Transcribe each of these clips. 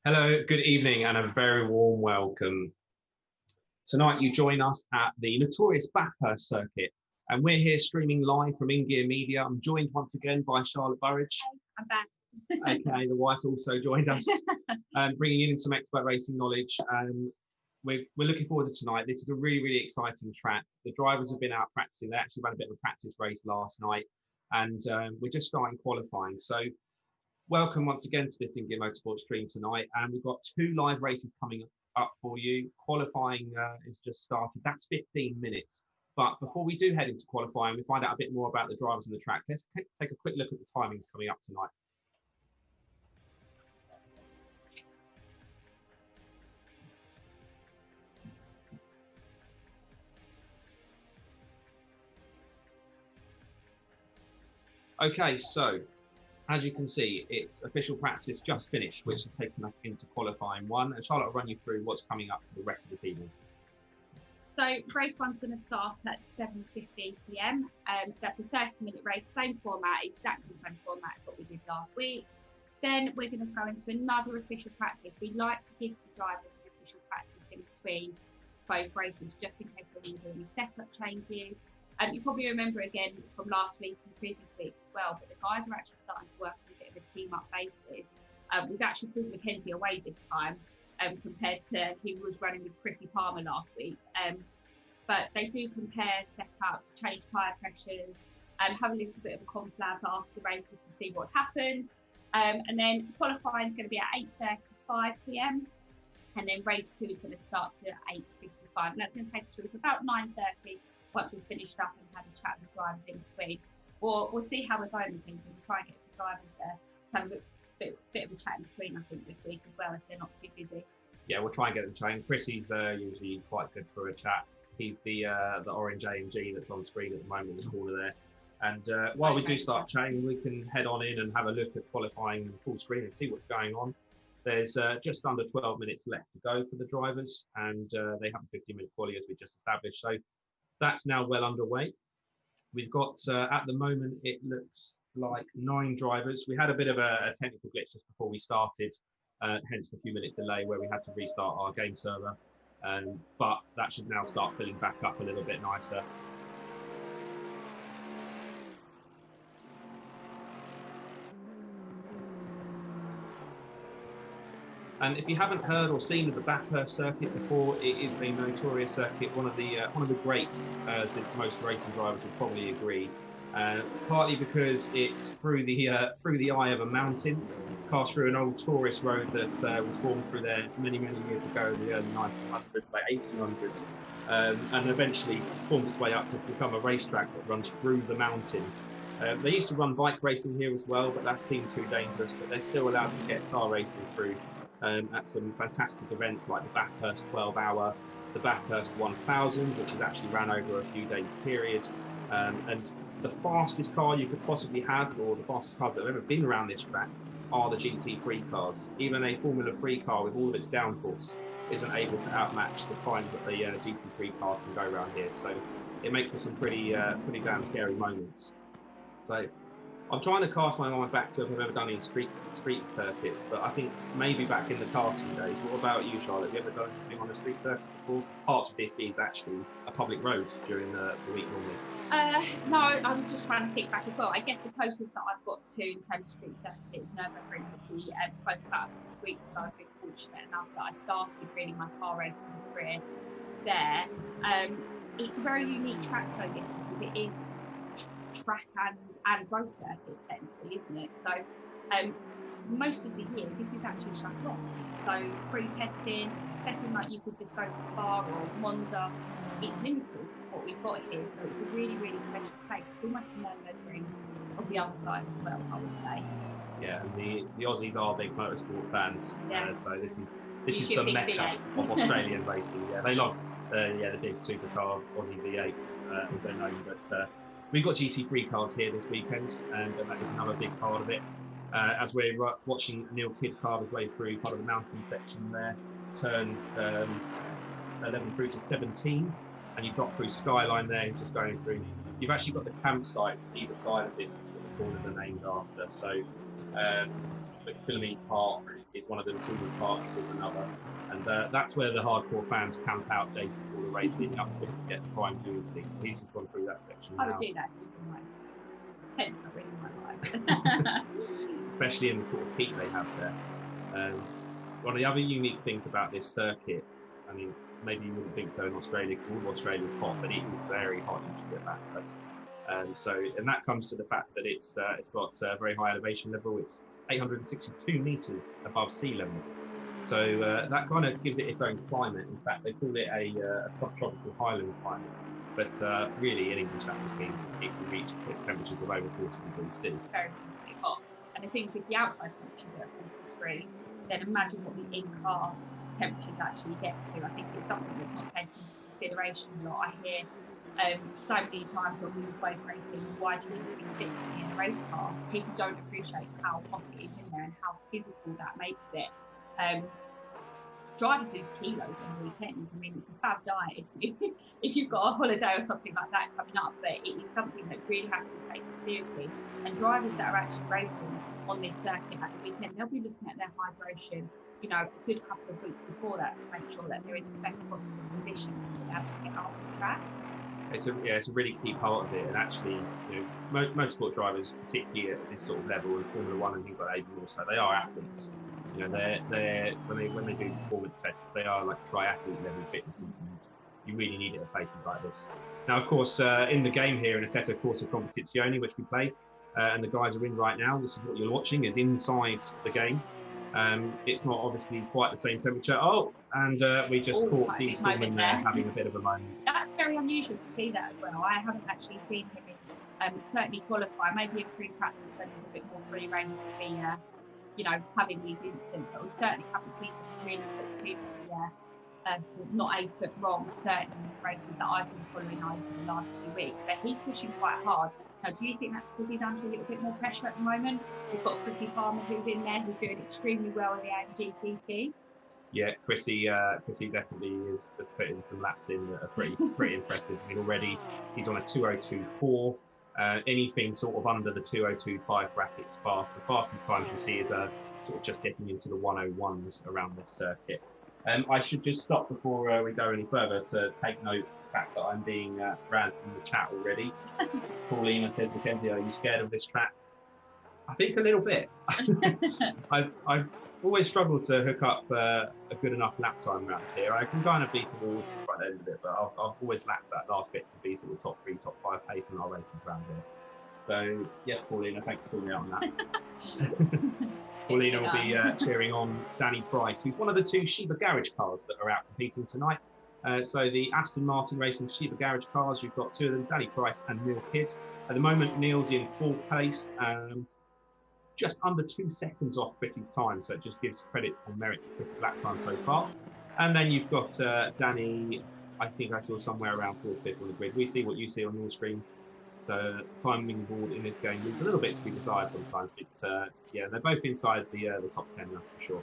Hello, good evening, and a very warm welcome. Tonight, you join us at the notorious Bathurst circuit, and we're here streaming live from InGear Media. I'm joined once again by Charlotte Burridge. Hey, I'm back. Okay, the wife's also joined us, bringing in some expert racing knowledge. We're looking forward to tonight. This is a really exciting track. The drivers have been out practicing. They actually ran a bit of a practice race last night, and we're just starting qualifying. So welcome once again to this InGear Motorsport stream tonight, and we've got two live races coming up for you. Qualifying is just started. That's 15 minutes. But before we do head into qualifying, we find out a bit more about the drivers and the track. Let's take a quick look at the timings coming up tonight. Okay, so as you can see, it's official practice just finished, which has taken us into qualifying one. And Charlotte will run you through what's coming up for the rest of this evening. So race one's going to start at 7:50 p.m. That's a 30-minute race, same format, exactly the same format as what we did last week. Then we're going to go into another official practice. We like to give the drivers an official practice in between both races, just in case they need any setup changes. You probably remember again from last week and previous weeks as well, but the guys are actually starting to work on a bit of a team-up basis. We've actually pulled Mackenzie away this time compared to he was running with Chrissy Palmer last week. But they do compare setups, change tyre pressures, have a little bit of a conflab after the races to see what's happened. And then qualifying is going to be at 8:35 p.m. And then race two is going to start at 8:55. And that's going to take us through to about 9:30. Once we've finished up and had a chat with the drivers in between. We'll see how we're going with things, and we'll try and get some drivers there to have a bit of a chat in between, I think, this week as well, if they're not too busy. Yeah, we'll try and get them chatting. Chrissy's usually quite good for a chat. He's the orange AMG that's on screen at the moment in the corner there. And while we do start chatting, we can head on in and have a look at qualifying full screen and see what's going on. There's just under 12 minutes left to go for the drivers, and they have a 50-minute quali, as we just established. So that's now well underway. We've got, at the moment, it looks like 9 drivers. We had a bit of a technical glitch just before we started, hence the few-minute delay where we had to restart our game server. But that should now start filling back up a little bit nicer. And if you haven't heard or seen of the Bathurst circuit before, it is a notorious circuit, one of the greats, as most racing drivers would probably agree. Partly because it's through the eye of a mountain, passed through an old tourist road that was formed through there many years ago in the early 1900s, late 1800s, and eventually formed its way up to become a racetrack that runs through the mountain. They used to run bike racing here as well, but that's been too dangerous. But they're still allowed to get car racing through. At some fantastic events like the Bathurst 12-hour, the Bathurst 1000, which has actually ran over a few days period, and the fastest car you could possibly have, or the fastest cars that have ever been around this track, are the GT3 cars. Even a Formula 3 car with all of its downforce isn't able to outmatch the time that the GT3 car can go around here. So it makes for some pretty damn scary moments. So I'm trying to cast my mind back to if I've ever done any street circuits, but I think maybe back in the karting days. What about you, Charlotte? Have you ever done anything on a street circuit before? Part of this is actually a public road during the week normally. No, I'm just trying to think back as well. I guess the closest that I've got to in terms of street circuit is Nürburgring, which we spoke about a couple of weeks ago. I've been fortunate enough that I started really my car racing career there. It's a very unique track, though, this, because it is track and road circuit technically, isn't it? So most of the year this is actually shut off, so pre-testing like you could just go to Spa or Monza, it's limited what we've got here. So it's a really special place. It's almost the Nürburgring of the other side as well, I would say. Yeah, and the Aussies are big motorsport fans. Yeah. So this is the mecca of Australian racing. Yeah, they love the big supercar Aussie V8s, as they're known. But we've got GT3 cars here this weekend, and that is another big part of it. As we're watching Neil Kidd carve his way through part of the mountain section there, turns 11 through to 17, and you drop through Skyline there, just going through. You've actually got the campsites either side of this, corners are named after. So McPhillamy Park is one of them, Tilbury Park is another. And that's where the hardcore fans camp out days before the race leading up to it to get the prime viewing seat. So he's just gone through that section now. I would do that. Tent's not really my life. Especially in the sort of peak they have there. One of the other unique things about this circuit, I mean, maybe you wouldn't think so in Australia because all of Australia's hot, but it is very hot usually at Bathurst. And that comes to the fact that it's got a very high elevation level. It's 862 metres above sea level. So that kind of gives it its own climate. In fact, they call it a subtropical highland climate. But really, in English, that just means it can reach temperatures of over 40 degrees C. Very hot. And I think if the outside temperatures are 40 degrees, then imagine what the in-car temperatures actually get to. I think it's something that's not taken into consideration a lot. I hear so many times when we were both racing, why do you need to be fit to be in a race car? People don't appreciate how hot it is in there and how physical that makes it. Drivers lose kilos on the weekends. I mean, it's a fab diet if you've got a holiday or something like that coming up, but it is something that really has to be taken seriously. And drivers that are actually racing on this circuit at the weekend, they'll be looking at their hydration, you know, a good couple of weeks before that to make sure that they're in the best possible condition to be able to get out on the track. It's a really key part of it, and actually, you know, motorsport drivers, particularly at this sort of level, in Formula One and things like that, even also, they are athletes. You know, they're when they do performance tests, they are like triathlete level fitnesses, and you really need it at places like this. Now, of course, in the game here in Assetto Corsa Competizione, which we play, and the guys are in right now. This is what you're watching is inside the game. It's not obviously quite the same temperature. And we just caught Dean Stallman there having a bit of a moment. That's very unusual to see that as well. I haven't actually seen him in certainly qualify, maybe in pre-practice when there's a bit more free rein to be, you know, having these incidents. But we certainly haven't seen him really put too many, not a foot wrong, certainly in the races that I've been following over the last few weeks. So he's pushing quite hard. Now, do you think that's because he's under a little bit more pressure at the moment? We've got Chrissy Palmer who's in there, who's doing extremely well in the AMG GT. Yeah, Chrissy definitely is putting some laps in that are pretty impressive. I mean, already he's on a 2:02.4. Anything sort of under the 2:02.5 bracket's fast. The fastest times you see is sort of just getting into the 1:01s around this circuit. I should just stop before we go any further to take note of the fact that I'm being razzed in the chat already. Paulina says, Mackenzie, are you scared of this track? I think a little bit. I've always struggled to hook up a good enough lap time around here. I can kind of be towards the front end of it, but I've always lacked that last bit to be sort of top 3, top 5 pace in our races around here. So, yes, Paulina, thanks for calling me out on that. Paulina will be cheering on Danny Price, who's one of the 2 Sheba Garage cars that are out competing tonight. So the Aston Martin Racing Sheba Garage cars, you've got 2 of them, Danny Price and Neil Kidd. At the moment, Neil's in 4th place, just under 2 seconds off Chrissy's time, so it just gives credit and merit to Chrissy's lap time so far. And then you've got Danny, I think I saw somewhere around 4th, 5th on the grid. We see what you see on your screen. So timing board in this game leaves a little bit to be desired sometimes, but yeah, they're both inside the top 10, that's for sure.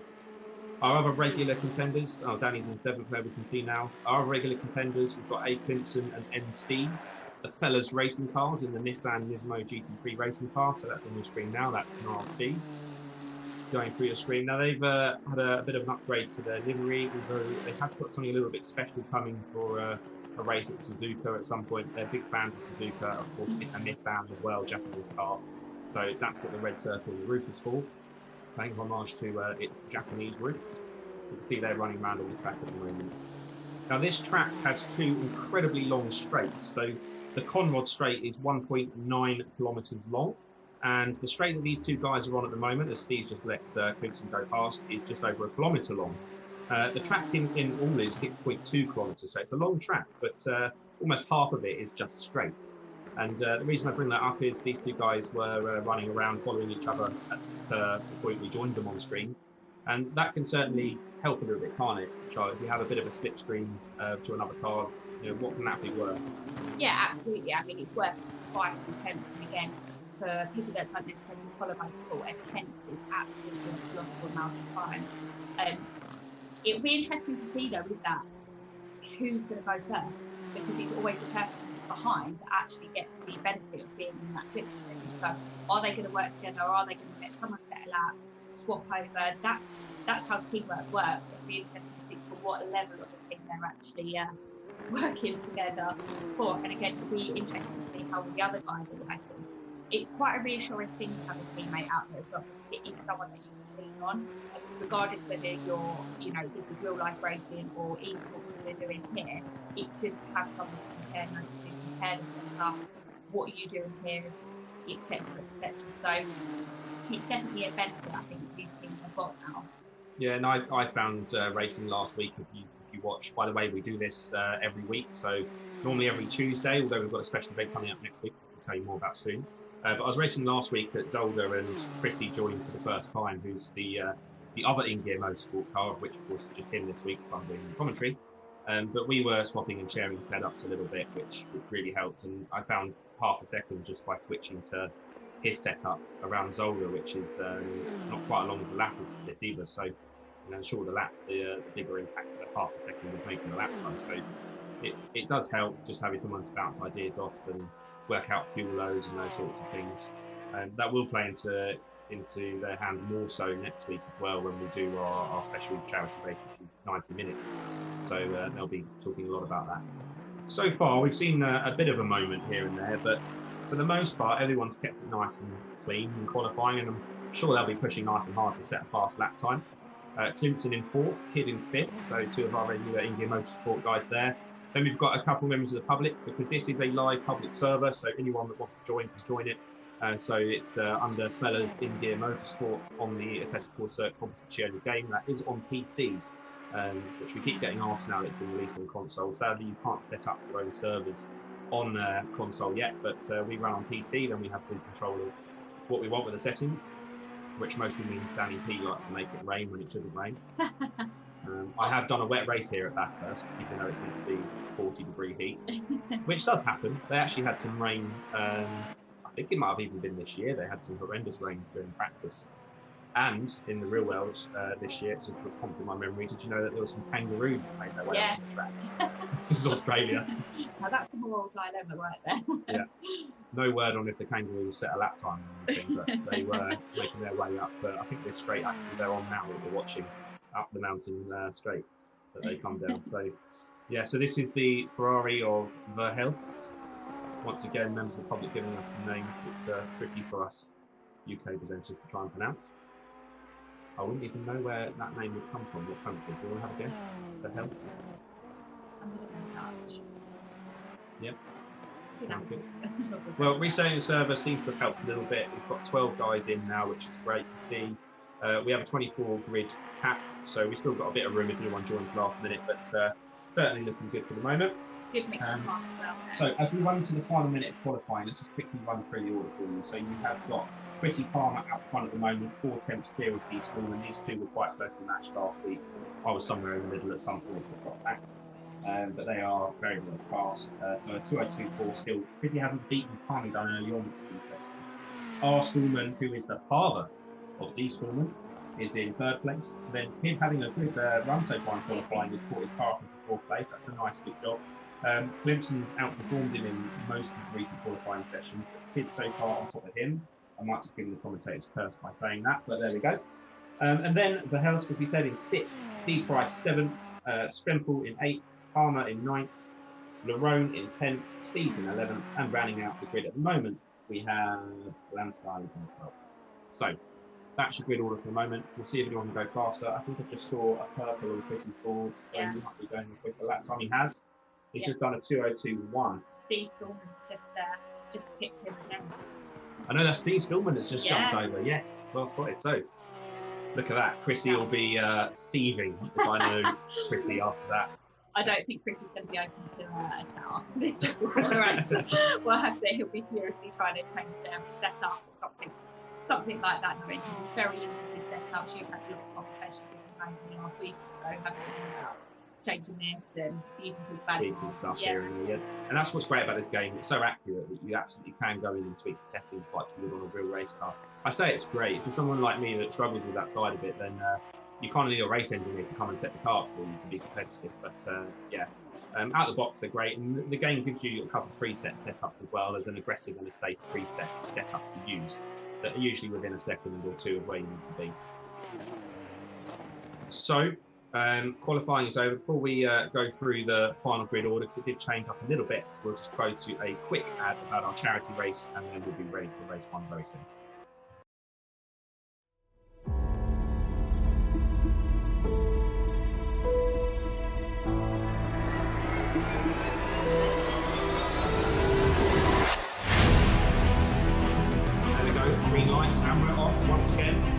Our other regular contenders, Danny's in 7th, where we can see now. Our regular contenders, we've got A. Clinton and N. Steves, the fellas racing cars in the Nissan Nismo GT3 racing car. So that's on your screen now, that's Niall Steves going through your screen. Now they've had a bit of an upgrade to their livery, although they have got something a little bit special coming for a race at Suzuka at some point. They're big fans of Suzuka. Of course, it's a Nissan as well, Japanese car. So that's what the red circle on the roof is for, paying homage to its Japanese roots. You can see they're running around on the track at the moment. Now this track has 2 incredibly long straights. So the Conrod straight is 1.9 kilometres long, and the straight that these 2 guys are on at the moment, as Steve just lets Clinton go past, is just over 1 kilometre long. The track in all is 6.2 kilometres, so it's a long track, but almost half of it is just straight. And the reason I bring that up is these 2 guys were running around following each other at the point we joined them on screen. And that can certainly help a little bit, can't it, Charlotte? If you have a bit of a slipstream to another car, you know, what can that be worth? Yeah, absolutely. I mean, it's worth 5 to 10. And again, for people that don't necessarily follow motorsport, a tenth is absolutely a colossal amount of time. It'll be interesting to see, though, with that, who's going to go first, because it's always the person behind that actually gets the benefit of being in that slipstream. So are they going to work together? Are they going to let someone settle out, swap over? That's how teamwork works. It'll be interesting to see for what level of a team they're actually working together for. And again, it'll be interesting to see how the other guys are working. It's quite a reassuring thing to have a teammate out there as well, because it is someone that you can lean on, regardless whether you're, this is real life racing or esports that we're doing here. It's good to have someone to compare notes to, compare the setups, what are you doing here, etc., etc. So it's definitely a benefit I think these teams have got now. Yeah, and I found racing last week. If you watch, by the way, we do this every week. So normally every Tuesday, although we've got a special event coming up next week, we'll tell you more about soon. But I was racing last week at Zolder, and Chrissy joined for the first time, who's the other InGear Motorsport car, which of course is just him this week, so I'm doing the commentary. But we were swapping and sharing setups a little bit, which really helped. And I found half a second just by switching to his setup around Zolder, which is not quite as long as the lap as this either. So, sure, the lap, the bigger impact of half a second was making the lap time. So it does help just having someone to bounce ideas off and work out fuel loads and those sorts of things. And that will play into their hands more so next week as well, when we do our special charity race, which is 90 minutes. So they'll be talking a lot about that. So far, we've seen a bit of a moment here and there, but for the most part, everyone's kept it nice and clean in qualifying, and I'm sure they'll be pushing nice and hard to set a fast lap time. Clemson in 4th, Kidd in 5th, so 2 of our regular InGear Motorsport guys there. Then we've got a couple members of the public, because this is a live public server, so anyone that wants to join can join it. So it's under Fellas InGear Motorsport on the Assetto Corsa Competizione game. That is on PC, which we keep getting asked now that it's been released on console. Sadly, you can't set up your own servers on console yet, but we run on PC, then we have full control of what we want with the settings, which mostly means Danny P likes to make it rain when it shouldn't rain. I have done a wet race here at Bathurst, even though it's meant to be 40-degree heat, which does happen. They actually had some rain, I think it might have even been this year, they had some horrendous rain during practice. And in the real world this year, it's just prompted my memory. Did you know that there were some kangaroos that made their way onto the track? This is Australia. Now that's a moral dilemma right there. Yeah. No word on if the kangaroos set a lap time or anything, but they were making their way up. But I think this straight, actually, they're on now, what we're watching, up the mountain straight that they come down. So, yeah, so this is the Ferrari of Bathurst. Once again, members of the public giving us some names that are tricky for us UK presenters to try and pronounce. I wouldn't even know where that name would come from, what country. Do you want to have a guess? Bathurst? I'm going to go Dutch. Yep. Sounds good. Well, resetting the server seems to have helped a little bit. We've got 12 guys in now, which is great to see. We have a 24 grid cap, so we've still got a bit of room if anyone joins last minute, but certainly looking good for the moment. Good mix of fast as well. So as we run into the final minute of qualifying, let's just quickly run through the order for you. So you have got Chrissy Palmer out front at the moment, 4 attempts clear with P School, and these two were quite closely matched last week. I was somewhere in the middle at some point, I got back. But they are very, very fast. So a 2:02.4 still. Chrissy hasn't beaten his time done early on, which is interesting. R. Stallman, who is the father of D. Stallman, is in 3rd place. Then him having a good run so far in qualifying has brought his car up into 4th place. That's a nice big job. Clemson's outperformed him in most of the recent qualifying sessions. Kidd so far on top of him. I might just give the commentators a curse by saying that, but there we go. And then the Hells, as we said, in 6th, D. Price 7th, Strempel in 8th, Palmer in 9th, Larone in 10th, Steves in 11th, and rounding out the grid at the moment, we have Landslide in 12th. So that's your grid order for the moment. We'll see if anyone can go faster. I think I just saw a purple on Chrissy's board. Yeah. He might be going a quicker lap time. He has. He's just done a 2:02.1. D. Stallman's just picked him again. I know that's Steve Stillman that's just jumped over. Yes, well spotted. So look at that. Chrissy will be seething if I know Chrissy after that. I don't think Chris is going to be open to a chat after this. We'll have to, he'll be furiously trying to change his setup or something like that. Knowing he's very into his setup. You've had a lot of conversations with him over the last week or so, having about changing this and even talk about tweaking stuff here and there. And that's what's great about this game. It's so accurate that you absolutely can go in and tweak the settings like you would on a real race car. I say it's great. If you're someone like me that struggles with that side of it, then you kind of need a race engineer to come and set the car up for you to be competitive. But yeah, Out of the box, they're great, and the game gives you a couple of preset setups as well. There's an aggressive and a safe preset setup to use that are usually within a second or two of where you need to be. So qualifying is over. Before we go through the final grid order, because it did change up a little bit, we'll just go to a quick ad about our charity race, and then we'll be ready for race 1 very soon. There we go, green lights, and we're off once again.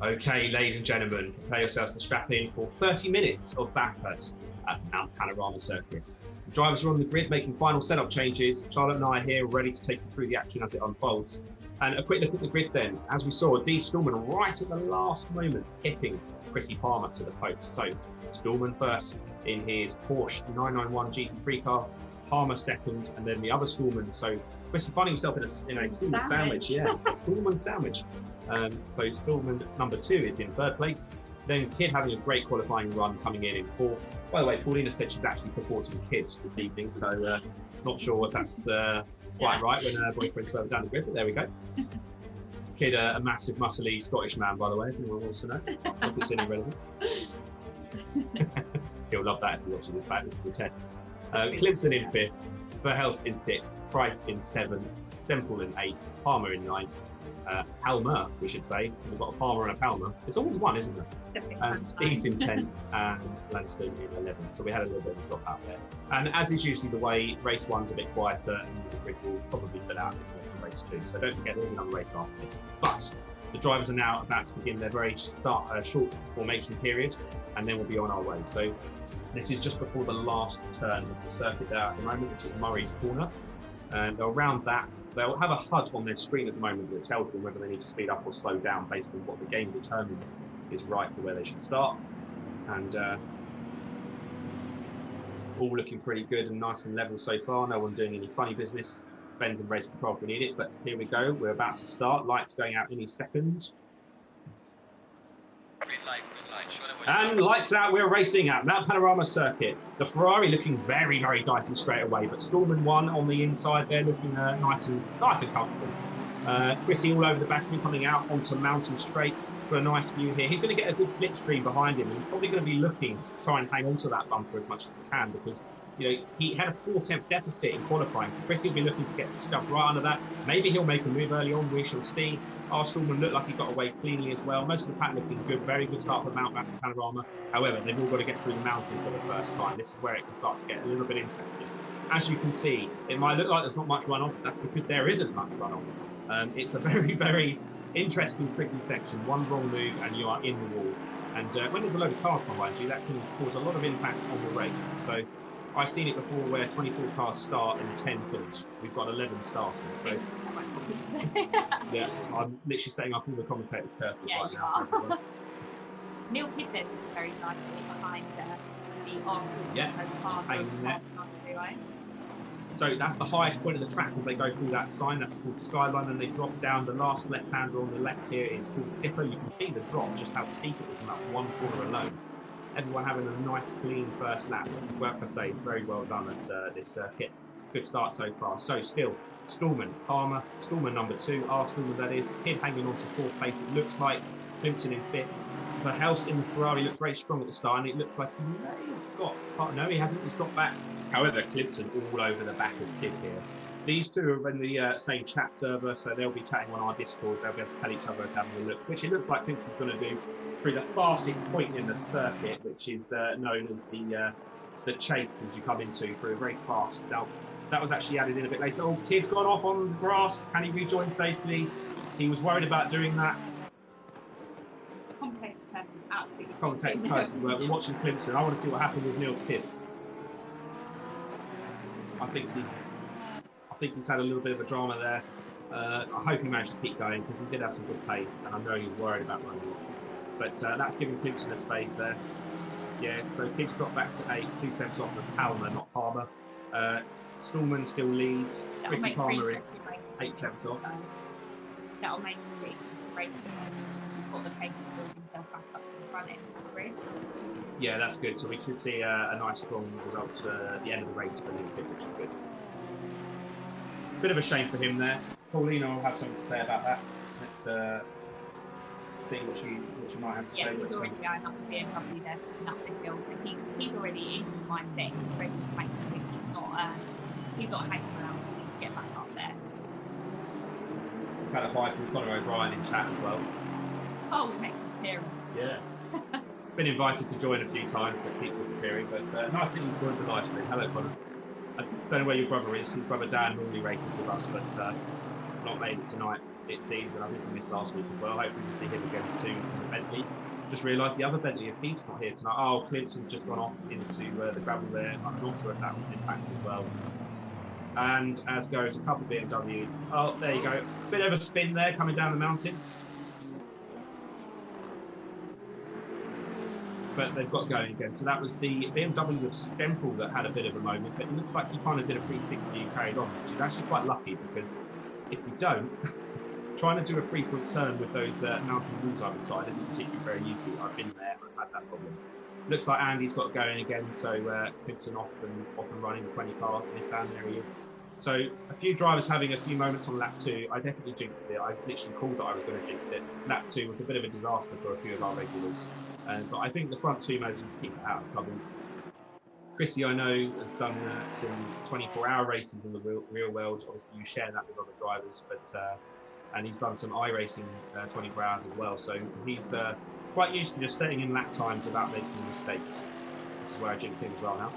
Okay, ladies and gentlemen, prepare yourselves to strap in for 30 minutes of Bathurst at Mount Panorama Circuit. The drivers are on the grid making final setup changes. Charlotte and I are here ready to take you through the action as it unfolds. And a quick look at the grid then. As we saw, D. Stallman right at the last moment hitting Chrissy Palmer to the post. So Stallman first in his Porsche 991 GT3 car, Palmer second, and then the other Stallman. So Chrissy finding himself in a Stallman sandwich. Yeah, Stallman sandwich. So Stallman number 2 is in 3rd place. Then Kidd having a great qualifying run coming in 4th. By the way, Paulina said she's actually supporting Kidd this evening, so not sure what that's quite right when her boyfriend's further down the grid, but there we go. Kidd, a massive muscly Scottish man, by the way, if anyone wants to know, if it's any relevance. He'll love that if he watches this back. This is the test. Clemson in 5th, Verhelst in 6th, Price in 7th, Stempel in 8th, Palmer in 9th. Palmer, we should say. We've got a Palmer and a Palmer. It's always one, isn't it? Speed's in 10th and Lanston in 11th. So we had a little bit of a drop out there. And as is usually the way, race 1's a bit quieter and the grid will probably fill out in race 2. So don't forget there's another race after this. But the drivers are now about to begin their very short formation period, and then we'll be on our way. So this is just before the last turn of the circuit there at the moment, which is Murray's Corner. And around that, they'll have a HUD on their screen at the moment that tells them whether they need to speed up or slow down based on what the game determines is right for where they should start. And all looking pretty good and nice and level so far. No one doing any funny business. Ben's in race control if we need it, but here we go. We're about to start. Lights going out any second. Green light. And lights out, we're racing at Mount Panorama Circuit. The Ferrari looking very, very dicey straight away, but Stallman won on the inside there, looking nice and comfortable. Chrissy all over the battery coming out onto Mountain Straight for a nice view here. He's going to get a good slipstream behind him, and he's probably going to be looking to try and hang on to that bumper as much as he can, because he had a 4/10 deficit in qualifying, so Chrissy will be looking to get stuff right under that. Maybe he'll make a move early on, we shall see. Our Stallman looked like he got away cleanly as well. Most of the pack looking good, very good start for Mount Panorama. However, they've all got to get through the mountain for the first time. This is where it can start to get a little bit interesting. As you can see, it might look like there's not much runoff. That's because there isn't much runoff. It's a very, very interesting, tricky section. One wrong move and you are in the wall. And when there's a load of cars behind you, that can cause a lot of impact on the race. So I've seen it before where 24 cars start and 10 finish. We've got 11 starting. So yeah, I'm literally setting up all the commentators' curses right now. Neil Pickett is very nicely behind the Arsenal. Yeah, so that's the highest point of the track as they go through that sign. That's called Skyline, and they drop down. The last left-hander on the left here is called Dipper. You can see the drop, just how steep it is in that one corner alone. everyone having a nice clean first lap. It's worth to say, very well done at this circuit. Good start so far. So still, Stallman, Palmer, Stallman number 2, R Stallman that is, Kidd hanging on to 4th place. It looks like Clinton in 5th. Verhelst in the Ferrari looks very strong at the start, and it looks like he may have got, no, he hasn't, he's got back. However, Clinton all over the back of Kidd here. These two are in the same chat server, so they'll be chatting on our Discord. They'll be able to tell each other having a look, which it looks like Clinton's going to do through the fastest point in the circuit, which is known as the chase as you come into, through a very fast. Now, that was actually added in a bit later. Oh, Kidd's gone off on the grass. Can he rejoin safely? He was worried about doing that. Context person, we're watching Clemson. I want to see what happened with Neil Kidd. I think he's had a little bit of a drama there. I hope he managed to keep going because he did have some good pace, and I know he was worried about running off. But that's giving Clemson a space there. Yeah, so Kidd's got back to 8, 2 tenths off of Palmer, not Palmer. Stallman still leads. Chrissy Palmer is 8 tenths off. That'll make it interesting racing. He's got the pace to build himself back up to the front end of the grid. Yeah, that's good. So we should see a nice strong result at the end of the race for Neil Kidd, which is good. Bit of a shame for him there. Paulina will have something to say about that. Let's see what she might have to say. Yeah, he's already going up the BMW there for nothing else. So he's already in his mindset. He's ready to make a win. He's not hanging around. He needs to get back up there. We've had a hi from Conor O'Brien in chat as well. Oh, he makes an appearance. Yeah. Been invited to join a few times, but keeps disappearing. But nice that he's joined the live stream. Hello, Conor. I don't know where your brother is. His brother Dan normally races with us, but not made it tonight, it seems, and I think he missed last week as well. Hopefully we'll see him again soon in the Bentley. Just realised the other Bentley of Heath's not here tonight. Oh, Clinton's just gone off into the gravel there. I'm not sure if that was an impact as well. And as goes a couple of BMWs. Oh, there you go. Bit of a spin there coming down the mountain. But they've got going again. So that was the BMW of Stempel that had a bit of a moment, but it looks like he kind of did a 360 and carried on, which is actually quite lucky, because if you don't, trying to do a frequent turn with those mountain walls either side isn't particularly very easy. I've been there, I've had that problem. Looks like Andy's got going again, so Clinton off and running the 20 car. Nissan, there he is. So a few drivers having a few moments on lap 2. I definitely jinxed it. I literally called that I was going to jinx it. Lap 2 was a bit of a disaster for a few of our regulars. But I think the front 2 managed to keep it out of trouble. Chrissy, I know, has done some 24-hour races in the real world. Obviously, you share that with other drivers, but and he's done some iRacing 24 hours as well. So he's quite used to just staying in lap times without making mistakes. This is where I jinx him as well now.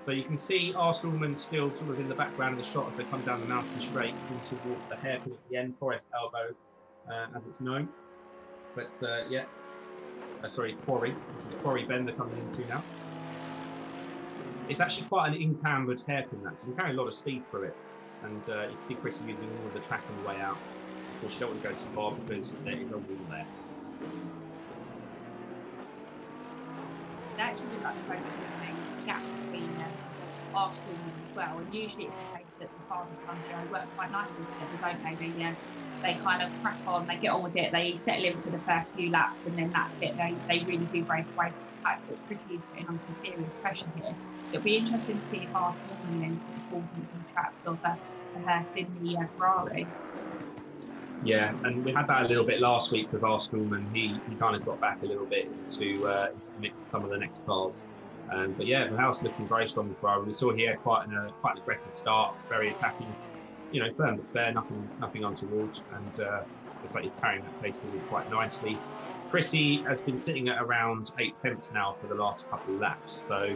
So you can see R. Stallman still sort of in the background of the shot as they come down the mountain straight in towards the hairpin at the end, Forest Elbow, as it's known. But yeah, sorry, Quarry. This is Quarry Bend they're coming into now. It's actually quite an in-cambered hairpin, that, so you can carry a lot of speed through it. And you can see Chrissy using all of the track on the way out. Of course, you don't want to go too far because there is a wall there. They actually look like the gap between Arsenal as well, and usually it's the case that the father son work quite nicely together, don't they? They kind of crack on, they get on with it, they settle in for the first few laps, and then that's it. They really do break away from the fact that Chrissy is putting on some serious pressure here. It'll be interesting to see if Arsenal then sort of falls into the traps of the Hurst in the Ferrari. Yeah, and we had that a little bit last week with Arsenal, and he kind of dropped back a little bit into the mix of some of the next cars. But yeah, the house looking very strong for Ferrari. We saw here quite an aggressive start, very attacking, firm but fair, nothing untoward, and looks like he's carrying that pace forward quite nicely. Chrissy has been sitting at around 8 tenths now for the last couple of laps, so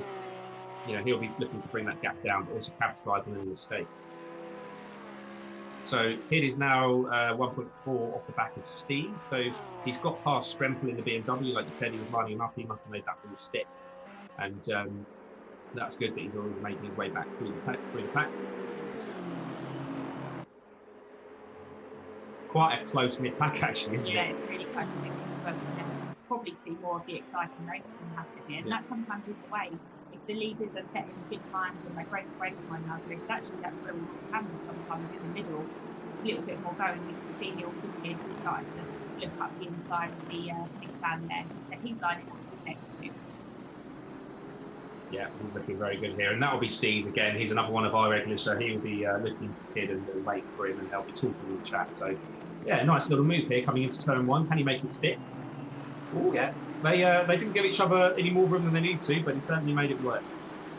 he'll be looking to bring that gap down, but also capitalise on any mistakes. So Kidd is now 1.4 off the back of Steve, so he's got past Strempel in the BMW. Like you said, he was lining him up, he must have made that little stick. And that's good that he's always making his way back through the pack. Quite a close mid-pack, actually, isn't it? Yeah, it's really close. I think we'll probably see more of the exciting racing happening, and that sometimes is the way. If the leaders are setting good times and they break away from one another, it's actually that's where we can sometimes in the middle, a little bit more going. We can see the all good starting to look up the inside of the pit stand there. He said he's lining up his next move. Yeah, he's looking very good here. And that'll be Steve's again. He's another one of our regulars, so he'll be looking for Kid and wait for him, and they'll be talking in the chat. So, yeah, nice little move here coming into turn one. Can he make it stick? Oh, yeah. They didn't give each other any more room than they need to, but he certainly made it work.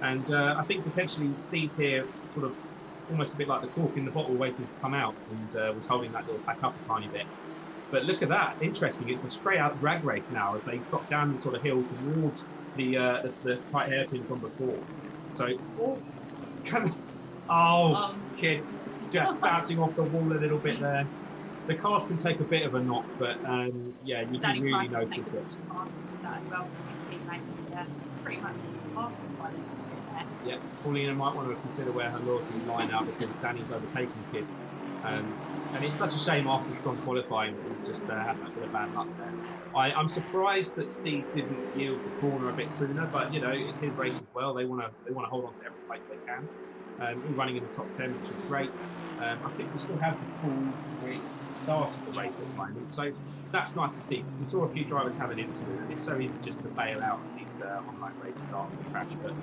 And I think potentially Steve's here sort of almost a bit like the cork in the bottle waiting to come out, and was holding that little pack up a tiny bit. But look at that. Interesting. It's a straight out drag race now as they drop down the sort of hill towards the tight hairpin from before. So, Kid just bouncing off the wall a little bit there. The cars can take a bit of a knock, but yeah, you do really notice it. That as well. Pretty much yeah, Paulina might want to consider where her loyalties lie now because Danny's overtaken Kid. And it's such a shame after strong qualifying that he's just had that bit of bad luck there. I'm surprised that Steve didn't yield the corner a bit sooner, but you know it's his race as well. They want to hold on to every place they can. All running in the top 10, which is great. I think we still have the full start of the race at the moment, so that's nice to see. We saw a few drivers have an incident, and it's so easy just to bail out of these online races after the crash. But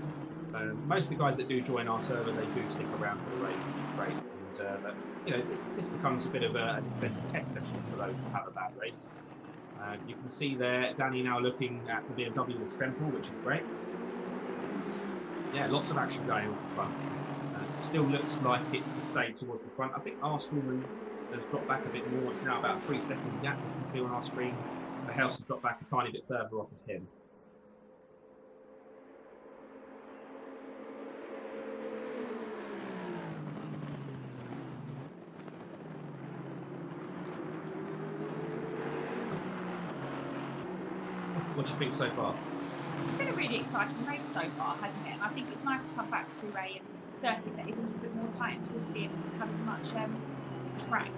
most of the guys that do join our server, they do stick around for the race, which is great. And but, you know, this becomes a bit of an extended test session for those who have a bad race. You can see there, Danny now looking at the BMW with Stremple, which is great. Yeah, lots of action going on at the front. Still looks like it's the same towards the front. I think our Stallman has dropped back a bit more. It's now about a 3-second gap you can see on our screens. The house has dropped back a tiny bit further off of him. What do you think so far? It's been a really exciting race so far, hasn't it? And I think it's nice to come back to a circuit that is a little bit more tight towards the end and have as much track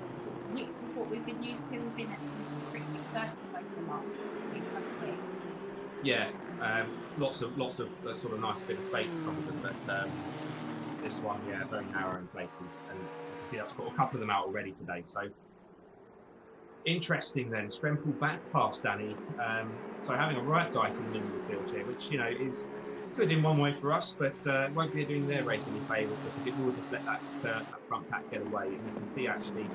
width as what we've been used to. We've been at some pretty big circuits over the last weeks, haven't we? Yeah, lots of sort of nice bit of space from them, but this one, yeah, very narrow in places, and you can see that's got a couple of them out already today. So interesting then, Stremple back past Danny. So having a right dice in the middle of the field here, which you know is good in one way for us, but won't be doing their race any favours because it will just let that front pack get away. And you can see actually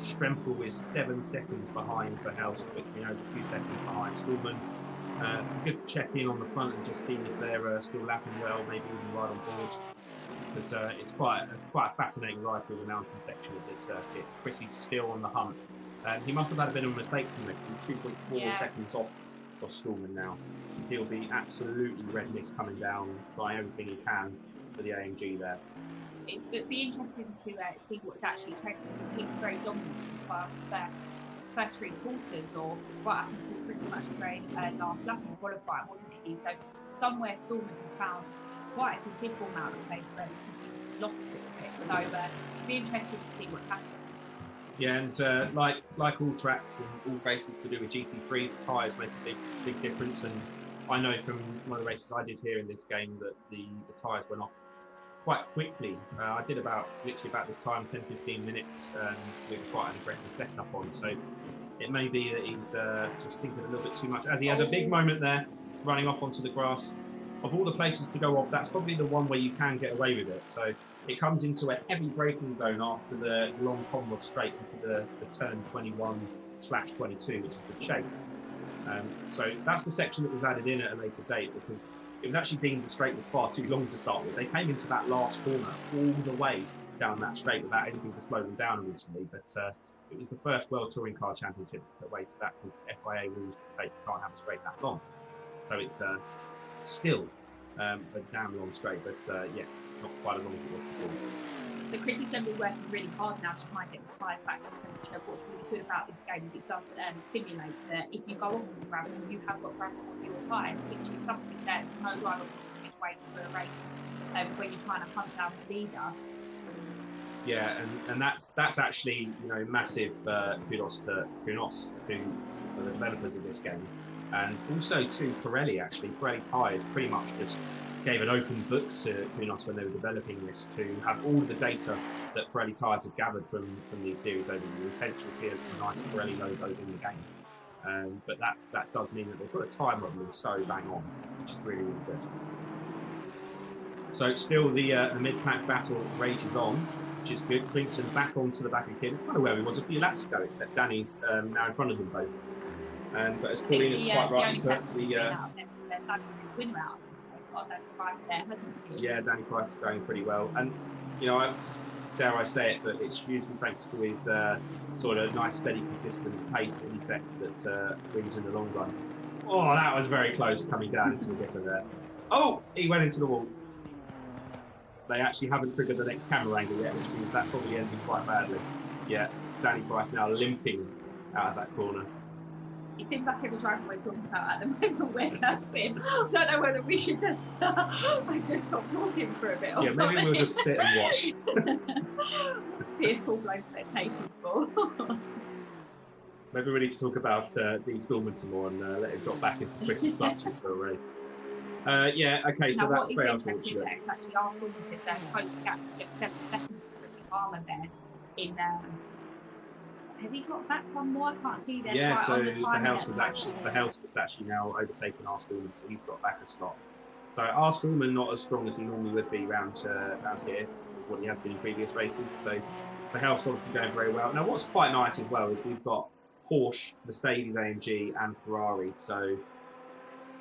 Stremple is 7 seconds behind for House, which we know is a few seconds behind Stallman. Good to check in on the front and just see if they're still lapping well, maybe even ride on board, because it's quite a fascinating ride through the mountain section of this circuit. Chrissy's still on the hunt. He must have had a bit of mistakes in this. He's 2.4 seconds off of Stallman now. He'll be absolutely red mist coming down, try everything he can for the AMG there. It'll be interesting to see what's actually changed because he was very dominant for the first 3 quarters or right up until pretty much the very last lap in qualifying, wasn't he? So somewhere Stallman has found quite a considerable amount of place where he's lost a little bit. So it'll be interesting to see what's happened. Yeah, and like all tracks and all races to do with GT3, the tyres make a big difference. And I know from one of the races I did here in this game that the tyres went off quite quickly. I did literally about this time, 10-15 minutes, with quite an aggressive setup on. So it may be that he's just thinking a little bit too much. As he has a big moment there, running off onto the grass. Of all the places to go off, that's probably the one where you can get away with it. So it comes into a heavy braking zone after the long Conrod straight into the turn 21/22, which is the chase. So that's the section that was added in at a later date because it was actually deemed the straight was far too long to start with. They came into that last corner all the way down that straight without anything to slow them down originally. But it was the first World Touring Car Championship that way to that because FIA rules dictate you can't have a straight that long. So it's still a damn long straight, but yes, not quite as long as it was before. So Chrissy's going to be working really hard now to try and get the tyres back to temperature. What's really good about this game is it does simulate that if you go off on the gravel, you have got gravel on your tyres, which is something that no driver wants to midway through a race when you're trying to hunt down the leader. Yeah, and that's actually massive kudos to Kunos, who are the developers of this game, and also to Pirelli. Actually, Pirelli tyres pretty much just gave an open book to Kunos when they were developing this to have all of the data that Pirelli tyres have gathered from these series over the years. Hence, you'll see some nice Pirelli logos in the game. But that does mean that they've got a time modelling so bang on, which is really, really good. So still the mid-pack battle rages on, which is good. Clinton back onto the back of Kim. It's kind of where he was a few laps ago, except Danny's now in front of them both. But as Pauline is quite rightly put, yeah, Danny Price is going pretty well, and dare I say it, but it's usually thanks to his sort of nice, steady, consistent pace that he sets that wins in the long run. Oh, that was very close coming down into the dipper there. Oh, he went into the wall. They actually haven't triggered the next camera angle yet, which means that probably ended quite badly. Yeah, Danny Price now limping out of that corner. It seems like every driver we're talking about at the moment we're cursing. I don't know whether we should just stop talking for a bit or maybe we'll just sit and watch. Be a full-blown spectators for. Maybe we need to talk about Dean Stallman some more and let him drop back into Chris's clutches for a race. Okay, so that's very unfortunate. It's actually Arsenal because close the gap to just 7 seconds to Chris Farmer there in has he got back one more? I can't see there. Yeah, so the house that's actually now overtaken R. Stallman, so he's got back a slot. So R. Stallman not as strong as he normally would be round here, is what he has been in previous races. So the house obviously going very well. Now what's quite nice as well is we've got Porsche, Mercedes AMG and Ferrari. So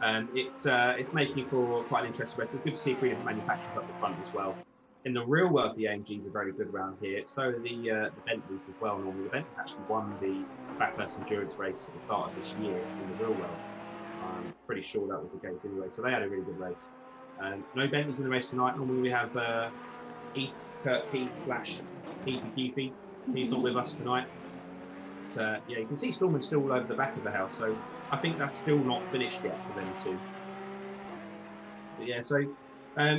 it's making for quite an interesting race. It's good to see 3 different manufacturers up the front as well. In the real world, the AMGs are very good around here. So are the Bentleys as well. Normally, the Bentleys actually won the Bathurst endurance race at the start of this year in the real world. I'm pretty sure that was the case anyway. So they had a really good race. No Bentleys in the race tonight. Normally we have Kurt Keith / Keithy. He's not with us tonight. But, you can see Stallman still all over the back of the house. So I think that's still not finished yet for them too. But so.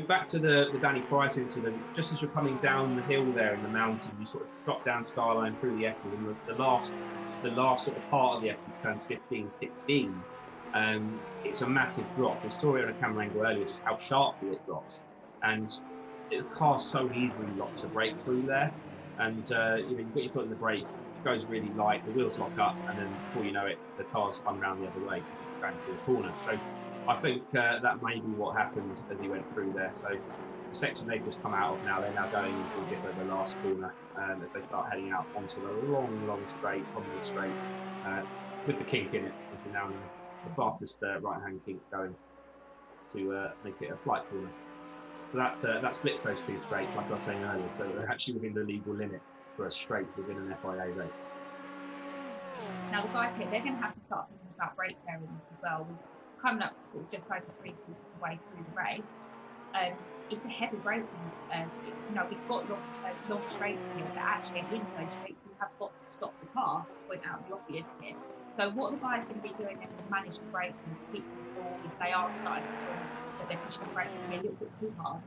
Back to the Danny Price incident, just as you're coming down the hill there in the mountain, you sort of drop down Skyline through the S's, and the last sort of part of the S's turns 15, 16. It's a massive drop. We saw it on a camera angle earlier, just how sharply it drops. And the car's so easily locked to brake through there. And you've got your foot in the brake, it goes really light, the wheels lock up, and then before you know it, the car's spun around the other way because it's going through the corner. So I think that may be what happened as he went through there. So the section they've just come out of now, they're now going into a bit of the last corner as they start heading out onto the long straight, onward straight, with the kink in it, as we now know, the fastest right-hand kink going to make it a slight corner. So that splits those 2 straights, like I was saying earlier. So they're actually within the legal limit for a straight within an FIA race. Now the guys here, they're going to have to start thinking about brake bearings as well. Coming up to just over 3/4 of the way through the race, it's a heavy braking. We've got long straights here, but actually in those straights we have got to stop the car to point out the obvious here. So what the guys going to be doing is to manage the brakes and to keep them cool if they are starting to feel that they're pushing the brakes a little bit too hard.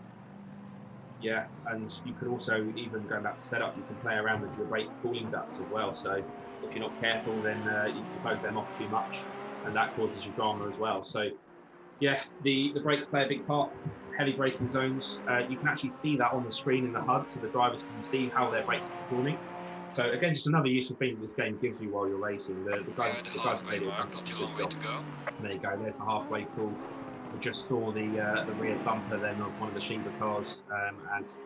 Yeah, and you can also, even going back to setup, you can play around with your brake cooling ducts as well. So if you're not careful, then you can close them off too much, and that causes you drama as well. So the brakes play a big part. Heavy braking zones, you can actually see that on the screen in the HUD, so the drivers can see how their brakes are performing. So again, just another useful thing that this game gives you while you're racing. The guys played it, done such a good job. There you go, there's the halfway call. We just saw the rear bumper then of one of the Shiba cars, as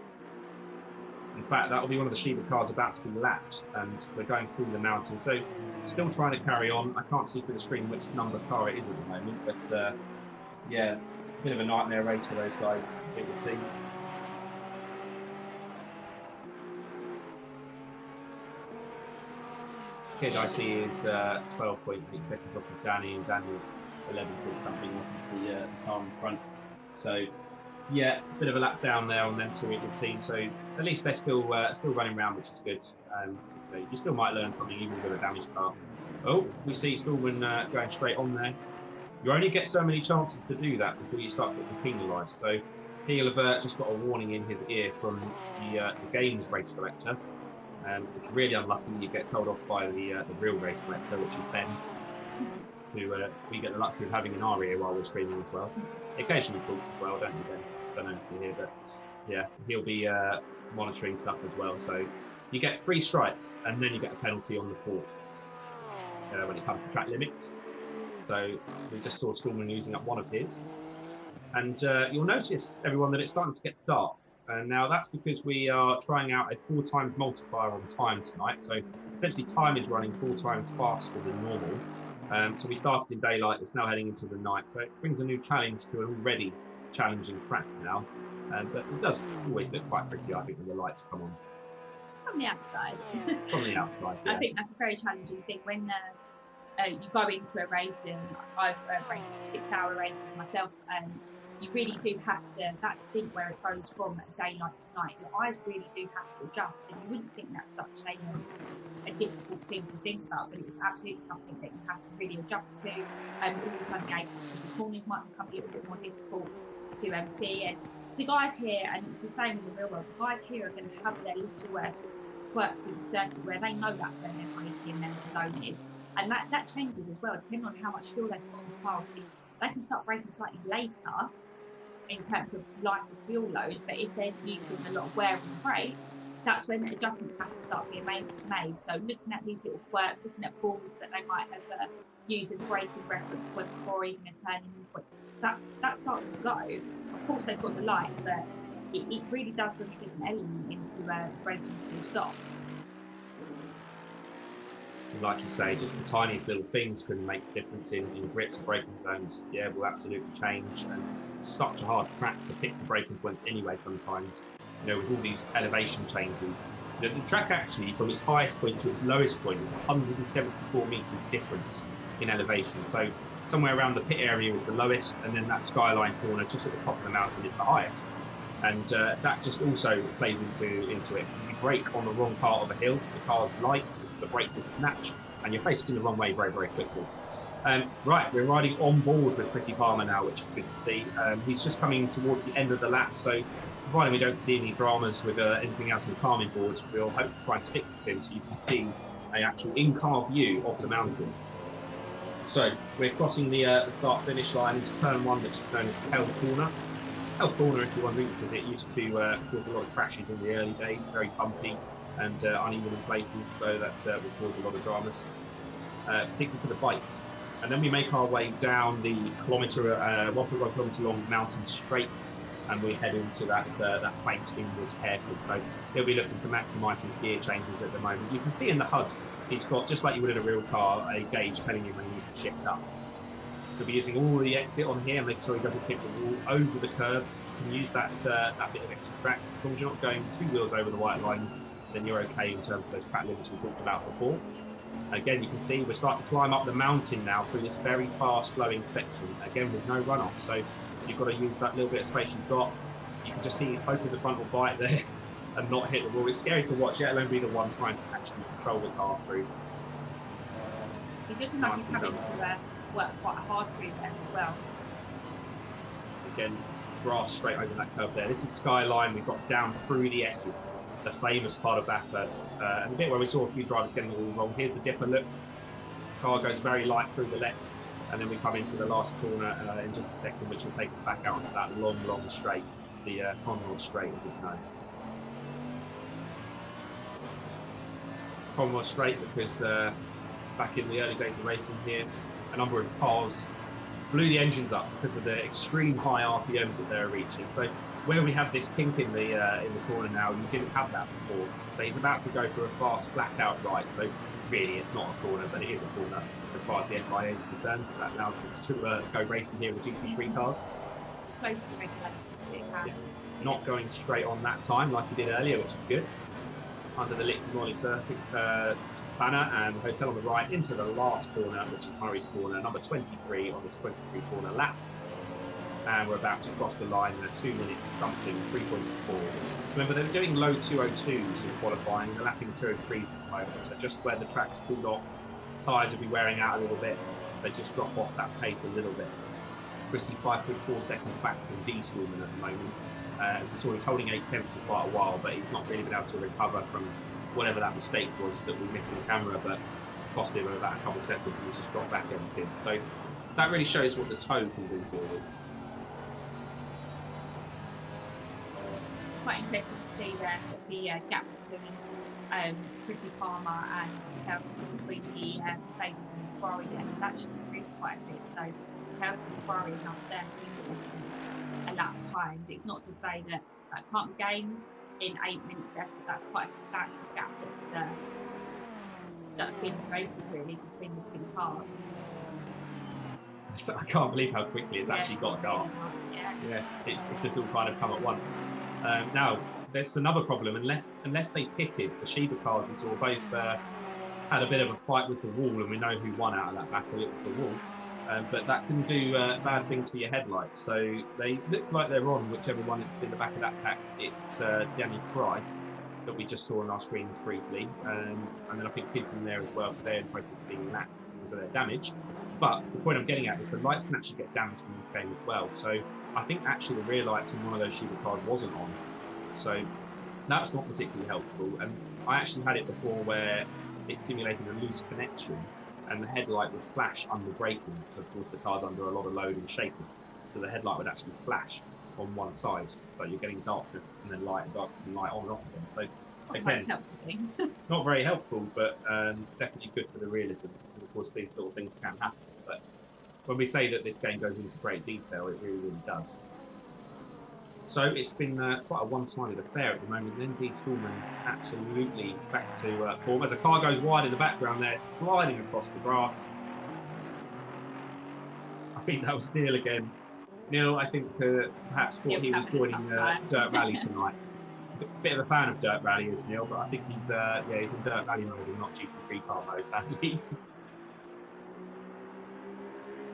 in fact that will be one of the Shiba cars about to be lapped, and we're going through the mountain. So still trying to carry on. I can't see through the screen which number car it is at the moment, but yeah, a bit of a nightmare race for those guys, it would seem. Kid I see is 12.8 seconds off of Danny, and Danny's 11 point something off of the car in front. So yeah, a bit of a lap down there on them too, it would seem. So at least they're still running around, which is good. You still might learn something even with a damaged car. Oh, we see Stallman going straight on there. You only get so many chances to do that before you start getting penalised. So he'll have just got a warning in his ear from the games race director. If you're really unlucky, you get told off by the real race director, which is Ben, who we get the luxury of having in our ear while we're streaming as well. Occasionally talks as well, don't you, Ben? Don't know if you hear, but yeah, he'll be monitoring stuff as well. So you get 3 strikes, and then you get a penalty on the 4th. when it comes to track limits. So we just saw Stallman using up one of his. And you'll notice, everyone, that it's starting to get dark. And now that's because we are trying out a 4 times multiplier on time tonight. So essentially time is running 4 times faster than normal. So we started in daylight, it's now heading into the night. So it brings a new challenge to an already challenging track now. But it does always look quite pretty, I think, when the lights come on. From the outside. From the outside, yeah. I think that's a very challenging thing when you go into a race, and I've raced 6-hour races myself, you really do have to, that stint where it goes from daylight to night, your eyes really do have to adjust, and you wouldn't think that's such a difficult thing to think about, but it's absolutely something that you have to really adjust to. All of a sudden, the corners might become a little bit more difficult to see, and the guys here, and it's the same in the real world, the guys here are going to have their little quirks in the circuit where they know that's when their braking and their zone is, and that changes as well, depending on how much fuel they've got on the car. Obviously, they can start braking slightly later in terms of lighter fuel load, but if they're using a lot of wear on the brakes, that's when the adjustments have to start being made. So looking at these little quirks, looking at balls that they might have used as braking reference point before even a turning point, that starts to go. Of course, they've got the lights, but it really does bring a different element into racing full stop. Like you say, just the tiniest little things can make a difference in grips and braking zones. Yeah, will absolutely change. And it's such a hard track to pick the braking points anyway sometimes, you know, with all these elevation changes. You know, the track actually, from its highest point to its lowest point, is 174 metres difference in elevation. So somewhere around the pit area is the lowest, and then that skyline corner just at the top of the mountain is the highest. And that just also plays into it. If you brake on the wrong part of a hill, the car's light, the brakes will snatch, and you're facing in the wrong way very, very quickly. Right, we're riding on board with Chrissy Palmer now, which is good to see. He's just coming towards the end of the lap, so provided we don't see any dramas with anything else on the calming boards, we'll hope to try and stick with him so you can see an actual in-car view of the mountain. So we're crossing the start-finish line into turn 1, which is known as Hell Corner. Hell Corner, if you're wondering, because it used to cause a lot of crashes in the early days, very bumpy and uneven in places, so that will cause a lot of dramas, particularly for the bikes. And then we make our way down the 1.1 kilometre long mountain straight, and we head into that planked inwards hairpin. So he'll be looking to maximise his gear changes at the moment. You can see in the HUD, he's got, just like you would in a real car, a gauge telling you when he needs to shift up. He'll be using all the exit on here, make sure he doesn't hit the wall over the curve. You can use that bit of extra track. As long as you're not going 2 wheels over the white lines, then you're okay in terms of those track limits we talked about before. Again, you can see we're starting to climb up the mountain now through this very fast flowing section, again with no runoff. So you've got to use that little bit of space you've got. You can just see he's hoping the front will bite there and not hit the wall. It's scary to watch, let alone be the one trying to actually control the car through. He's looking like he's having to work quite hard through there as well. Again, grass straight over that curve there. This is Skyline, we've got down through the Essex, the famous part of Bathurst. And the bit where we saw a few drivers getting it all wrong. Here's the dipper look. Car goes very light through the left, and then we come into the last corner in just a second, which will take us back out onto that long straight, the Conroy Straight as it's known. Conroy Straight because back in the early days of racing here, a number of cars blew the engines up because of the extreme high RPMs that they're reaching. So where we have this kink in the corner now, you didn't have that before. So he's about to go for a fast, flat-out right. So really, it's not a corner, but it is a corner as far as the FIA is concerned. That allows us to go racing here with GT3 cars. Close to the regulations. Yeah. Not going straight on that time like he did earlier, which is good. Under the Liquid Molly Circuit banner and the hotel on the right into the last corner, which is Murray's Corner, number 23 on this 23 corner lap. And we're about to cross the line in a 2 minutes something, 3.4. Remember, they're doing low 202s in qualifying, and they're lapping 203s at the moment. So just where the track's pulled off, tyres will be wearing out a little bit. They just drop off that pace a little bit. Chrissy 5.4 seconds back from D Stallman at the moment. As we saw, he's holding 8 tenths for quite a while, but he's not really been able to recover from whatever that mistake was that we missed on the camera, but cost him about a couple of seconds, and he's just got back ever since. So that really shows what the toe can do forward. Quite interesting to see the gap between Chrissy Palmer and Kelsey between the Mercedes and the Ferrari then has actually increased quite a bit. So Kelsey and the Ferrari is now 13 seconds a lap behind. It's not to say that that can't be gained in 8 minutes left, but that's quite a substantial gap that's been created really between the two cars. I can't believe how quickly it's actually got dark. Yeah, it's just all kind of come at once. Now, there's another problem. Unless they pitted, the Shiba cars we saw both had a bit of a fight with the wall, and we know who won out of that battle. It was the wall. But that can do bad things for your headlights. So they look like they're on whichever one it's in the back of that pack. It's Danny Price that we just saw on our screens briefly. And then I think Kid's in there as well, because they're in the process of being lapped because of their damage. But the point I'm getting at is the lights can actually get damaged in this game as well. So I think actually the rear lights in one of those Shiba cars wasn't on. So that's not particularly helpful. And I actually had it before where it simulated a loose connection and the headlight would flash under braking, because of course the car's under a lot of load and shaking. So the headlight would actually flash on one side. So you're getting darkness and then light and darkness and light on and off again. So again, not very helpful, but definitely good for the realism. And of course these sort of things can happen. But when we say that this game goes into great detail, it really, really does. So it's been quite a one-sided affair at the moment. Then D. Stallman absolutely back to form as a car goes wide in the background there, sliding across the grass. I think that was Neil again. Neil, I think perhaps thought he was joining Dirt Rally tonight. Bit of a fan of Dirt Rally is Neil, but I think he's in Dirt Rally mode and not GT3 car mode, sadly.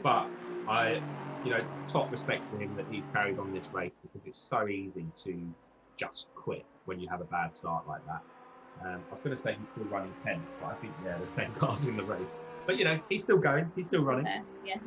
But top respect to him that he's carried on this race, because it's so easy to just quit when you have a bad start like that. I was going to say he's still running 10th, but I think there's 10 cars in the race. But he's still going, he's still running. Yeah.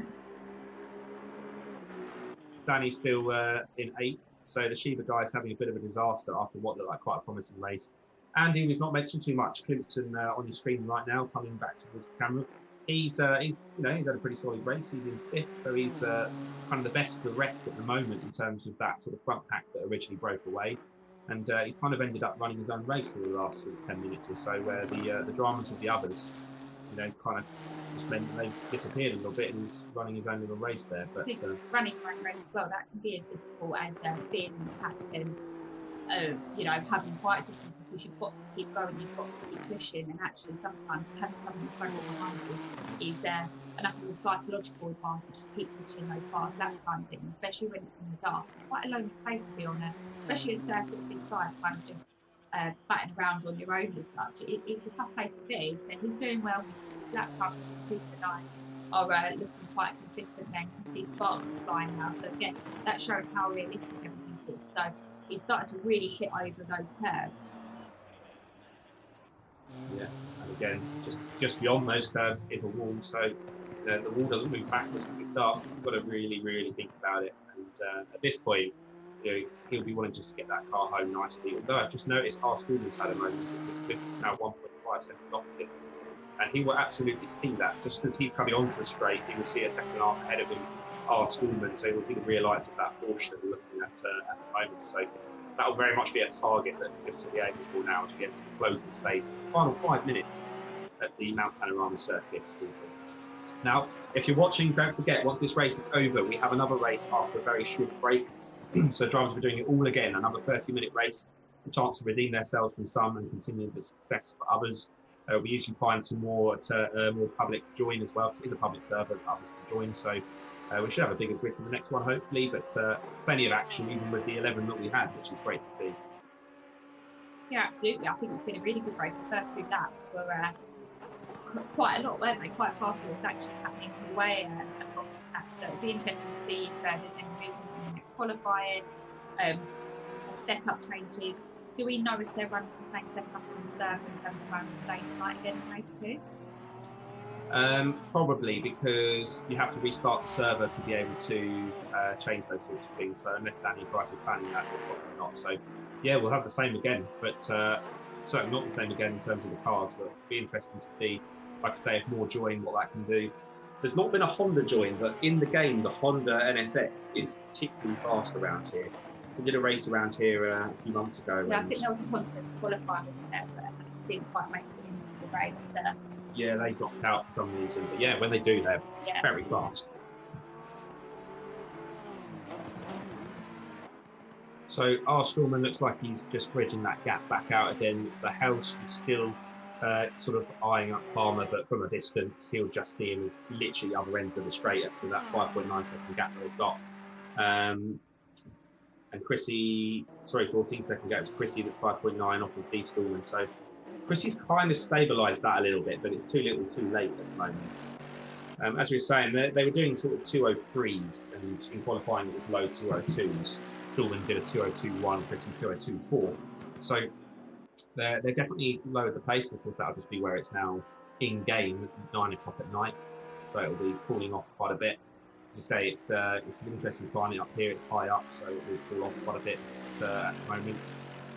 Danny's still in 8th. So the Shiba guy's having a bit of a disaster after what looked like quite a promising race. Andy, we've not mentioned too much. Clinton on your screen right now, coming back towards the camera. He's had a pretty solid race. He's in 5th, so he's kind of the best of the rest at the moment in terms of that sort of front pack that originally broke away. And he's kind of ended up running his own race in the last sort of 10 minutes or so, where the dramas of the others, kind of just meant that they disappeared a little bit, and he's running his own little race there. But running your own race as well, that can be as difficult as being in the pack and having fights with people, because you've got to keep going, you've got to keep pushing, and actually sometimes having someone in front or behind you is enough of a psychological advantage to keep pushing those fast lap times in, especially when it's in the dark. It's quite a lonely place to be on, especially a circuit of this size, kind of just batting around on your own as such. It's a tough place to be. So he's doing well. His lap times are looking quite consistent then. You can see sparks are flying now. So again, that shows how realistic everything is. So he's starting to really hit over those curves. Yeah, and again, just beyond those curves is a wall. So the wall doesn't move backwards when it's dark. You've got to really, really think about it. And at this point, he'll be wanting just to get that car home nicely. Although I've just noticed our Stallman's had a moment because Cliff's now 1.5 seconds off him. And he will absolutely see that. Just as he's coming onto the straight, he will see a second and a half ahead of him, our Stallman. So he will see the rear lights of that Porsche that we're looking at the moment. So that will very much be a target that Cliff's will be aiming for now as we get to the closing stage. Final 5 minutes at the Mount Panorama circuit. Now, if you're watching, don't forget, once this race is over, we have another race after a very short break. So drivers will be doing it all again, another 30-minute race, a chance to redeem themselves from some and continue the success for others. We usually find some more public to join as well, because it is a public server that others can join. So we should have a bigger grid for the next one, hopefully, but plenty of action, even with the 11 that we had, which is great to see. Yeah, absolutely. I think it's been a really good race. The first 3 laps were quite a lot, weren't they? Quite fast. It was actually happening all the way across the track. So it'll be interesting to see if there's any movement in the next qualifying, or setup changes. Do we know if they're running the same setup on the server in terms of running the day tonight again in race 2? Probably, because you have to restart the server to be able to change those sorts of things. So unless Danny Price is planning that, we'll probably not. So yeah, we'll have the same again, but certainly not the same again in terms of the cars. But it'll be interesting to see, like I say, if more join, what that can do. There's not been a Honda join, but in the game, the Honda NSX is particularly fast around here. We did a race around here a few months ago. Yeah, I think there was a contest qualifier, wasn't there? didn't quite make it into the race. Yeah, they dropped out for some reason, but yeah, when they do, they're very fast. So our Stallman looks like he's just bridging that gap back out again. The house is still sort of eyeing up Palmer, but from a distance, he'll just see him as literally other ends of the straight after that 5.9 second gap they've got. And Chrissy, sorry, 14 second gap, it's Chrissy that's 5.9 off of D Stallman. So Chrissy's kind of stabilised that a little bit, but it's too little too late at the moment. As we were saying, they were doing sort of 203s, and in qualifying it was low 202s. Stallman did a 202.1, Chrissy 202.4. So they're definitely lowered the pace. Of course, that'll just be where it's now in game at 9 o'clock at night. So it'll be cooling off quite a bit. You say it's an interesting climbing up here. It's high up, so it will cool off quite a bit at the moment.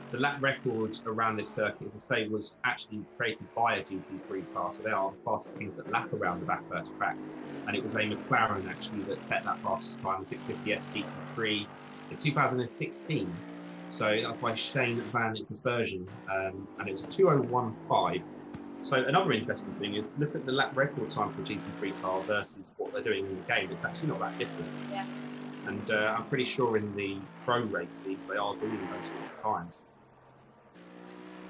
The lap record around this circuit, as I say, was actually created by a GT3 car. So they are the fastest teams that lap around the Bathurst track. And it was a McLaren actually that set that fastest time, the 650S GT3 in 2016. So that was by Shane Van Nick's version. And it was a 2:01.5. So another interesting thing is look at the lap record time for a GT3 car versus what they're doing in the game. It's actually not that different. Yeah. And I'm pretty sure in the pro race leagues they are doing those sorts of times.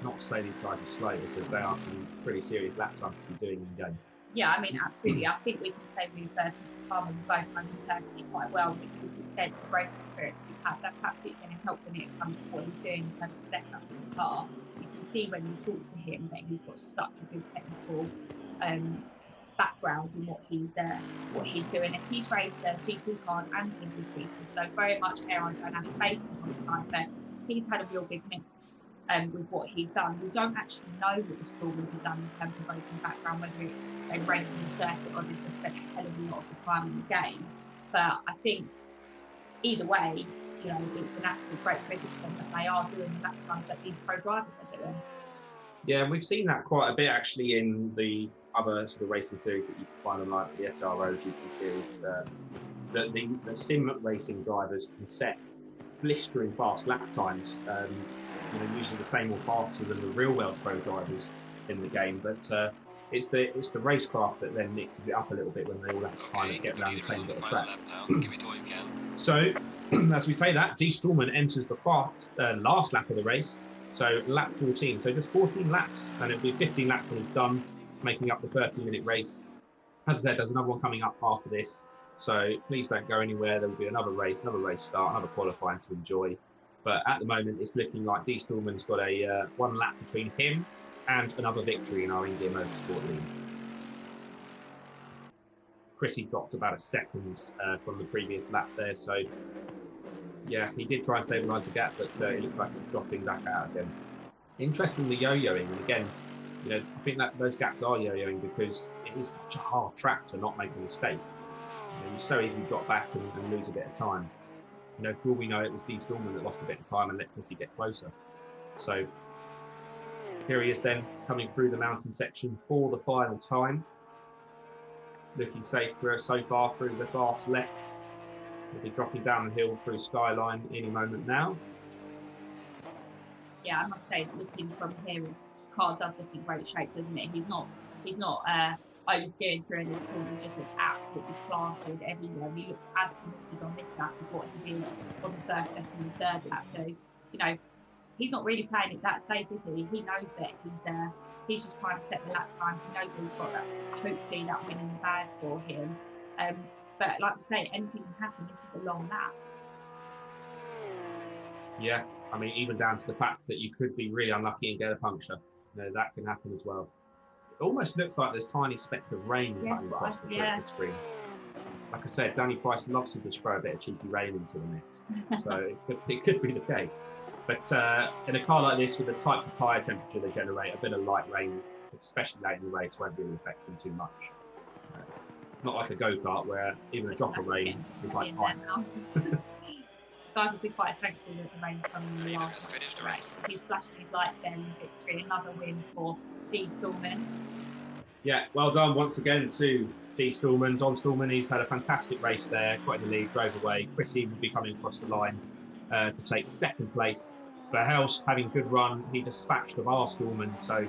Not to say these guys are slow, because they are some pretty serious lap times to be doing in game. Yeah, I mean, absolutely. I think we can say we've Mr. Palmer both running personally quite well with his extensive race experience he's had. That's absolutely going to help when it comes to what he's doing in terms of stepping up in the car. You can see when you talk to him that he's got such a good technical background in what he's doing. And he's raced GT cars and single seaters, so very much aerodynamic based on the time. But he's had a real big mix. With what he's done. We don't actually know what the Stallmans have done in terms of racing background, whether it's they've raced in the circuit or they've just spent a hell of a lot of the time in the game. But I think either way, you know, it's an absolute great credit to them that they are doing the lap times that these pro drivers are doing. Yeah, and we've seen that quite a bit actually in the other sort of racing series that you can find on like the SRO GT Series. That the sim racing drivers can set blistering fast lap times. You know, usually the same or faster than the real world pro drivers in the game, but it's the racecraft that then mixes it up a little bit when they all have to kind of get around the same bit of track. So, as we say that, D Stallman enters the last lap of the race, so lap 14. So just 14 laps, and it'll be 15 laps when it's done, making up the 30-minute race. As I said, there's another one coming up after this, so please don't go anywhere. There will be another race start, another qualifying to enjoy. But at the moment, it's looking like D Stallman's got a 1 lap between him and another victory in our InGear Motorsport League. Chrissy dropped about a second from the previous lap there, so yeah, he did try and stabilise the gap, but it looks like it's dropping back out again. Interestingly, yo-yoing, and again, you know, I think that those gaps are yo-yoing because it is such a hard track to not make a mistake. You know, you so easily drop back and lose a bit of time. You know, for all we know, it was D Stallman that lost a bit of time and let Chrissy get closer. So here he is then, coming through the mountain section for the final time. Looking safe so far through the fast left. He'll be dropping down the hill through Skyline any moment now. Yeah, I must say that looking from here, the car does look in great shape, doesn't it? He's not oversteering through any corner. He just looks absolutely planted everywhere. He looks as committed on this lap as what he did on the first, second, and third lap. So, you know, he's not really playing it that safe, is he? He knows that he's just trying to set the lap times. He knows that he's got that, hopefully, that win in the bag for him. But like we say, anything can happen. This is a long lap. Yeah, I mean, even down to the fact that you could be really unlucky and get a puncture. You know, that can happen as well. It almost looks like there's tiny specks of rain coming across the screen. Like I said, Danny Price loves to just throw a bit of cheeky rain into the mix, so it could be the case. But in a car like this, with the types of tyre temperature they generate, a bit of light rain, especially late in the race, won't really affect them too much. Not like a go-kart where even a drop of rain is like ice. Guys will be quite thankful that the rain's coming in the last race. He's flashed his lights there in victory. Another win for D Stallman. Yeah, well done once again to D Stallman. Dom Stallman, he's had a fantastic race there, got in the lead, drove away. Chrissy will be coming across the line to take second place Verhelst having a good run. He dispatched of our Stallman. So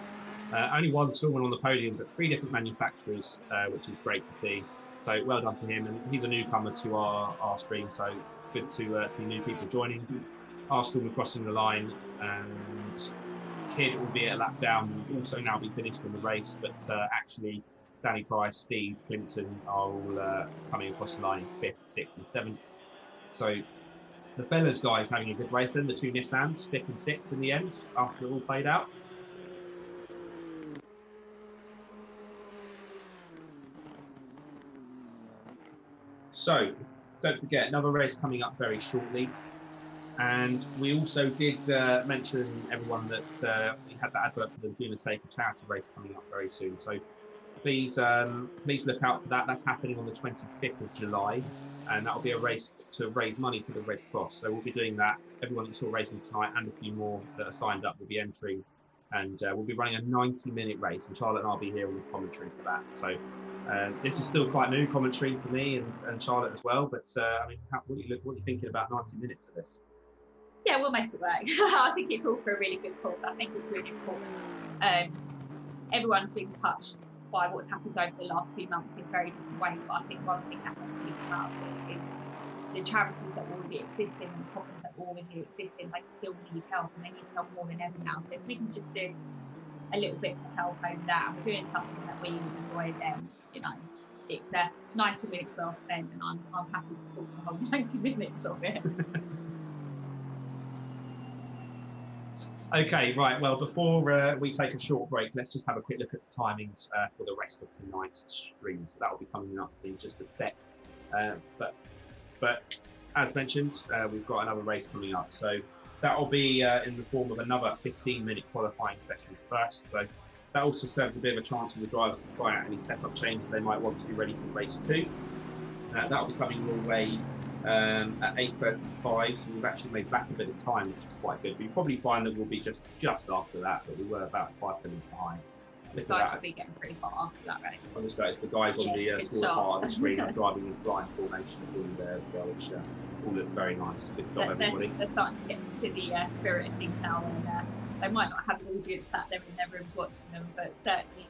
only one Stallman on the podium, but 3 different manufacturers, which is great to see. So well done to him. And he's a newcomer to our stream. So good to see new people joining. Our Stallman crossing the line, and Kidd, albeit a lap down, will also now be finished in the race. But actually, Danny Price, Steves, Clinton are all coming across the line 5th, 6th, and 7th. So the Fellas guys having a good race then, the 2 Nissans, 5th and 6th in the end, after it all played out. So don't forget, another race coming up very shortly. And we also did mention everyone that we had that advert for the Duna Saker charity race coming up very soon. So please look out for that. That's happening on the 25th of July. And that'll be a race to raise money for the Red Cross. So we'll be doing that. Everyone that saw racing tonight and a few more that are signed up will be entering. And we'll be running a 90-minute race. And Charlotte and I'll be here with commentary for that. So this is still quite new commentary for me and Charlotte as well. But I mean, what are you thinking about 90 minutes of this? Yeah, we'll make it work. I think it's all for a really good cause. I think it's really important. Everyone's been touched by what's happened over the last few months in very different ways, but I think one thing that has really come out of it is the charities that already existing and the problems that already existing, they still need help, and they need help more than ever now. So if we can just do a little bit to help over that, and we're doing something that we enjoy, then it's 90 minutes well spent, and I'm happy to talk the whole 90 minutes of it. Okay, right. Well, before we take a short break, let's just have a quick look at the timings for the rest of tonight's stream. So that will be coming up in just a sec. But as mentioned, we've got another race coming up. So that will be in the form of another 15-minute qualifying session first. So that also serves a bit of a chance for the drivers to try out any setup changes they might want to be ready for race 2. That will be coming your way at 8:35, so we've actually made back a bit of time, which is quite good. But you probably find that we'll be just after that, but we were about 5 minutes behind. The guys will be getting pretty far after that race. I'll just notice the guys on the score part of the screen are driving in blind formation in there as well, which all looks very nice. Good job, everybody. They're starting to get into the spirit of things now, and they might not have an audience sat there in their rooms watching them, but certainly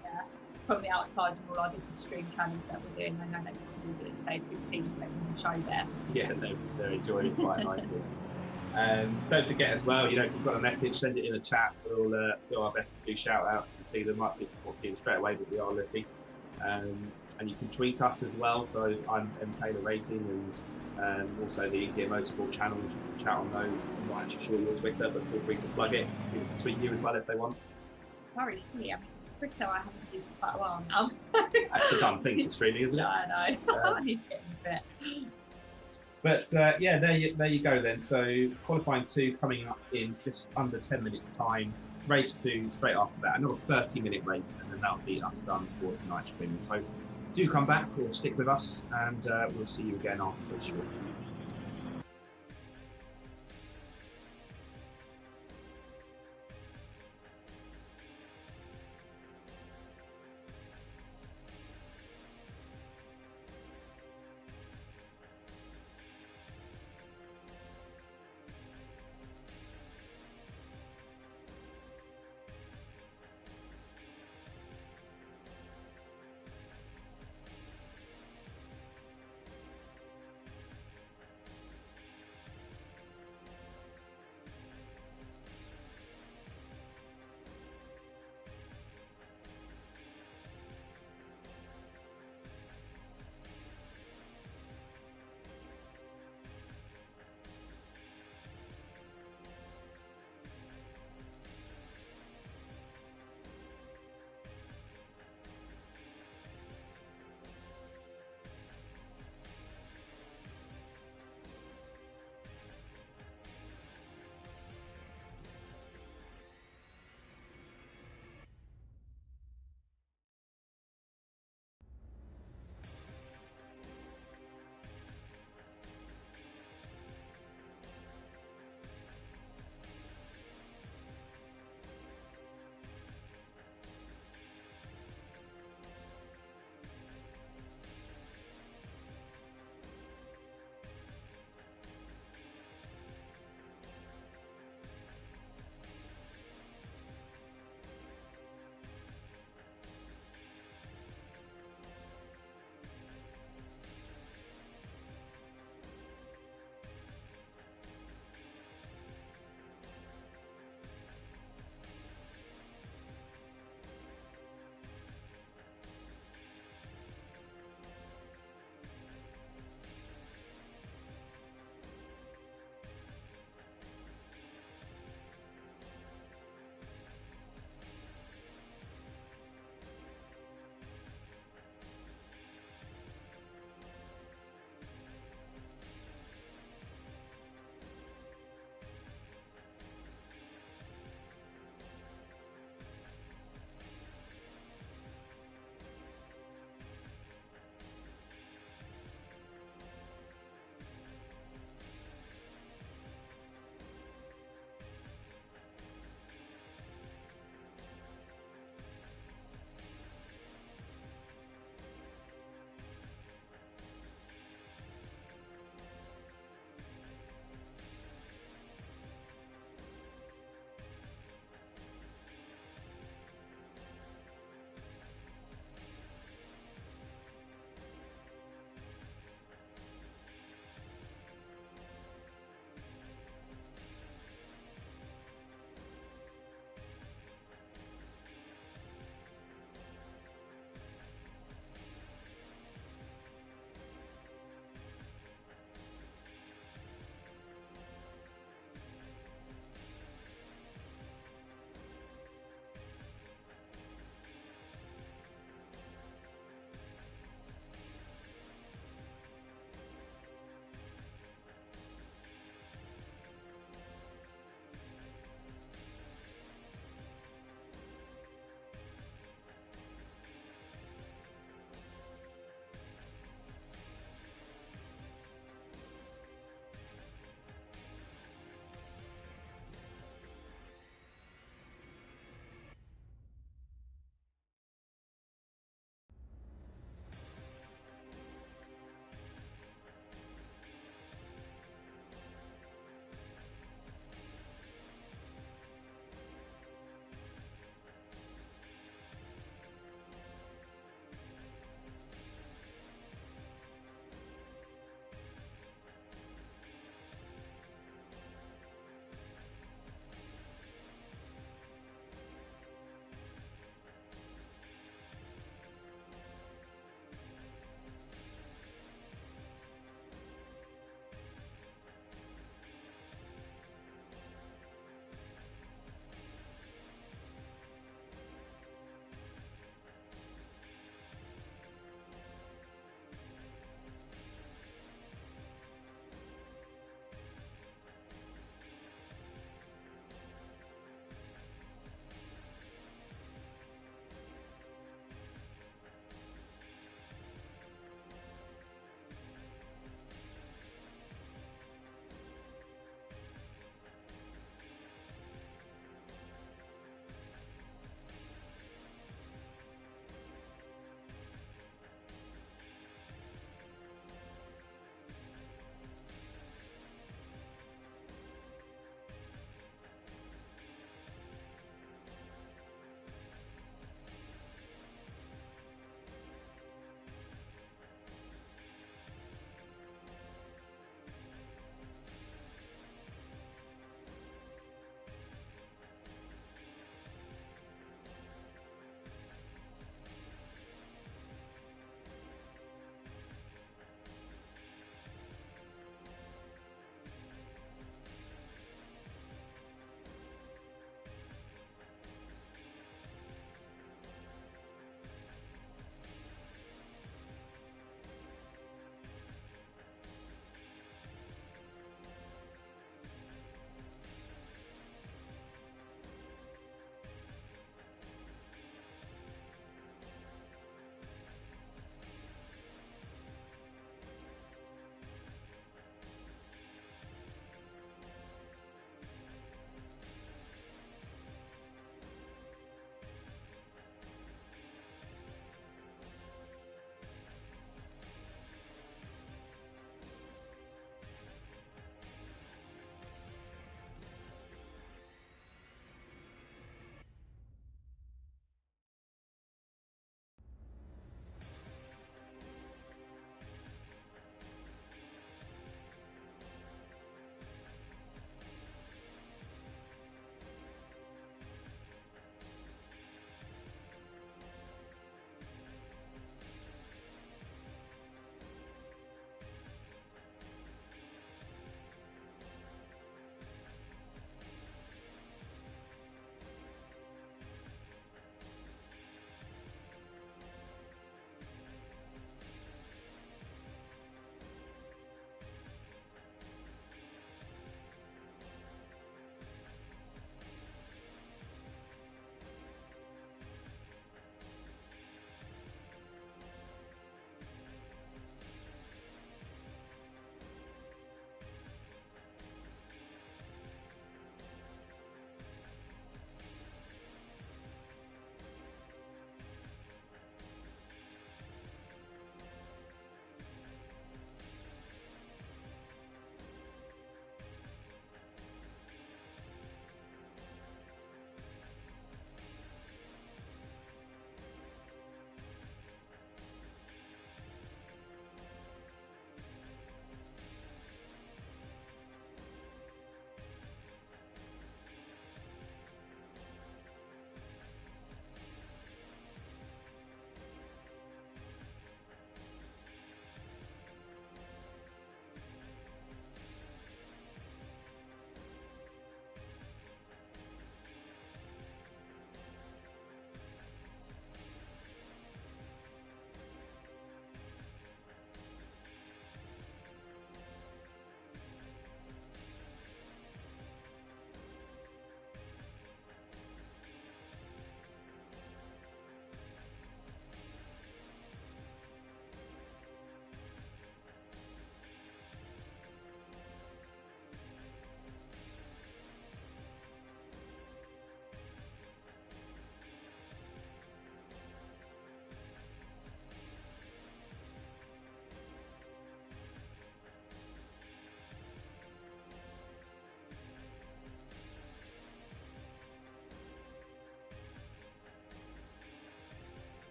from the outside and all our different stream channels that we're doing, I know that people say it's good things that we can show there. Yeah, they're enjoying it quite nicely. Don't forget as well, if you've got a message, send it in a chat. We'll do our best to do shout outs and see them. Might see if we see them straight away, but we are looking. And you can tweet us as well. So I'm M Taylor Racing, and also the InGear Motorsport channel. You can chat on those. I'm not actually sure your Twitter, but feel free to plug it. You can tweet you as well if they want. Sorry, I mean, Twitter I haven't used for quite a while now. So. That's the dumb thing for streaming, isn't it? I know. I need to get into it. But yeah, there you go then. So qualifying 2 coming up in just under 10 minutes time. Race 2 straight after that, another 30-minute race, and then that'll be us done for tonight's streaming. So do come back or stick with us, and we'll see you again after this short.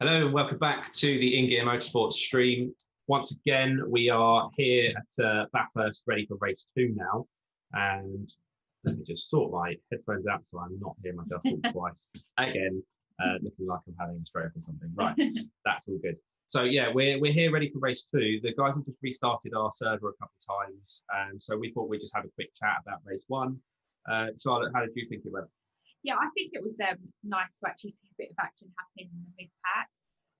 Hello and welcome back to the InGear Motorsport stream. Once again, we are here at Bathurst, ready for race 2 now. And let me just sort my headphones out so I'm not hearing myself talk twice. Again, looking like I'm having a stroke or something. Right, that's all good. So yeah, we're here ready for race 2. The guys have just restarted our server a couple of times. So we thought we'd just have a quick chat about race 1. Charlotte, how did you think it went? Yeah, I think it was nice to actually see a bit of action happen in the mid-pack.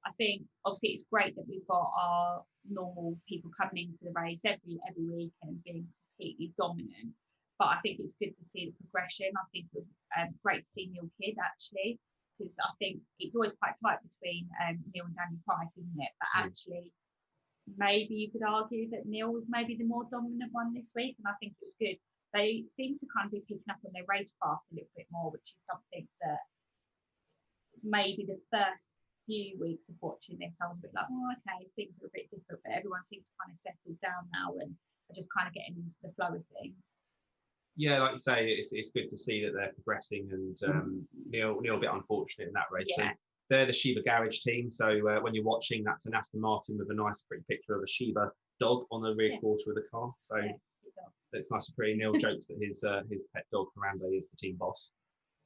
I think obviously it's great that we've got our normal people coming into the race every week and being completely dominant. But I think it's good to see the progression. I think it was great to see Neil Kidd actually, because I think it's always quite tight between Neil and Daniel Price, isn't it? But actually, maybe you could argue that Neil was maybe the more dominant one this week, and I think it was good. They seem to kind of be picking up on their racecraft a little bit more, which is something that maybe the first few weeks of watching this, I was a bit like, oh, okay, things are a bit different, but everyone seems to kind of settle down now and are just kind of getting into the flow of things. Yeah, like you say, it's good to see that they're progressing, and Neil a bit unfortunate in that race. Yeah. So they're the Shiba Garage team. So when you're watching, that's an Aston Martin with a nice, pretty picture of a Shiba dog on the rear quarter of the car. So it's nice and pretty. Neil jokes that his pet dog Ferrando is the team boss.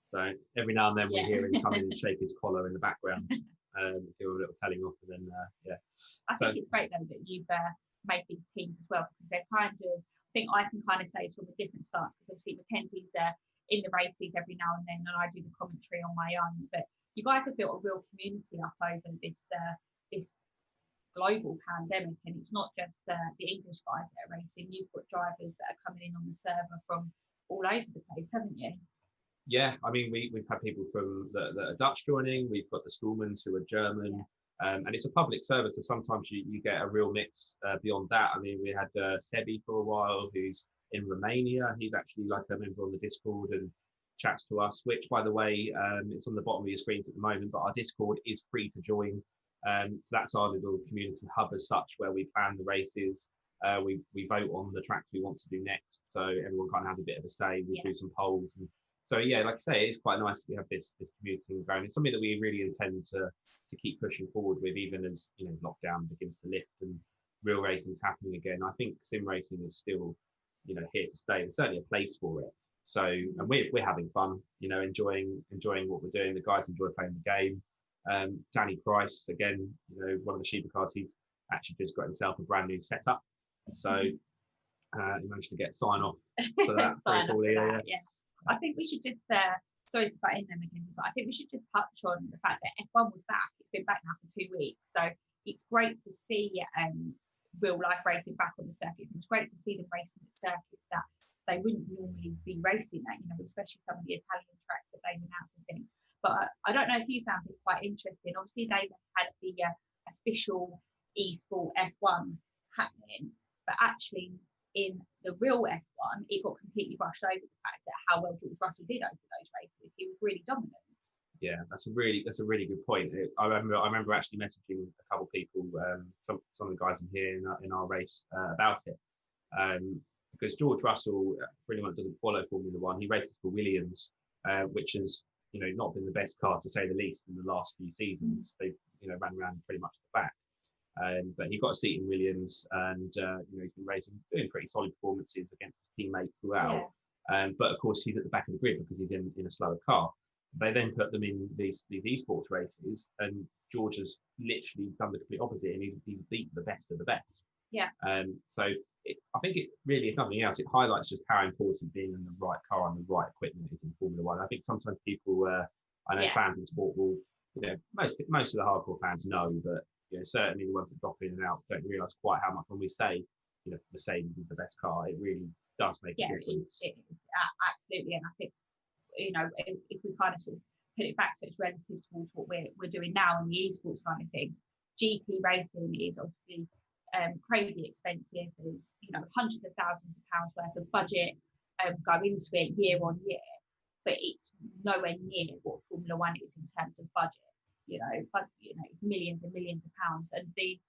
So every now and then we hear him come in and shake his collar in the background, do a little telling off, and then I think it's great though that you've made these teams as well, because they're kind of, I think I can kind of say it's from a different start, because obviously Mackenzie's in the races every now and then, and I do the commentary on my own. But you guys have built a real community up over this global pandemic, and it's not just the English guys that are racing. You've got drivers that are coming in on the server from all over the place, haven't you? Yeah, I mean, we've had people from that are Dutch joining. We've got the Schoolmans who are German, and it's a public service, so sometimes you get a real mix beyond that. I mean, we had Sebi for a while, who's in Romania. He's actually like a member on the Discord and chats to us, which, by the way, it's on the bottom of your screens at the moment, but our Discord is free to join. So that's our little community hub as such, where we plan the races. We vote on the tracks we want to do next, so everyone kind of has a bit of a say. We do some polls, and so yeah, like I say, it's quite nice that we have this community growing. It's something that we really intend to keep pushing forward with, even as lockdown begins to lift and real racing is happening again. I think sim racing is still here to stay. There's certainly a place for it. So, and we're having fun, enjoying what we're doing. The guys enjoy playing the game. Danny Price, again, one of the Shiba cars, he's actually just got himself a brand new setup. So he managed to get sign off for that. I think we should just, sorry to butt in there, Mackenzie, but I think we should just touch on the fact that F1 was back. It's been back now for 2 weeks. So it's great to see real life racing back on the circuits. It's great to see them racing at circuits that they wouldn't normally be racing at, especially some of the Italian tracks that they've announced and things. But I don't know if you found it quite interesting. Obviously, they've had the official eSport F1 happening, but actually in the real F1, it got completely brushed over the fact that how well George Russell did over those races. He was really dominant. Yeah, that's a really good point. I remember actually messaging a couple of people, some of the guys in here in our race about it, because George Russell, for anyone that doesn't follow Formula One, he races for Williams, which has not been the best car to say the least in the last few seasons. They've ran around pretty much at the back. But he got a seat in Williams, and he's been doing pretty solid performances against his teammate throughout. But of course, he's at the back of the grid because he's in a slower car. They then put them in these esports races, and George has literally done the complete opposite, and he's beat the best of the best. Yeah. So I think it really, if nothing else, it highlights just how important being in the right car and the right equipment is in Formula One. I think sometimes people, I know fans in sport will, most of the hardcore fans know, but certainly the ones that drop in and out don't realise quite how much when we say, Mercedes is the best car, it really does make a difference. It is absolutely, and I think if we kind of sort of put it back so it's relative towards what we're doing now on the esports side of things, GT racing is obviously crazy expensive. There's hundreds of thousands of pounds worth of budget go into it year on year, but it's nowhere near what Formula One is in terms of budget. But it's millions and millions of pounds, and the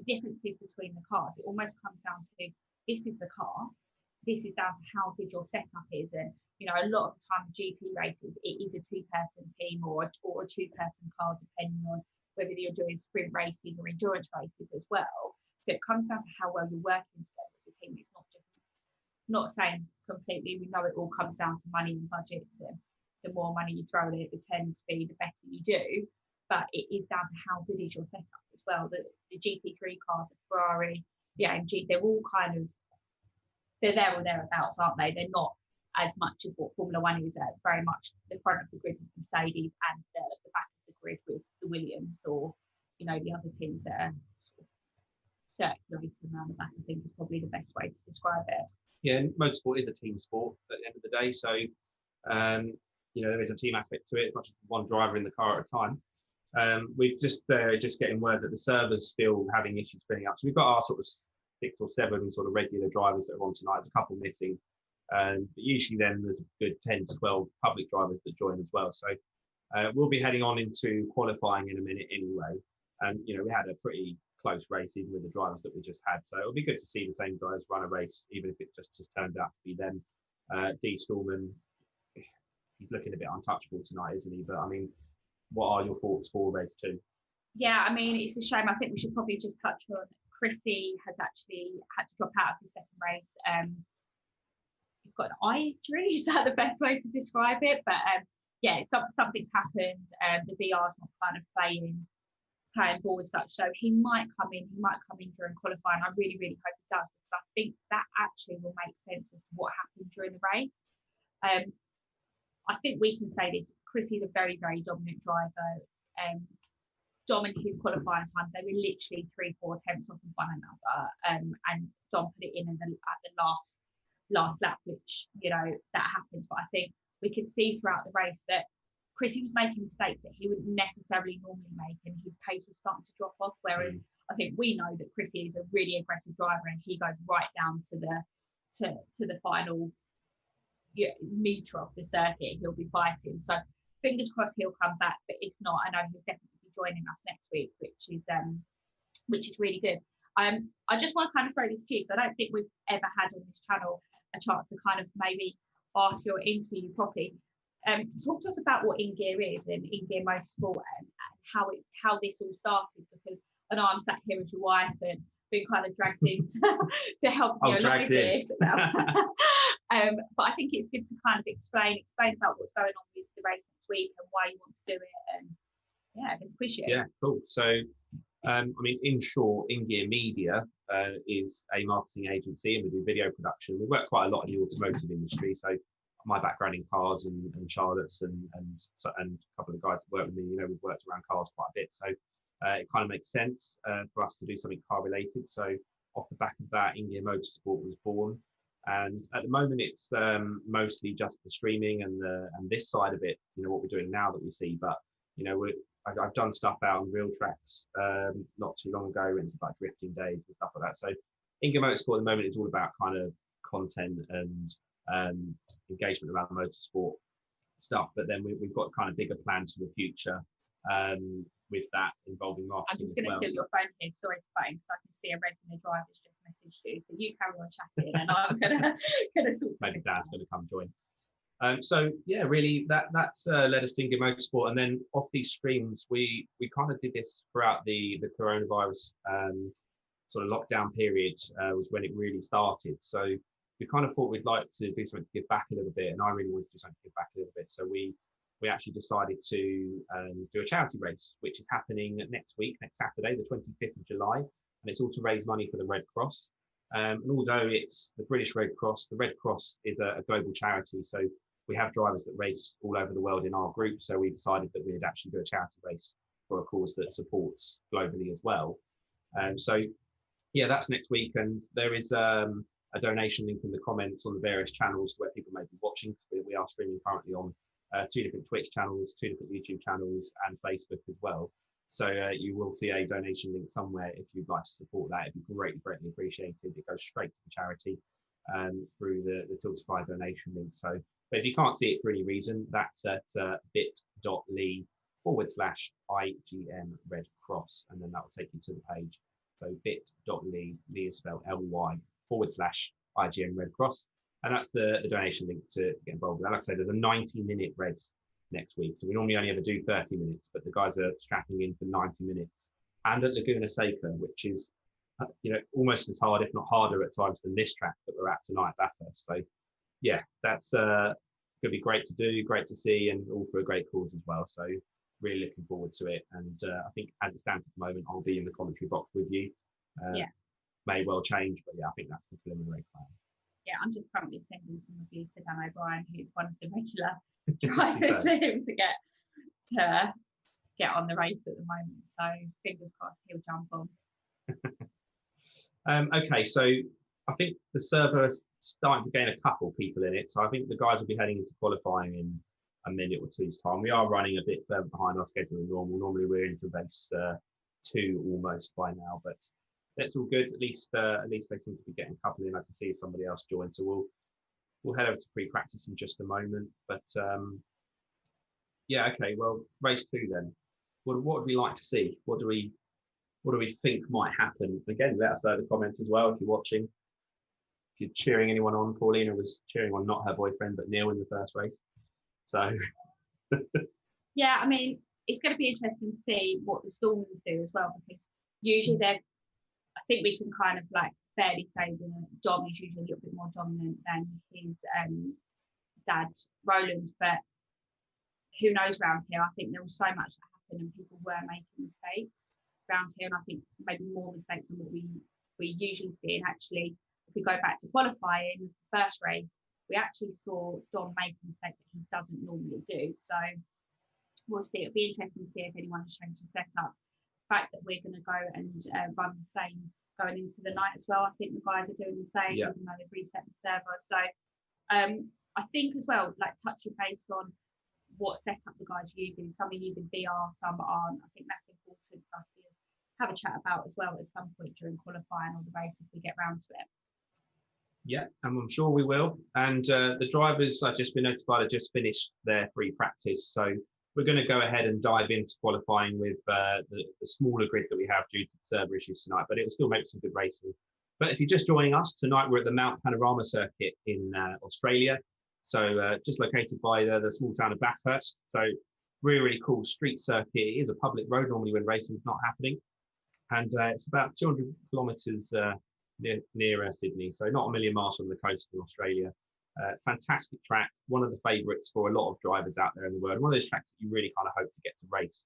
differences between the cars, it almost comes down to, this is the car, this is down to how good your setup is. And a lot of the time GT races, it is a 2-person team or a 2-person car, depending on whether you're doing sprint races or endurance races as well. So it comes down to how well you're working together as a team. It's not just, not saying completely, we know it all comes down to money and budgets, and the more money you throw at it, the tend to be the better you do. But it is down to how good is your setup as well. The GT3 cars, the Ferrari, the AMG, they're all kind of, they're there or thereabouts, aren't they? They're not as much as what Formula One is at, very much the front of the grid with Mercedes and the back of the grid with the Williams, or, you know, the other teams that are sort of circulating around the back, I think is probably the best way to describe it. Yeah, and motorsport is a team sport at the end of the day. So, you know, there is a team aspect to it, as much as one driver in the car at a time. We've just getting word that the server's still having issues filling up. So we've got our sort of 6 or 7 sort of regular drivers that are on tonight. There's a couple missing. But usually then there's a good 10 to 12 public drivers that join as well. So we'll be heading on into qualifying in a minute anyway. And, you know, we had a pretty close race even with the drivers that we just had. So it'll be good to see the same guys run a race, even if it just turns out to be them. D. Stallman, he's looking a bit untouchable tonight, isn't he? But I mean, what are your thoughts for race 2? Yeah, I mean, it's a shame. I think we should probably just touch on Chrissy has actually had to drop out of the second race. He's got an eye injury. Is that the best way to describe it? But yeah, something's happened. The VR's not kind of playing ball as such. So he might come in. He might come in during qualifying. I really, really hope he does, because I think that actually will make sense as to what happened during the race. I think we can say this. Chrissy's a very, very dominant driver. Dom and his qualifying times, they were literally 3-4 attempts off of one another. And Dom put it in at the last lap, which, you know, that happens. But I think we could see throughout the race that Chrissy was making mistakes that he wouldn't necessarily normally make, and his pace was starting to drop off. Whereas I think we know that Chrissy is a really aggressive driver, and he goes right down to the final meter of the circuit. He'll be fighting. So fingers crossed he'll come back. But if not, I know he'll definitely be joining us next week, which is really good. I just want to kind of throw this to you, because I don't think we've ever had on this channel a chance to kind of maybe ask you or interview you properly. Talk to us about what InGear is and InGear Motorsport, and how this all started, because I know I'm sat here as your wife and been kind of dragged in to help you along with this. But I think it's good to kind of explain about what's going on with the race next week and why you want to do it, and yeah, let's push it. Yeah, cool. So I mean, in short, InGear Media is a marketing agency, and we do video production. We work quite a lot in the automotive industry. So my background in cars and Charlotte's and a couple of the guys that work with me, you know, we've worked around cars quite a bit. So it kind of makes sense for us to do something car related. So off the back of that, InGear Motorsport was born. And at the moment, it's mostly just the streaming and this side of it, you know, what we're doing now that we see. But, you know, I've done stuff out on real tracks not too long ago, into like drifting days and stuff like that. So InGear Motorsport at the moment is all about kind of content and engagement around motorsport stuff. But then we've got kind of bigger plans for the future with that involving marketing. I'm just going to steal your phone here. Sorry to phone, because I can see a regular driver's just messaged you. So you carry on chatting, and I'm gonna sort of maybe Dan's going to come join. So yeah, really that's led us to InGear Motorsport, and then off these streams we kind of did this throughout the coronavirus sort of lockdown period was when it really started. So we kind of thought we'd like to do something to give back a little bit, and I really wanted to do something to give back a little bit. So we actually decided to do a charity race, which is happening next week, next Saturday, the 25th of July, and it's all to raise money for the Red Cross. And although it's the British Red Cross, the Red Cross is a global charity. So we have drivers that race all over the world in our group. So we decided that we'd actually do a charity race for a cause that supports globally as well. So yeah, that's next week. And there is a donation link in the comments on the various channels where people may be watching. We are streaming currently on 2 different Twitch channels, 2 different YouTube channels, and Facebook as well. So you will see a donation link somewhere if you'd like to support that. It'd be greatly appreciated. It goes straight to the charity through the Tiltify donation link. So, but if you can't see it for any reason, that's at bit.ly/IGM Red Cross, and then that will take you to the page. So bit.ly, Lee is spelled LY/IGM Red Cross. And that's the donation link to get involved with that. Like I say, there's a 90-minute race next week. So we normally only ever do 30 minutes, but the guys are strapping in for 90 minutes. And at Laguna Seca, which is, almost as hard, if not harder at times than this track that we're at tonight, Bathurst. So yeah, that's going to be great to do, great to see, and all for a great cause as well. So really looking forward to it. And I think as it stands at the moment, I'll be in the commentary box with you. May well change, but yeah, I think that's the preliminary plan. Yeah, I'm just currently sending some reviews to Dan O'Brien, who's one of the regular drivers for him to get on the race at the moment. So fingers crossed he'll jump on. Okay, so I think the server is starting to gain a couple people in it. So I think the guys will be heading into qualifying in a minute or two's time. We are running a bit further behind our schedule than normal. Normally we're into race 2 almost by now, but that's all good. At least they seem to be getting a couple in. I can see somebody else join, so we'll head over to pre-practice in just a moment. But yeah, okay. Well, race 2 then. What would we like to see? What do we think might happen? Again, let us know in the comments as well if you're watching. If you're cheering anyone on, Paulina was cheering on not her boyfriend but Neil in the first race. So yeah, I mean, it's going to be interesting to see what the Stormers do as well, because usually I think we can kind of like fairly say that Dom is usually a little bit more dominant than his dad Roland, but who knows around here? I think there was so much that happened and people were making mistakes around here, and I think maybe more mistakes than what we usually see. And actually, if we go back to qualifying, the first race, we actually saw Dom make a mistake that he doesn't normally do. So we'll see. It'll be interesting to see if anyone has changed the setup. The fact that we're going to go and run the same going into the night as well. I think the guys are doing the same, even though they've reset the server. So I think as well, like touching base on what setup the guys are using. Some are using VR, some aren't. I think that's important for us to have a chat about as well at some point during qualifying or the race if we get round to it. Yeah, and I'm sure we will. And the drivers, I've just been notified, have just finished their free practice. So we're going to go ahead and dive into qualifying with the smaller grid that we have due to the server issues tonight, but it'll still make some good racing. But if you're just joining us, tonight we're at the Mount Panorama circuit in Australia. So just located by the small town of Bathurst. So really, really cool street circuit. It is a public road normally when racing is not happening. And it's about 200 kilometres near Sydney. So not a million miles from the coast in Australia. Fantastic track, one of the favourites for a lot of drivers out there in the world. One of those tracks that you really kind of hope to get to race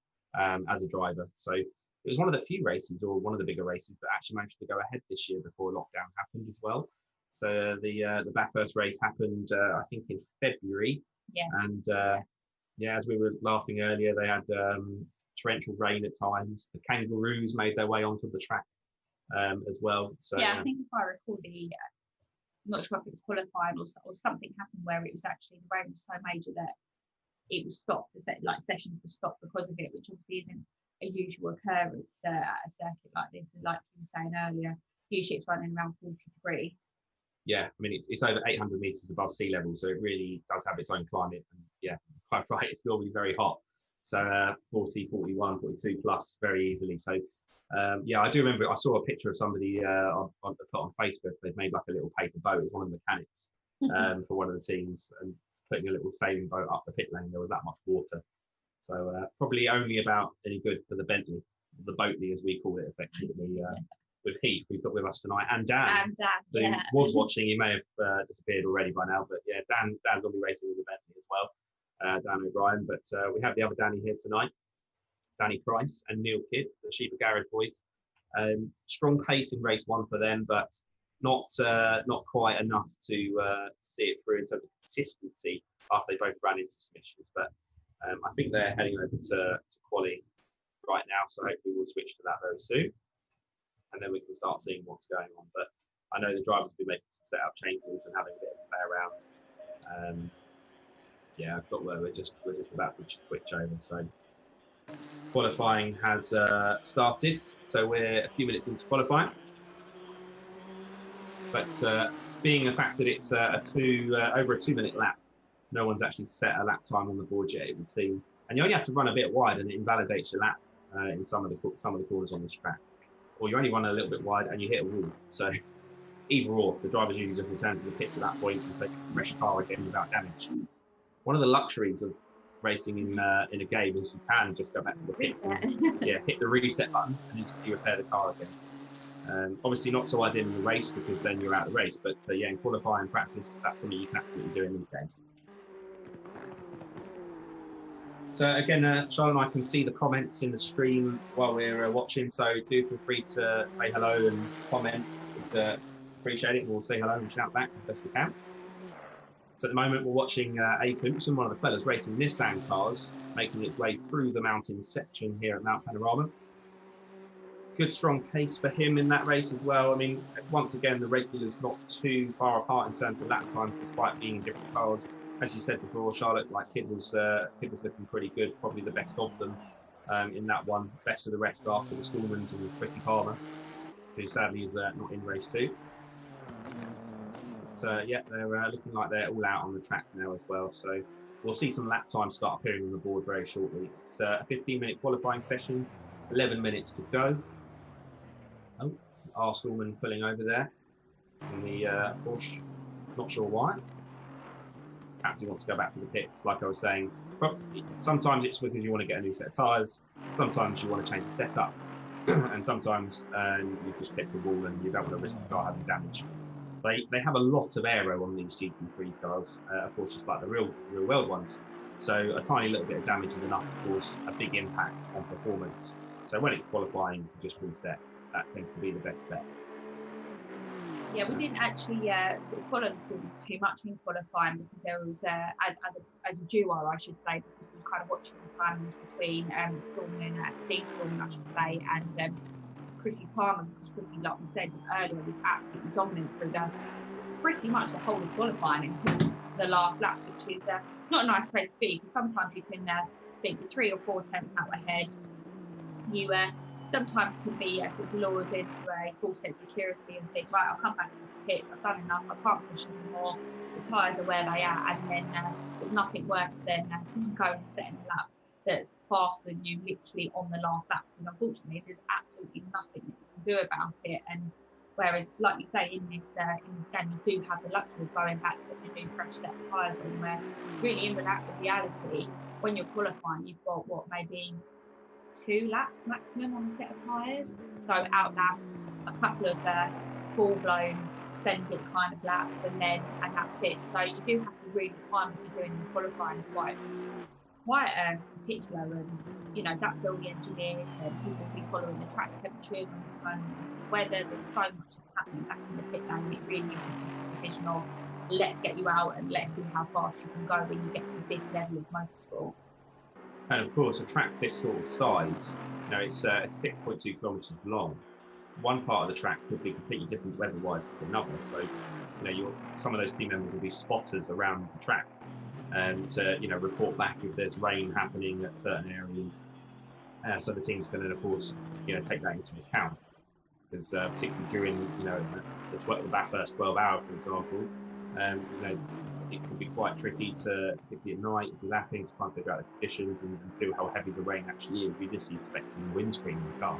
as a driver. So it was one of the few races, or one of the bigger races, that actually managed to go ahead this year before lockdown happened as well. So the Bathurst race happened, I think, in February. Yeah. And as we were laughing earlier, they had torrential rain at times. The kangaroos made their way onto the track as well. So yeah, I think if I recall I'm not sure if it was qualifying or something happened where it was actually the rain was so major that it was stopped, like sessions were stopped because of it, which obviously isn't a usual occurrence at a circuit like this. And like you were saying earlier, usually it's running around 40 degrees. Yeah, I mean, it's over 800 metres above sea level, so it really does have its own climate. And yeah, quite right, it's normally very hot. So 40, 41, 42 plus very easily. So yeah, I do remember I saw a picture of somebody put on Facebook. They've made like a little paper boat. It was one of the mechanics for one of the teams, and putting a little sailing boat up the pit lane. There was that much water. So probably only about any good for the Bentley, the Boatley as we call it affectionately, with Heath, who's not with us tonight, and Dan, who was watching. He may have disappeared already by now, but yeah, Dan's will be racing with the Bentley as well, Dan O'Brien. But we have the other Danny here tonight, Danny Price and Neil Kidd, the Sheba Garage boys. Strong pace in race 1 for them, but not quite enough to see it through in terms of consistency after they both ran into some issues. But I think they're heading over to quali right now, so hopefully we'll switch to that very soon, and then we can start seeing what's going on. But I know the drivers will be making some setup changes and having a bit of a play around. Yeah, I've got where we're just about to switch over. So qualifying has started, so we're a few minutes into qualifying. But being the fact that it's over a 2-minute lap, no one's actually set a lap time on the board yet, it would seem. And you only have to run a bit wide, and it invalidates your lap in some of the corners on this track. Or you only run a little bit wide and you hit a wall. So either or, the drivers usually just return to the pit at that point and take a fresh car again without damage. One of the luxuries of racing in a game is you can just go back to the pits and hit the reset button and instantly repair the car again. Obviously not so ideal in the race because then you're out of the race, but in qualifying practice, that's something you can absolutely do in these games. So again, Charlotte and I can see the comments in the stream while we're watching, so do feel free to say hello and comment. We'd appreciate it. We'll say hello and shout back as best we can. So at the moment, we're watching A. Clemson, one of the fellas racing Nissan cars, making its way through the mountain section here at Mount Panorama. Good strong pace for him in that race as well. I mean, once again, the regulars not too far apart in terms of lap times, despite being in different cars. As you said before, Charlotte, like Kid was looking pretty good, probably the best of them in that one. Best of the rest after the Stallmans and Chrissy Palmer, who sadly is not in race 2. But they're looking like they're all out on the track now as well. So we'll see some lap times start appearing on the board very shortly. It's a 15-minute qualifying session, 11 minutes to go. Oh, R. Stallman pulling over there in the Porsche. Not sure why. Perhaps he wants to go back to the pits, like I was saying. Sometimes it's because you want to get a new set of tyres. Sometimes you want to change the setup. And sometimes you just hit the wall and you don't want to risk the car having damage. They have a lot of aero on these GT3 cars, of course, just like the real world ones. So a tiny little bit of damage is enough to cause a big impact on performance. So when it's qualifying, you can just reset. That tends to be the best bet. Yeah, we didn't actually sort of follow the Stallmans too much in qualifying because there was, as a duo, I should say, because we were kind of watching the times between Stallman, Dean Stallman, I should say, and Chrissy Palmer, because Chrissy, like we said earlier, was absolutely dominant through pretty much the whole of qualifying until the last lap, which is not a nice place to be, because sometimes you can think 3 or 4 tenths out ahead. You sometimes can be sort of lured into a full set security and think, right, I'll come back into the pits, I've done enough, I can't push anymore, the tyres are where they are, and then there's nothing worse than someone going and setting a lap that's faster than you literally on the last lap, because unfortunately there's absolutely nothing that you can do about it. And whereas, like you say, in this game you do have the luxury of going back with a new fresh set of tyres on, where really in reality when you're qualifying you've got maybe 2 laps maximum on a set of tyres, so out that a couple of full-blown send it kind of laps and that's it. So you do have to really time what you're doing in qualifying quite particular, and that's where all the engineers and people will be following the track temperatures and the time weather. There's so much happening back in the pit lane. It really isn't just a vision of let's get you out and let's see how fast you can go when you get to this level of motorsport. And of course, a track this sort of size, it's 6.2 kilometres long. One part of the track could be completely different weather-wise to another. So, some of those team members will be spotters around the track and to report back if there's rain happening at certain areas. So the team's going to, of course, take that into account, because particularly during the Bathurst 12 hour, for example, it can be quite tricky to, particularly at night, if you're lapping, to try and figure out the conditions and feel how heavy the rain actually is. We just see spectrum the windscreen in the car.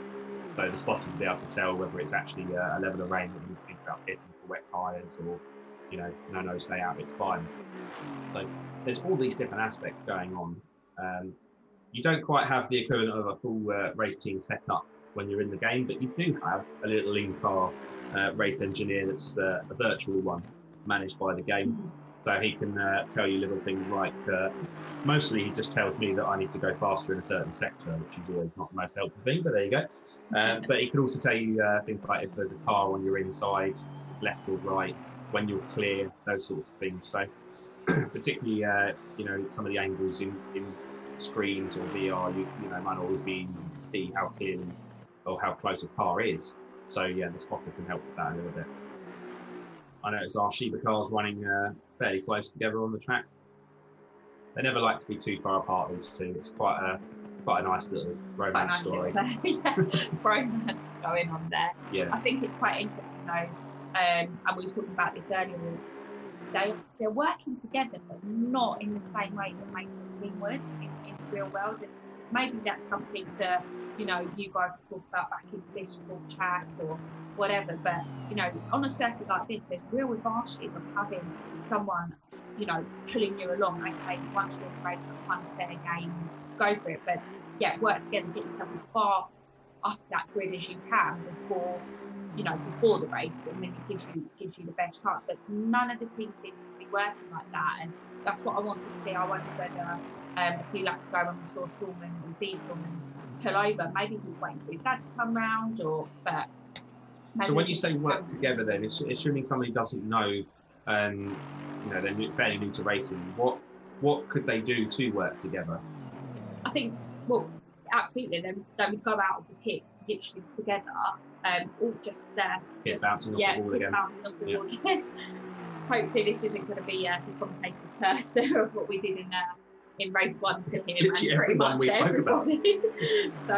So the spotters will be able to tell whether it's actually a level of rain that you need to think about getting for wet tyres, or, no, stay out, it's fine. So there's all these different aspects going on. You don't quite have the equivalent of a full race team setup when you're in the game, but you do have a little in-car race engineer that's a virtual one managed by the game. So he can tell you little things like, mostly he just tells me that I need to go faster in a certain sector, which is always not the most helpful thing, but there you go. But he can also tell you things like if there's a car on your inside, if it's left or right, when you're clear, those sorts of things. So particularly, some of the angles in screens or VR, you might always be able to see how clear or how close a car is. So yeah, the spotter can help with that a little bit. I noticed our Shiba cars running fairly close together on the track. They never like to be too far apart, these two. It's quite a nice little romance story. Romance going on there. Yeah. I think it's quite interesting though, and we were talking about this earlier. They're working together, but not in the same way that maybe the team would in the real world. And maybe that's something that you guys talk about back in Discord chat or whatever. But, you know, on a circuit like this, there's real advantages of having someone, you know, pulling you along. Okay, once you're in the race, that's kind of fair game, go for it. But yeah, work together, get yourself as far up that grid as you can before, you know, before the race, and then it gives you the best chance. But none of the teams seem to be working like that, and that's what I wanted to see. I wondered whether a few laps ago when we saw Stallman or D Stallman pull over, maybe he's waiting for his dad to come round, or but. So when you say work together, then it's assuming somebody doesn't know, you know, they're fairly new to racing. What could they do to work together? I think, well, absolutely. They would go out of the pits literally together, all just bouncing off the ball again. Bouncing off the ball again. Hopefully, this isn't going to be the commentator's curse of what we did in race 1 to him and pretty much everybody. So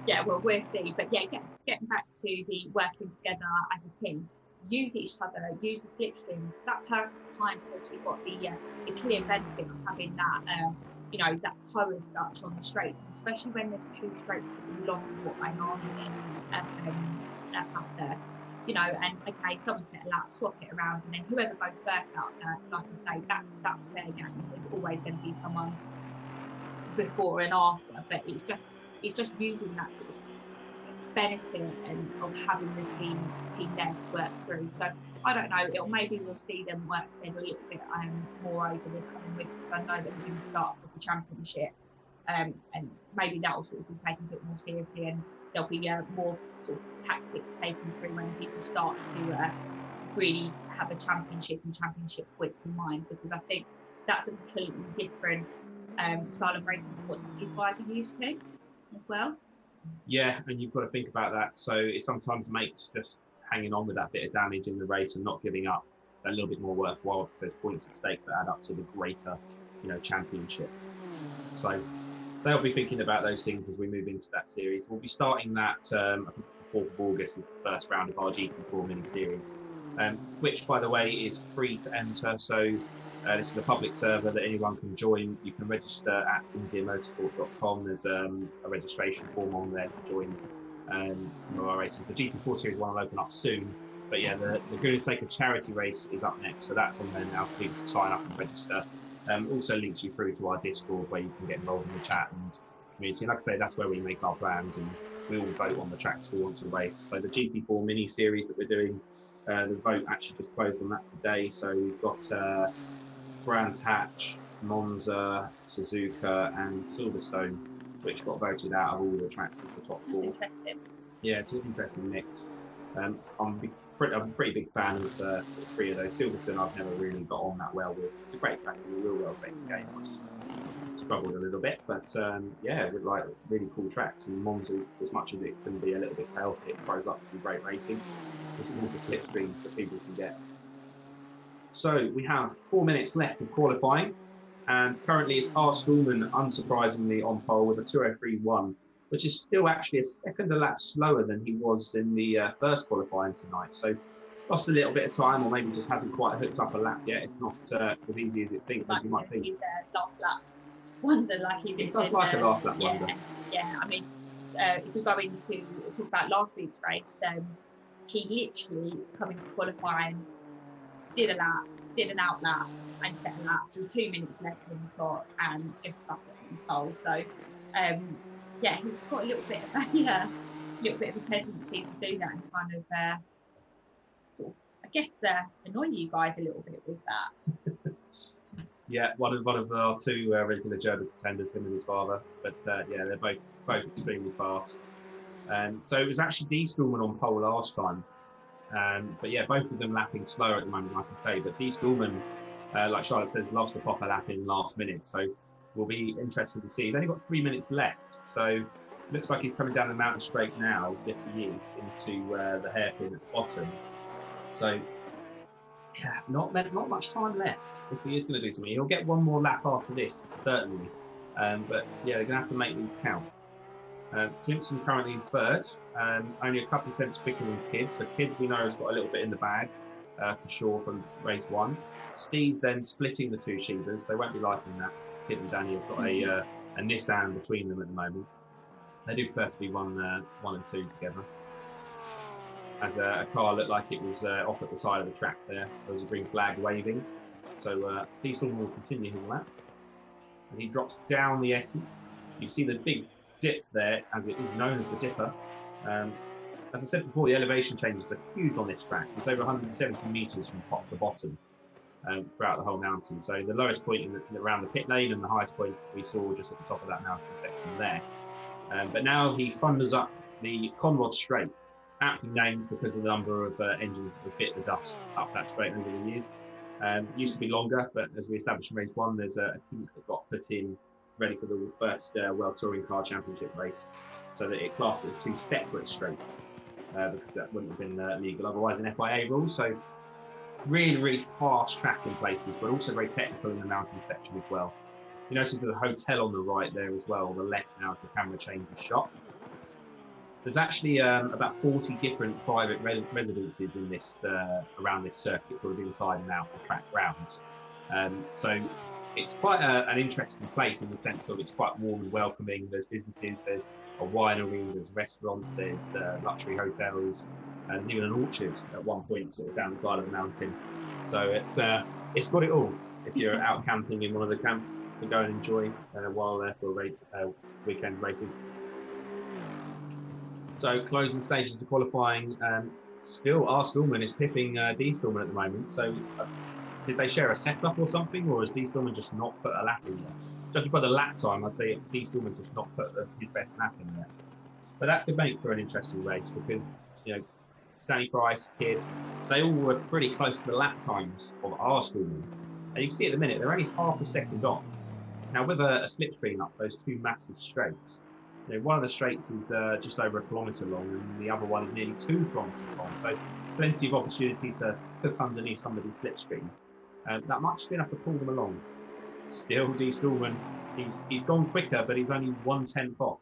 yeah, well, we'll see. But yeah, getting back to the working together as a team, use each other, use the slipstream. That person behind has obviously got the clear benefit of having that. You know, that toe as such on the straights, especially when there's 2 straights as long as what they are at Bathurst. You know, and okay, someone set a lap, swap it around, and then whoever goes first out there, like I say, that's fair game. There's always going to be someone before and after, but it's just using that sort of benefit and of having the team there to work through. So I don't know, maybe we'll see them work together a little bit more over the coming weeks, because I know that we're going to start with the championship, and maybe that will sort of be taken a bit more seriously, and there'll be more sort of tactics taken through when people start to really have a championship and championship points in mind, because I think that's a completely different style of racing to what these guys are used to as well. Yeah, and you've got to think about that. So it sometimes makes just hanging on with that bit of damage in the race and not giving up a little bit more worthwhile, because there's points at stake that add up to the greater, you know, championship. So they'll be thinking about those things as we move into that series. We'll be starting that, I think it's the 4th of August is the first round of our GT4 mini series, which, by the way, is free to enter. So this is a public server that anyone can join. You can register at InGearMotorsport.com. There's a registration form on there to join some of our races. The GT4 series one will open up soon. But yeah, the Goodness Sake of Charity race is up next. So that's on there now for people to sign up and register. Also links you through to our Discord, where you can get involved in the chat and community. And like I say, that's where we make our plans and we all vote on the tracks we want to race. So the GT4 mini series that we're doing, the vote actually just closed on that today. So we've got Brands Hatch, Monza, Suzuka, and Silverstone, which got voted out of all the tracks as the top 4. That's interesting. Yeah, it's an interesting mix. I'm a pretty big fan of sort of 3 of those. Silverstone I've never really got on that well with. It's a great track and a real well-played game. I just struggled a little bit, but yeah, with like really cool tracks. And Monza, as much as it can be a little bit chaotic, throws up some great racing. There's some more slipstreams that people can get. So we have 4 minutes left of qualifying, and currently it's R. Stallman, unsurprisingly, on pole with a 2:03.1, which is still actually a second a lap slower than he was in the first qualifying tonight. So lost a little bit of time, or maybe just hasn't quite hooked up a lap yet. It's not as easy as you might think. His last lap wonder, like he did. It does like a last lap wonder. Yeah, I mean, if we go into talk about last week's race, he literally coming to qualifying, did a lap, did an out lap, and set a lap with 2 minutes left in the clock, and just stuck it on the pole. So, yeah, he's got a little bit of a tendency to do that and kind of sort of, I guess, annoy you guys a little bit with that. Yeah, one of our 2 regular German contenders, him and his father. But yeah, they're both extremely fast. So it was actually D. Stallman on pole last time. But yeah, both of them lapping slower at the moment, like I say. But D. Stallman, like Charlotte says, loves to pop a lap in last minute. So we'll be interested to see. He's only got 3 minutes left. So it looks like he's coming down the mountain straight now. Yes, he is, into the hairpin at the bottom. So yeah, not much time left if he is going to do something. He'll get 1 more lap after this, certainly. But yeah, they're going to have to make these count. Clemson currently in 3rd, only a couple of cents quicker than Kidd. So Kidd, we know, has got a little bit in the bag for sure from race 1. Steve's then splitting the 2 Shebas. They won't be liking that. Kidd and Danny have got a Nissan between them at the moment. They do prefer to be one and 2 together. as a car looked like it was off at the side of the track there. There was a green flag waving. So D Storm will continue his lap. As he drops down the S's, you see the big dip there, as it is known as the dipper. As I said before, the elevation changes are huge on this track. It's over 170 metres from top to bottom throughout the whole mountain. So the lowest point around the pit lane, and the highest point we saw just at the top of that mountain section there. But now he thunders up the Conrod Straight, aptly named because of the number of engines that have bit the dust up that straight over the years. It used to be longer, but as we established in race 1, there's a kink that got put in ready for the first World Touring Car Championship race, so that it classed it as 2 separate straights, because that wouldn't have been legal otherwise in FIA rules. So really fast track in places, but also very technical in the mountain section as well. You notice there's a hotel on the right there as well, on the left now as the camera changes shot. There's actually about 40 different private residences in this around this circuit, sort of inside and out the track grounds. So it's quite an interesting place in the sense of it's quite warm and welcoming. There's businesses, there's a winery, there's restaurants, there's luxury hotels, there's even an orchard at one point sort of down the side of the mountain. So it's got it all. If you're out camping in one of the camps to go and enjoy while there for weekend racing. So closing stages of qualifying, still R. Stallman is pipping D. Stallman at the moment. So did they share a setup or something, or has D. Stallman just not put a lap in there? Judging by the lap time, I'd say D. Stallman just not put his best lap in there. But that could make for an interesting race because, you know, Danny Price, Kidd, they all were pretty close to the lap times of R. Stallman. And you can see at the minute, they're only half a second off. Now with a slipstream up those 2 massive straights, you know, one of the straights is just over 1 kilometre long, and the other one is nearly 2 kilometres long. So plenty of opportunity to hook underneath somebody's slipstream. That much enough to pull them along. Still, D. Stallman, he's gone quicker, but he's only 1/10 off.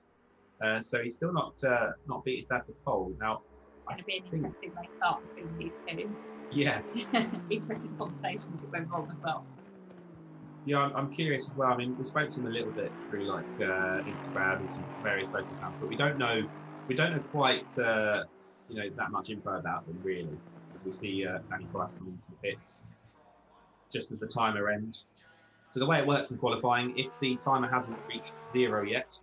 So he's still not beat his dad to pole. Now, it's going to be an interesting race start between these two. Yeah. Interesting conversation if it went wrong as well. Yeah, I'm curious as well. I mean, we spoke to him a little bit through like Instagram and some various social accounts, but we don't know quite that much info about them really, as we see Danny Price coming into the pits just as the timer ends. So the way it works in qualifying, if the timer hasn't reached 0 yet,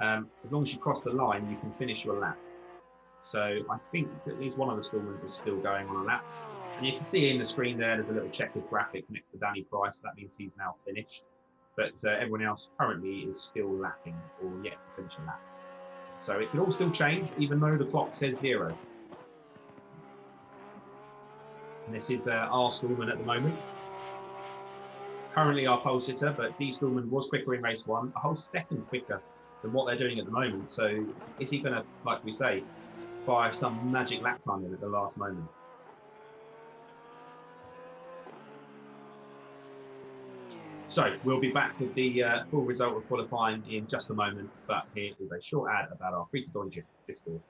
as long as you cross the line, you can finish your lap. So I think at least one of the Stallmans is still going on a lap. And you can see in the screen there's a little checkered graphic next to Danny Price. That means he's now finished. But everyone else currently is still lapping or yet to finish a lap. So it could all still change, even though the clock says 0. And this is R. Stallman at the moment. Currently our pole sitter, but D. Stallman was quicker in race 1, a whole second quicker than what they're doing at the moment. So is he going to, like we say, fire some magic lap time in at the last moment? So we'll be back with the full result of qualifying in just a moment, but here is a short ad about our free-to-join Discord.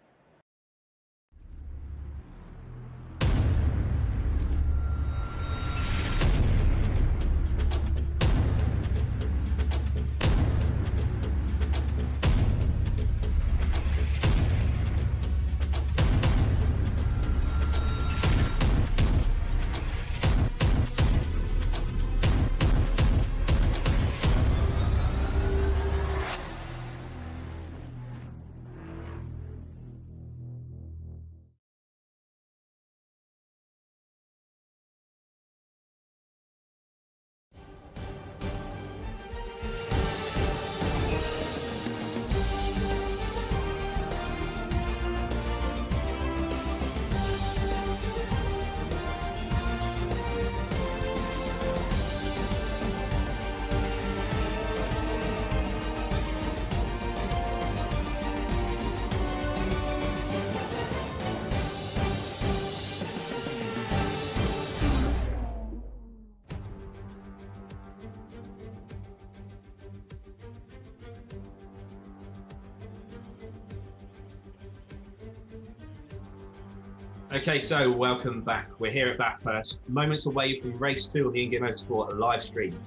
Okay, so welcome back. We're here at Bathurst, moments away from race 2 of the InGear Motorsport live stream.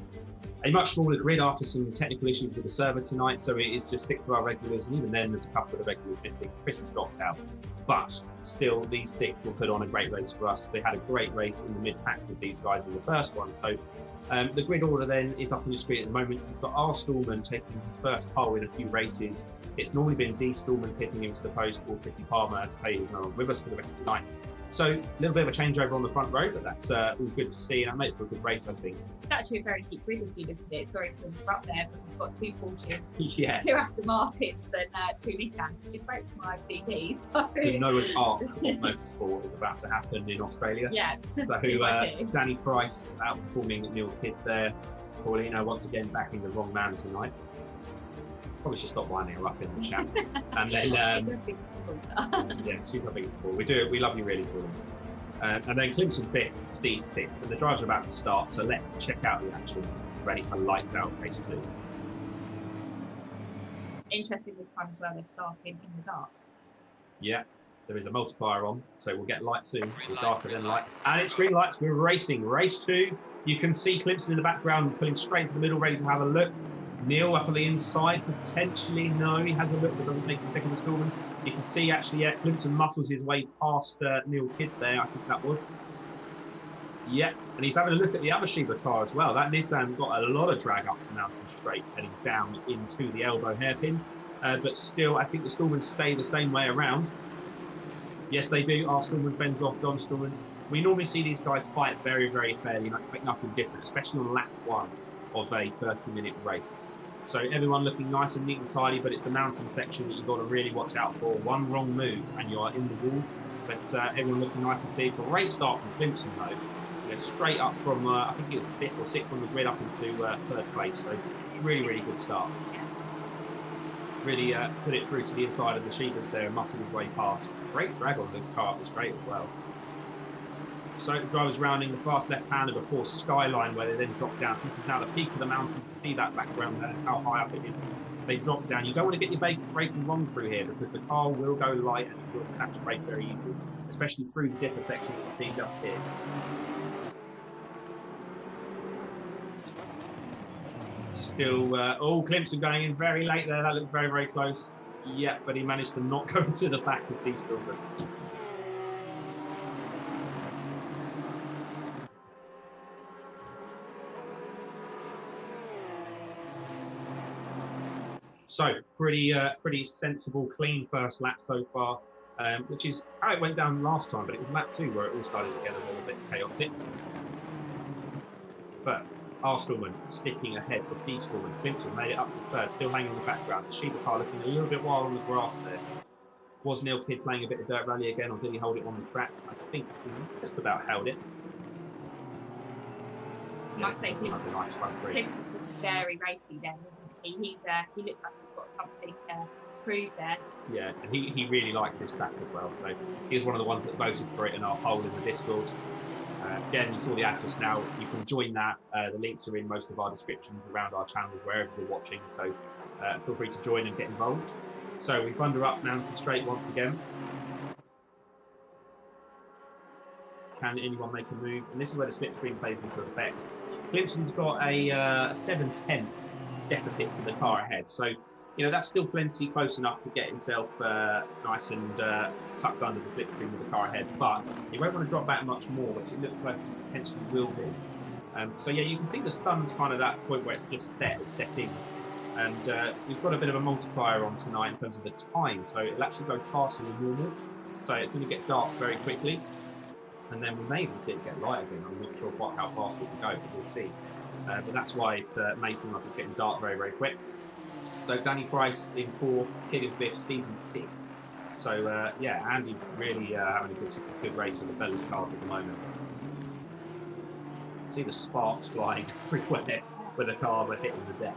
a much smaller grid after some technical issues with the server tonight, so it is just 6 of our regulars, and even then there's a couple of the regulars missing. Chris has dropped out, but still these 6 will put on a great race for us. They had a great race in the mid-pack with these guys in the first one, so the grid order then is up on the screen at the moment. You've got R. Stallman taking his first pole in a few races. It's normally been D. Stallman hitting him to the post, or Chrissy Palmer, as I say, who's not with us for the rest of the night. So a little bit of a changeover on the front row, but that's all good to see, and that makes for a good race, I think. It's actually a very deep grid if you look at it. Sorry to interrupt there, but we've got 2 Porsches, Yeah. 2 Aston Martins, and 2 Nissans, which is great for my CDs. So. The Noah's Ark of motorsport is about to happen in Australia. Yeah. So Danny Price outperforming Neil Kidd there. Paulino once again backing the wrong man tonight. Probably should stop winding her up in the chat. And then super big support. We love you really, Paul. And then Clemson 5th, Steve 6th, and the drives are about to start. So let's check out the action. Ready for lights out race 2. Interesting this time as well. They're starting in the dark. Yeah, there is a multiplier on, so we'll get light soon. It's darker than light, and it's green lights. We're racing race 2. You can see Clemson in the background pulling straight to the middle, ready to have a look. Neil up on the inside, potentially. No, he has a look, but doesn't make the second installment. You can see actually, yeah, Clemson muscles his way past Neil Kidd there, I think that was. Yeah, and he's having a look at the other Shiba car as well. That Nissan got a lot of drag up the mountain straight, heading down into the elbow hairpin. But still, I think the Stallmans stay the same way around. Yes, they do. Our Stallman fends off Don Stallman. We normally see these guys fight very, very fairly, and I expect nothing different, especially on lap 1 of a 30-minute race. So everyone looking nice and neat and tidy, but it's the mountain section that you've got to really watch out for. One wrong move and you are in the wall. But everyone looking nice and clear. Great start from Clemson though. You know, straight up from, I think it was 5th or 6th on the grid up into 3rd place. So really, really good start. Really put it through to the inside of the Shebas there and muscled his way past. Great drag on the car, it was great as well. So the driver's rounding the fast left-hander before Skyline, where they then drop down. So this is now the peak of the mountain. You can see that background there, how high up it is. They drop down. You don't want to get your braking wrong through here because the car will go light and it will snap your brake very easily, especially through the dipper section that you see just here. Still, Clemson going in very late there. That looked very, very close. Yeah, but he managed to not go into the back of D. Stallman. So pretty sensible, clean first lap so far, which is how it went down last time, but it was lap 2 where it all started to get a little bit chaotic. But R. Stallman sticking ahead of D. Stallman. Clemson made it up to 3rd, still hanging in the background. The Shiba car looking a little bit wild on the grass there. Was Neil Kidd playing a bit of dirt rally again, or did he hold it on the track? I think he just about held it. I must say, nice front three. Clemson was very racy then, wasn't he? He looks like he's got something to prove there. Yeah, and he really likes this track as well. So he was one of the ones that voted for it in our poll in the Discord. Again, you saw the ad just now. You can join that. The links are in most of our descriptions around our channels, wherever you're watching. So feel free to join and get involved. So we thunder up Mountain Straight once again. Can anyone make a move? And this is where the slipstream plays into effect. Clemson's got a 7/10 deficit to the car ahead. So, you know, that's still plenty close enough to get himself nice and tucked under the slipstream with the car ahead. But he won't want to drop back much more, which it looks like he potentially will do. So, yeah, you can see the sun's kind of that point where it's just setting. And we've got a bit of a multiplier on tonight in terms of the time. So it'll actually go faster than normal. So it's going to get dark very quickly. And then we may even see it get light again. I'm not sure quite how fast it will go, but we'll see. But that's why it may seem like it's getting dark very, very quick. So Danny Price in 4th, Kidd in 5th, Steve's in 6th. So yeah, Andy really having a good race with the fellas cars at the moment. See the sparks flying everywhere where the cars are hitting the deck.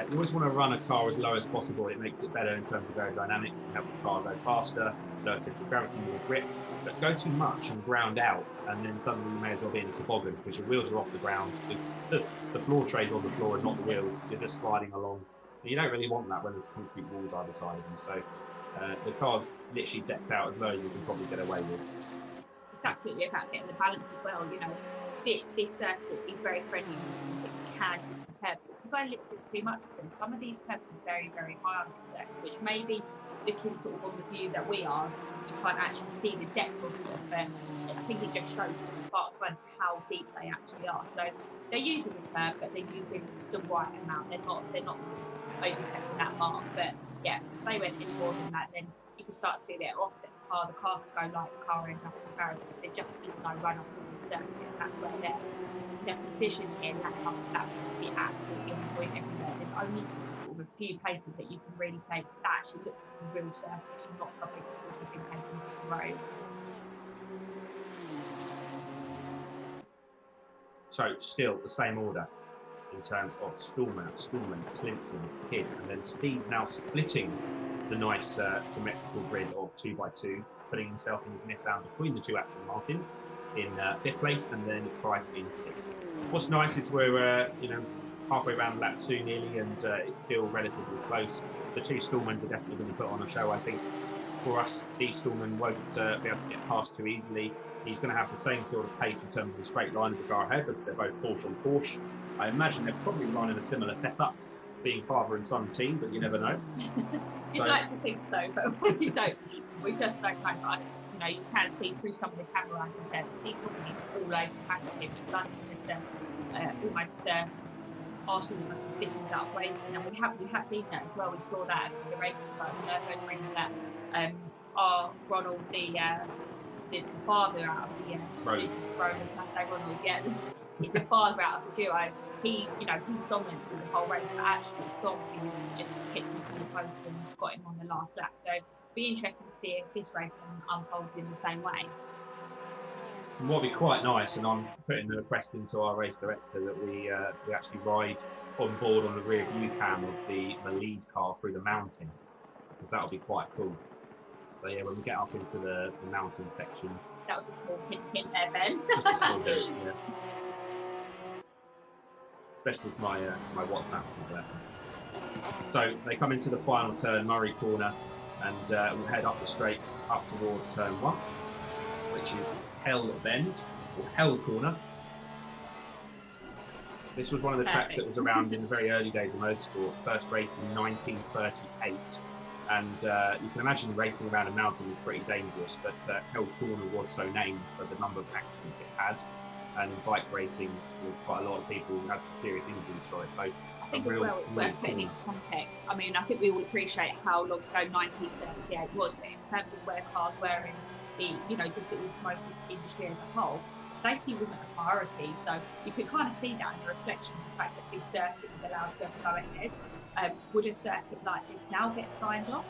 You always want to run a car as low as possible. It makes it better in terms of aerodynamics and help the car go faster, lower central gravity, more grip. But go too much and ground out, and then suddenly you may as well be in a toboggan because your wheels are off the ground. The floor tray's on the floor and not the wheels. You're just sliding along. And you don't really want that when there's concrete walls either side of them. So the car's literally decked out as low as you can probably get away with. It's absolutely about getting the balance as well. You know, this circuit is very friendly. It can use the curves. If you go a little bit too much of them, some of these curves are very, very high on the circuit, which maybe looking sort of on the view that we are, you can't actually see the depth of them, but I think it just shows the sparks run how deep they actually are. So they're using the curve, but they're using the right amount. They're not sort of overstepping that mark. But yeah, if they went any more than that, then you can start to see that offset the car. The car could go like the car ends up in the barrel because there just is no run up on the circuit. And that's where their precision here that comes back to be absolutely on point everywhere. There's only sort of a few places that you can really say that actually looks like a real circuit and not something that's also been taken off the road. So still the same order in terms of Stallman, Clinton, Kidd, and then Steve's now splitting the nice symmetrical grid of 2x2, putting himself in his Nissan between the two Aston Martins in 5th place, and then Price in 6th. What's nice is we're halfway around lap 2 nearly, and it's still relatively close. The two Stallmans are definitely going to put on a show, I think. For us, Steve Stallman won't be able to get past too easily. He's going to have the same sort of pace in terms of the straight line as the car ahead, because they're both Porsche on Porsche. I imagine they're probably running a similar setup, being father and son team, but you never know. You'd like to think so, but we don't. We just don't know. But you can see through some of the camera angles there. These companies are all over the back of him. It's like it's just almost Arsenal sitting that waiting, and we have seen that as well. We saw that at the races about Nürburgring that our Ronald, the father out of the Ronald, the father out of the duo. He's dominant through the whole race, but actually Dom just kicked him to the post and got him on the last lap. So it'll be interesting to see if this race unfolds in the same way. What would be quite nice, and I'm putting the request into our race director, that we actually ride on board on the rear view cam of the lead car through the mountain, because that would be quite cool. So yeah, when we get up into the mountain section. That was a small hint there, Ben. Just a small hint, yeah. Especially as my WhatsApp is there. So they come into the final turn, Murray corner, and we'll head up the straight up towards turn 1, which is Hell Bend, or Hell Corner. This was one of the tracks that was around in the very early days of motorsport, first raced in 1938. And you can imagine racing around a mountain is pretty dangerous, but Hell Corner was so named for the number of accidents it had. And in bike racing, quite a lot of people had some serious injuries for it. So I think as well it's worth putting into context. I mean, I think we all appreciate how long ago 1938 was, but in terms of where cars were in the, just the automotive industry as a whole, safety wasn't a priority. So you could kind of see that in the reflection of the fact that this circuit was allowed to go ahead. Would a circuit like this now get signed off?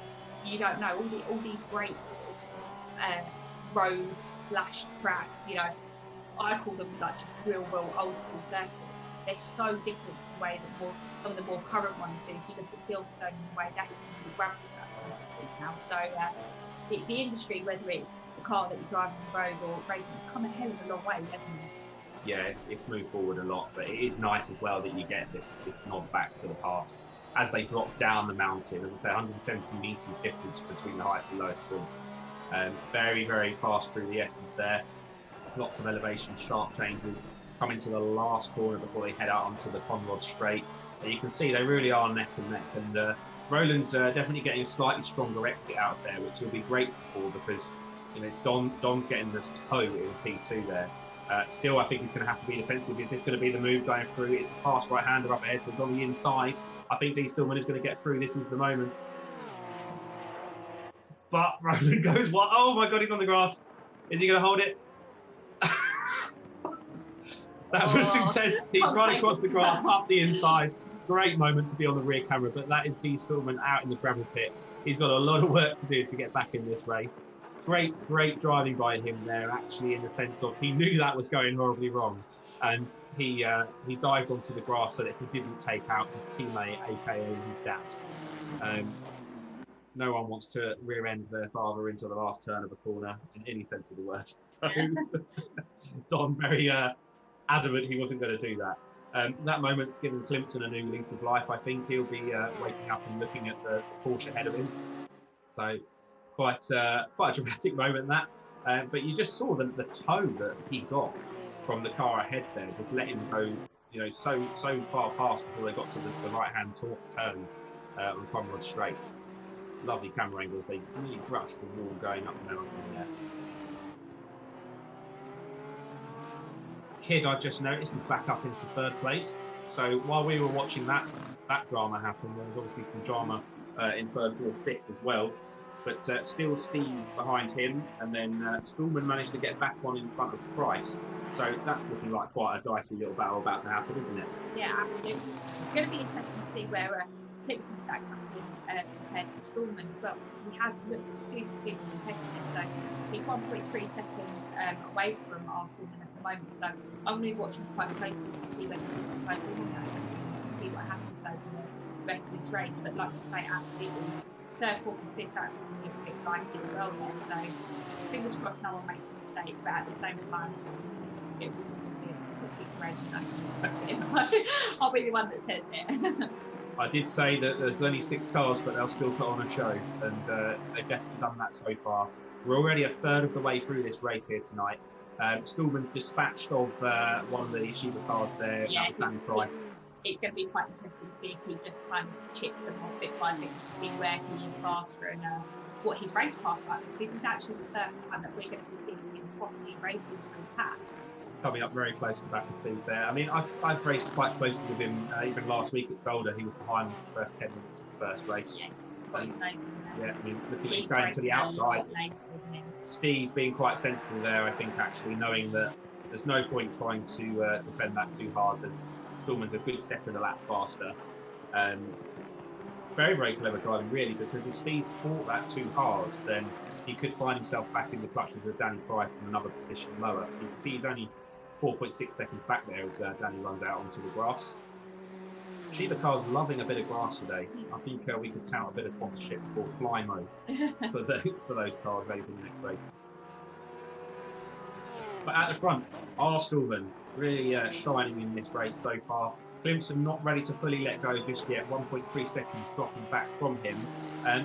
You don't know. All these great road flash tracks, I call them like just real old school circuits. They're so different to the way that some of the more current ones do. If you look at Silverstone and the way that is the gravel circuit now. So the industry, whether it's the car that you drive on the road or racing, it's come a hell of a long way, hasn't it? Yeah, it's moved forward a lot, but it is nice as well that you get this nod back to the past as they drop down the mountain. As I say, 170 metres difference between the highest and lowest points. Very, very fast through the S's there. Lots of elevation, sharp changes. Coming to the last corner before they head out onto the Conrod Straight. And you can see they really are neck and neck. And Roland definitely getting a slightly stronger exit out there, which he'll be grateful for, because Don's getting this toe in P2 there. Still, I think he's going to have to be defensive. Is this going to be the move going through? It's a fast right-hander up ahead, so it's on the inside. I think D. Stillman is going to get through. This is the moment. But Roland goes, what? Oh my God, he's on the grass. Is he going to hold it? That was intense. He's right across the grass, up the inside. Great moment to be on the rear camera, but that is D. Stillman out in the gravel pit. He's got a lot of work to do to get back in this race. Great driving by him there, actually, in the sense of he knew that was going horribly wrong, and he dived onto the grass so that he didn't take out his teammate, aka his dad. No one wants to rear end their father into the last turn of a corner in any sense of the word. So Don very adamant he wasn't going to do that. That moment's given Clinton a new lease of life. I think he'll be waking up and looking at the Porsche ahead of him. So quite a dramatic moment, that. But you just saw the toe that he got from the car ahead there, just let him go so far past before they got to the right-hand turn on Conrod Straight. Lovely camera angles. They really brushed the wall going up the mountain there. Kid, I've just noticed, is back up into 3rd place. So while we were watching that drama happen, there was obviously some drama in 3rd, 4th, 5th as well. But still Steve's behind him, and then Stallman managed to get back on in front of Price. So that's looking like quite a dicey little battle about to happen, isn't it? Yeah, absolutely. It's going to be interesting to see where Clipson stacks up compared to Stallman as well, because he has looked super competitive. So he's 1.3 seconds away from our Stallman at the moment. So I'm going to be watching quite closely to see whether he can close in on that and see what happens over the rest of this race. But like you say, absolutely, 3rd, 4th, and 5th, that's going to be a bit dicey as well there. So fingers crossed no one makes a mistake, but at the same time, it will be so I'll be the one that says it. I did say that there's only 6 cars, but they'll still put on a show, and they've definitely done that so far. We're already a 3rd of the way through this race here tonight. Stallman's dispatched of one of the Shiba cars there. Yeah, Danny Price. It's going to be quite interesting to see if he just kind of chips them off bit by bit to see where he is faster and what his race pass like. This is actually the first time that we're going to be seeing him properly racing through pack. Coming up very close to the back of Steve's there. I mean, I've raced quite closely with him even last week at Zolder. He was behind the first 10 minutes of the first race. Yeah, he's going to the outside. Steve's being quite sensible there, I think, actually, knowing that there's no point trying to defend that too hard. Stallman's a good second a lap faster. Very clever driving, really, because if Steve's fought that too hard, then he could find himself back in the clutches of Danny Price in another position lower. So you can see he's only 4.6 seconds back there as Danny runs out onto the grass. Shiba Car's loving a bit of grass today. I think we could tout a bit of sponsorship for Fly Mode for those cars ready for the next race. But at the front, R. Stallman really shining in this race so far. Clemson not ready to fully let go just yet, 1.3 seconds dropping back from him.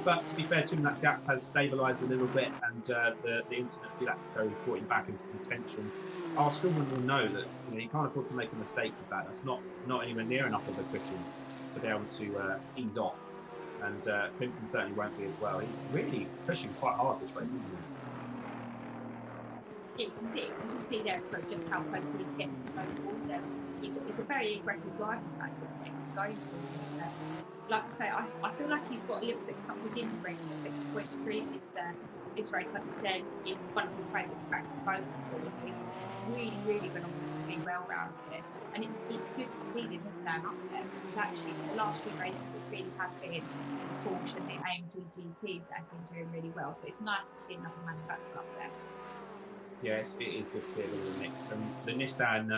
But to be fair to him, that gap has stabilised a little bit, and the incident with Assetto brought him back into contention. Our Stallman will know that you can't afford to make a mistake with that. That's not anywhere near enough of a cushion to be able to ease off. And Clemson certainly won't be as well. He's really pushing quite hard this race, isn't he? You can see there just how close he's getting to those walls. It's a very aggressive driving tactic that he's going for. Like I say, I feel like he's got a little bit of something in the ring that points through this race, like you said, is one of his favourite tracks to go to. So he's really going to be well rounded here. And it's good to see the Nissan up there, because actually the last few races it really has been the Porsche and the AMG GTs that have been doing really well. So it's nice to see another manufacturer up there. Yes, it is good to see a bit of a mix. And the Nissan,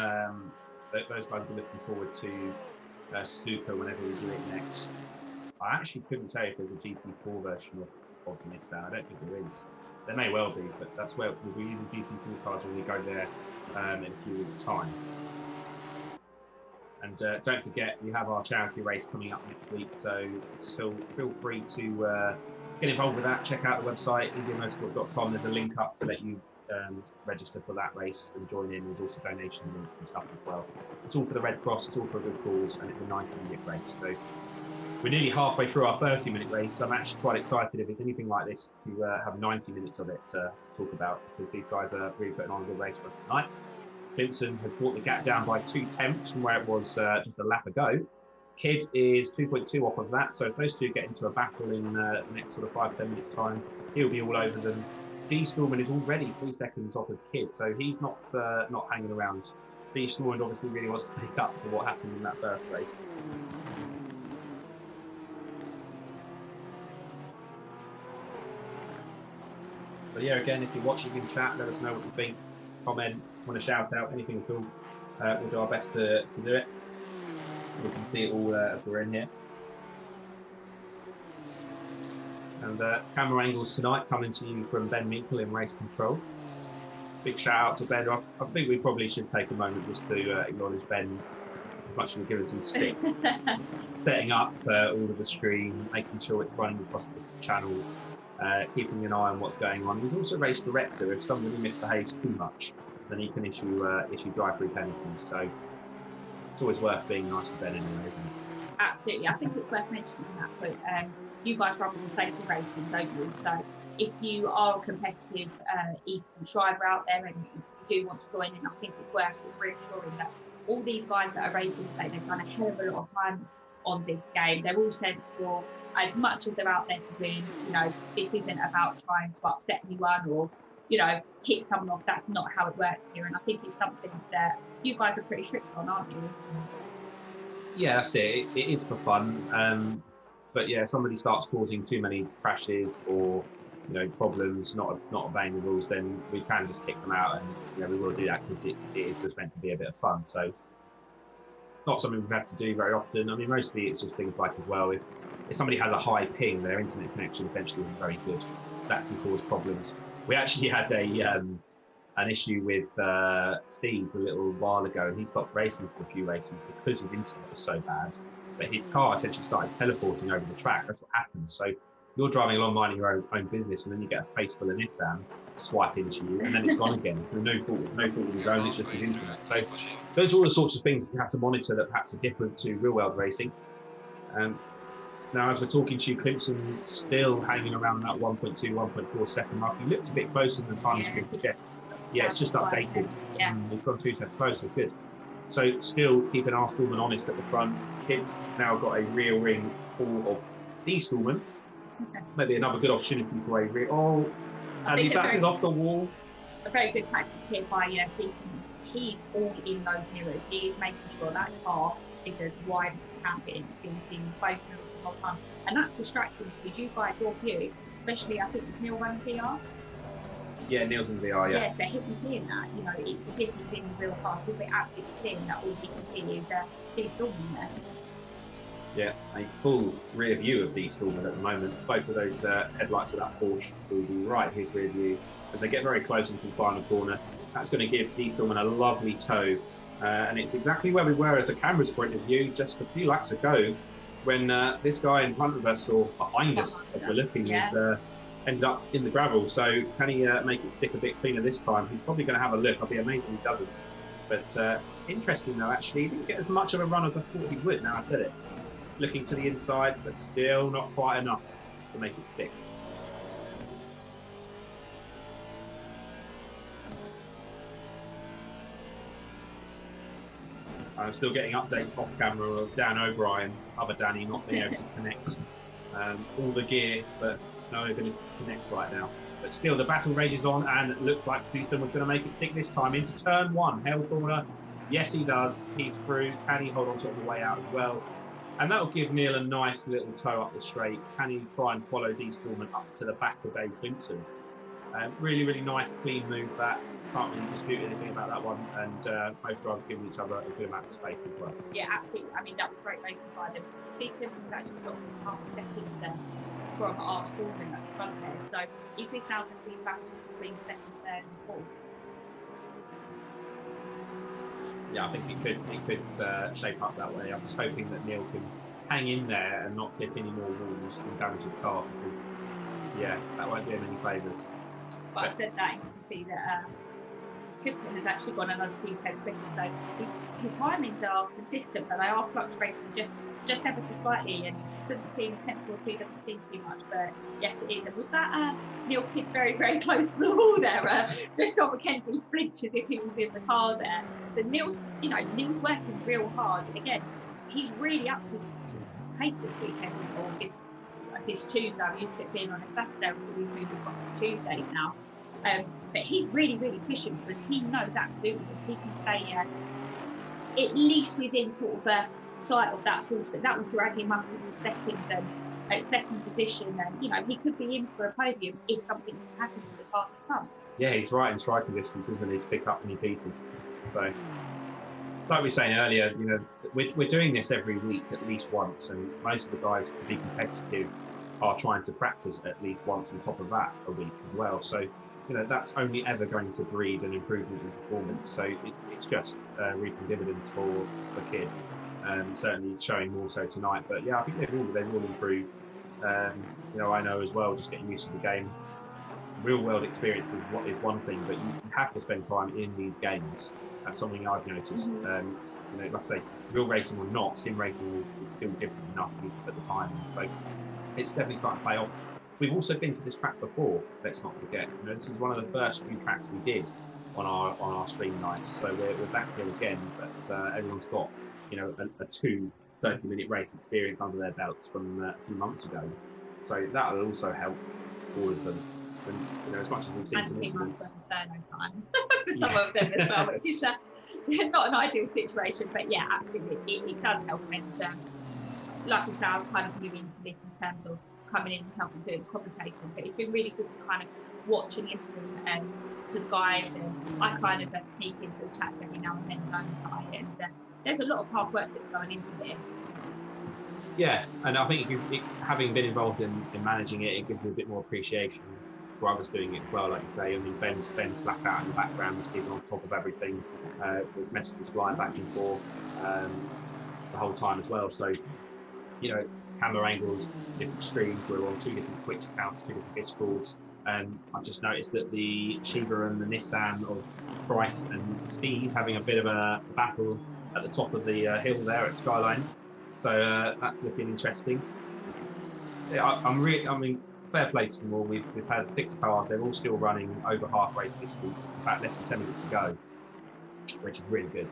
those guys will be looking forward to Suzuka whenever we do it next. I actually couldn't tell you if there's a GT4 version of the Nissan. I don't think there is. There may well be, but that's where we'll be using GT4 cars when we go there in a few weeks' time. And don't forget, we have our charity race coming up next week, so feel free to get involved with that. Check out the website, InGearMotorsport.com. There's a link up to let you register for that race and join in. There's also donation links and stuff as well. It's all for the Red Cross, it's all for a good cause, and it's a 90-minute race. So we're nearly halfway through our 30-minute race, so I'm actually quite excited if it's anything like this to have 90 minutes of it to talk about, because these guys are really putting on a good race for us tonight. Clemson has brought the gap down by 2/10 from where it was just a lap ago. Kidd is 2.2 off of that, so if those two get into a battle in the next sort of 5-10 minutes time, he'll be all over them. D. Stallman is already 3 seconds off of Kidd, so he's not hanging around. D. Stallman obviously really wants to pick up for what happened in that first race. But yeah, again, if you're watching in chat, let us know what you think. Comment, want to shout out, anything at all. We'll do our best to do it. We can see it all as we're in here. And camera angles tonight coming to you from Ben Meikle in Race Control. Big shout out to Ben. I think we probably should take a moment just to acknowledge Ben, as much as we're giving some stick. Setting up all of the screen, making sure it's running across the channels, keeping an eye on what's going on. He's also race director. If somebody misbehaves too much, then he can issue drive-through penalties. So it's always worth being nice to Ben anyway, isn't it? Absolutely. I think it's worth mentioning that, but you guys run with the safety rating, don't you? So if you are a competitive esports driver out there and you do want to join in, I think it's worth sort of reassuring that all these guys that are racing today, they've done a hell of a lot of time on this game. They're all sensible. As much as they're out there to win, you know, this isn't about trying to upset anyone or, you know, hit someone off. That's not how it works here. And I think it's something that you guys are pretty strict on, aren't you? Yeah, that's it. It is for fun. But yeah, if somebody starts causing too many crashes or, you know, problems, not obeying the rules, then we can just kick them out, and you know, we will do that because it is just meant to be a bit of fun. So not something we've had to do very often. I mean, mostly it's just things like, as well, if somebody has a high ping, their internet connection essentially isn't very good. That can cause problems. We actually had an issue with Steve's a little while ago, and he stopped racing for a few races because his internet was so bad. But his car essentially started teleporting over the track. That's what happens. So you're driving along minding your own business, and then you get a face full of Nissan swipe into you, and then it's gone again through no fault of his own. It's just his internet. So those are all the sorts of things that you have to monitor that perhaps are different to real world racing. Now, as we're talking to you, Clemson still hanging around that 1.2, 1.4 second mark. He looks a bit closer than the time screen suggests. Yeah, it's just updated. Yeah. It's gone 2 steps closer. Good. So still keeping R. Stallman honest at the front. Kid's now got a rear ring full of D. Stallman. Maybe another good opportunity for a rear. Oh, as he batters off the wall. A very good tactic here by D. Stallman. He's all in those mirrors. He is making sure that car is as wide as it can be. It's been seeing both mirrors the whole time. And that's distracting because you guys, your view, especially I think with Neil running VR. Yeah, Neil's in VR, yeah. Yeah, so he'll be seeing that. You know, it's as if he's in the real car. He'll be absolutely seeing that. All he can see is D. Stallman there. Yeah, a full rear view of D. Stallman at the moment. Both of those headlights of that Porsche will be right his rear view. As they get very close into the final corner, that's going to give D. Stallman a lovely tow. And it's exactly where we were as a camera's point of view just a few laps ago, when this guy in front of us, or behind us as we're looking, ends up in the gravel. So can he make it stick a bit cleaner this time? He's probably going to have a look. I'll be amazed if he doesn't. But interesting though, actually, he didn't get as much of a run as I thought he would. Now I said it. Looking to the inside, but still not quite enough to make it stick. I'm still getting updates off camera of Dan O'Brien, other Danny, not being able to connect all the gear, but no ability to connect right now. But still, the battle rages on, and it looks like Houston was going to make it stick this time into turn one. Hell corner. Yes, he does. He's through. Can he hold on to it on the way out as well? And that'll give Neil a nice little tow up the straight. Can he try and follow D. Stallman up to the back of Dave Clemson? Really, really nice, clean move that. Can't really dispute anything about that one. And both drivers giving each other a good amount of space as well. Yeah, absolutely. I mean, that was great racing by them. See, Clemson was actually got half a second from R. Stallman at the front there. So is this now going to be a battle between second, third, and fourth? Yeah, I think it could shape up that way. I'm just hoping that Neil can hang in there and not clip any more walls and damage his car, because yeah, that won't do him any favours. But I've said that, and you can see that Clemson has actually gone another 2 tenths quicker, so his timings are consistent, but they are fluctuating just ever so slightly, and doesn't seem 10th or 2 doesn't seem too much, but yes, it is. And was that Neil Kidd very, very close to the wall there? Just saw Mackenzie flinch as if he was in the car there. So Neil's working real hard. Again, he's really up to his pace this weekend, or his Tuesday. I'm used to it being on a Saturday, so we've moved across to Tuesdays now. But he's really, really pushing, because he knows absolutely that he can stay at least within sort of a sight of that horse, that will drag him up into second position, and you know, he could be in for a podium if something happens to the cars to come. Yeah, he's right in striking distance, isn't he, to pick up any pieces. So, like we were saying earlier, you know, we're doing this every week at least once, and most of the guys, to be competitive, are trying to practice at least once on top of that a week as well. So, you know, that's only ever going to breed an improvement in performance. So it's just reaping dividends for the kid. Certainly showing more so tonight. But yeah, I think they've all improved. You know, I know as well, just getting used to the game. real world experience is one thing, but you have to spend time in these games. That's something I've noticed. Like I say, real racing or not, sim racing is still different enough for you to put the time in. So it's definitely starting to play off. We've also been to this track before. Let's not forget. This is one of the first few tracks we did on our stream nights. So we're back here again, but everyone's got a 30-minute race experience under their belts from a few months ago. So that will also help all of them. And as much as we've seen some incidents, time for some of them as well, which is not an ideal situation, but yeah, absolutely, it does help. And like I said, I'm kind of new into this in terms of coming in and helping doing commentating, but it's been really good to kind of watch and listen to the guys, and I kind of sneak into the chat every now and then, don't I? And there's a lot of hard work that's going into this. Yeah, and I think having been involved in managing it, it gives you a bit more appreciation for others doing it as well. Like you say, I mean, Ben's flat out in the background, just keeping on top of everything. There's messages flying back and forth the whole time as well. So, camera angles, different streams. We're on 2 different Twitch accounts, 2 different Discords. I've just noticed that the Shiva and the Nissan of Bryce and Steve's having a bit of a battle at the top of the hill there at Skyline. So that's looking interesting. So I mean, fair play to them all. We've had 6 cars. They're all still running over half race distance. In fact, less than 10 minutes to go, which is really good.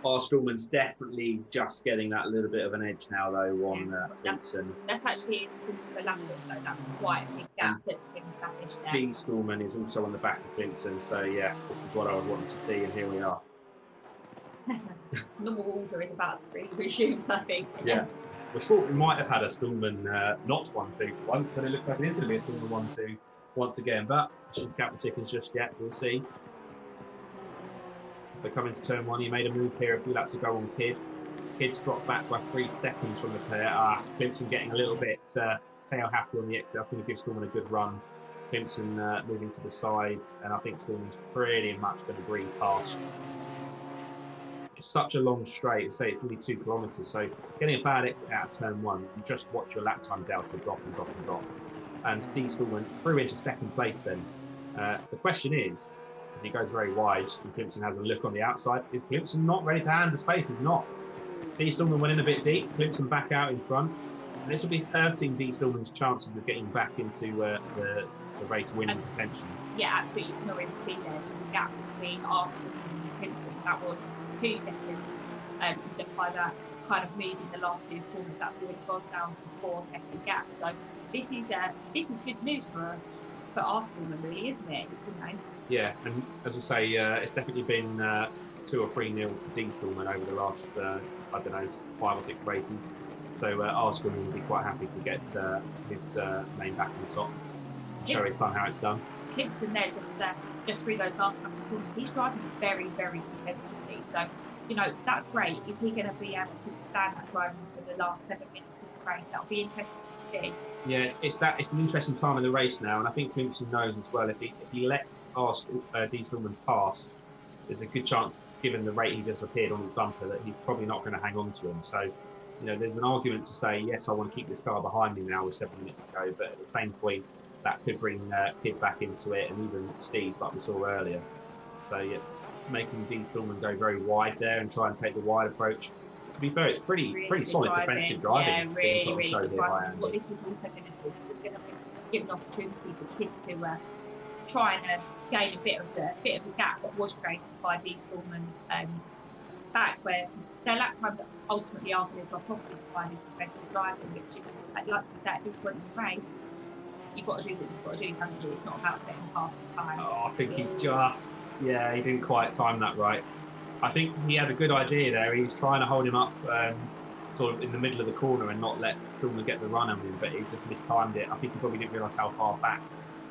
R. Stallman's definitely just getting that little bit of an edge now, though, on Vincent. That's actually for Lambert, so that's quite a big gap that's been established there. D. Stallman is also on the back of Vincent, so yeah, this is what I was wanting to see, and here we are. Normal order is about to be resumed, I think. Yeah. We thought we might have had a Stallman not 1-2 for once, but it looks like it is going to be a Stallman 1-2 once again. But I shouldn't count the chickens just yet. We'll see. So coming to turn 1, he made a move here, a few laps ago on Kidd. Kidd's dropped back by 3 seconds from the pair. Clemson getting a little bit tail happy on the exit. That's going to give Stallman a good run. Clemson moving to the side, and I think Stallman's pretty much going to breeze past. It's such a long straight, say it's nearly 2 kilometres, so getting a bad exit out of turn 1, you just watch your lap time delta drop and drop and drop. And D. Stallman through into 2nd place then. The question is, as he goes very wide and Clemson has a look on the outside, is Clemson not ready to hand the space? He's not. D. Stallman went in a bit deep, Clemson back out in front. And this will be hurting D. Stallman's chances of getting back into the race winning contention. Yeah, absolutely. You can already see there the gap between Arsenal and Clemson. That was 2 seconds. Just by that kind of move in the last 2 corners, that's already gone down to 4-second gap. So this is good news for Arsenal, really, isn't it? Yeah, and as I say, it's definitely been 2 or 3-0 to D. Stallman over the last, 5 or 6 races. So Arsenal will be quite happy to get his name back on the top. Show his son how it's done. Clemson there, just through those last couple of corners, he's driving very, very competitively. So, that's great. Is he going to be able to withstand that driving for the last 7 minutes of the race? That'll be interesting to see. Yeah, it's an interesting time in the race now, and I think Clemson knows as well. If he lets D. Stallman pass, there's a good chance, given the rate he just appeared on his bumper, that he's probably not going to hang on to him. So, there's an argument to say, yes, I want to keep this car behind me now with 7 minutes to go, but at the same point, that could bring Kidd back into it, and even Steve's like we saw earlier. So yeah, making D. Stallman go very wide there and try and take the wide approach. To be fair, it's pretty solid driving. defensive driving. Yeah, really good driving. What this is also going to do, this is going to give an opportunity for Kidd to try and gain a bit of the gap that was created by D. Stallman back, where their lap times ultimately are going to drop off by this defensive driving, which, like you said, at this point in the race, you've got to do what you've got to do, haven't you? It's not about setting past time. Oh, I think he didn't quite time that right. I think he had a good idea there. He was trying to hold him up sort of in the middle of the corner and not let Stallman get the run on him, but he just mistimed it. I think he probably didn't realise how far back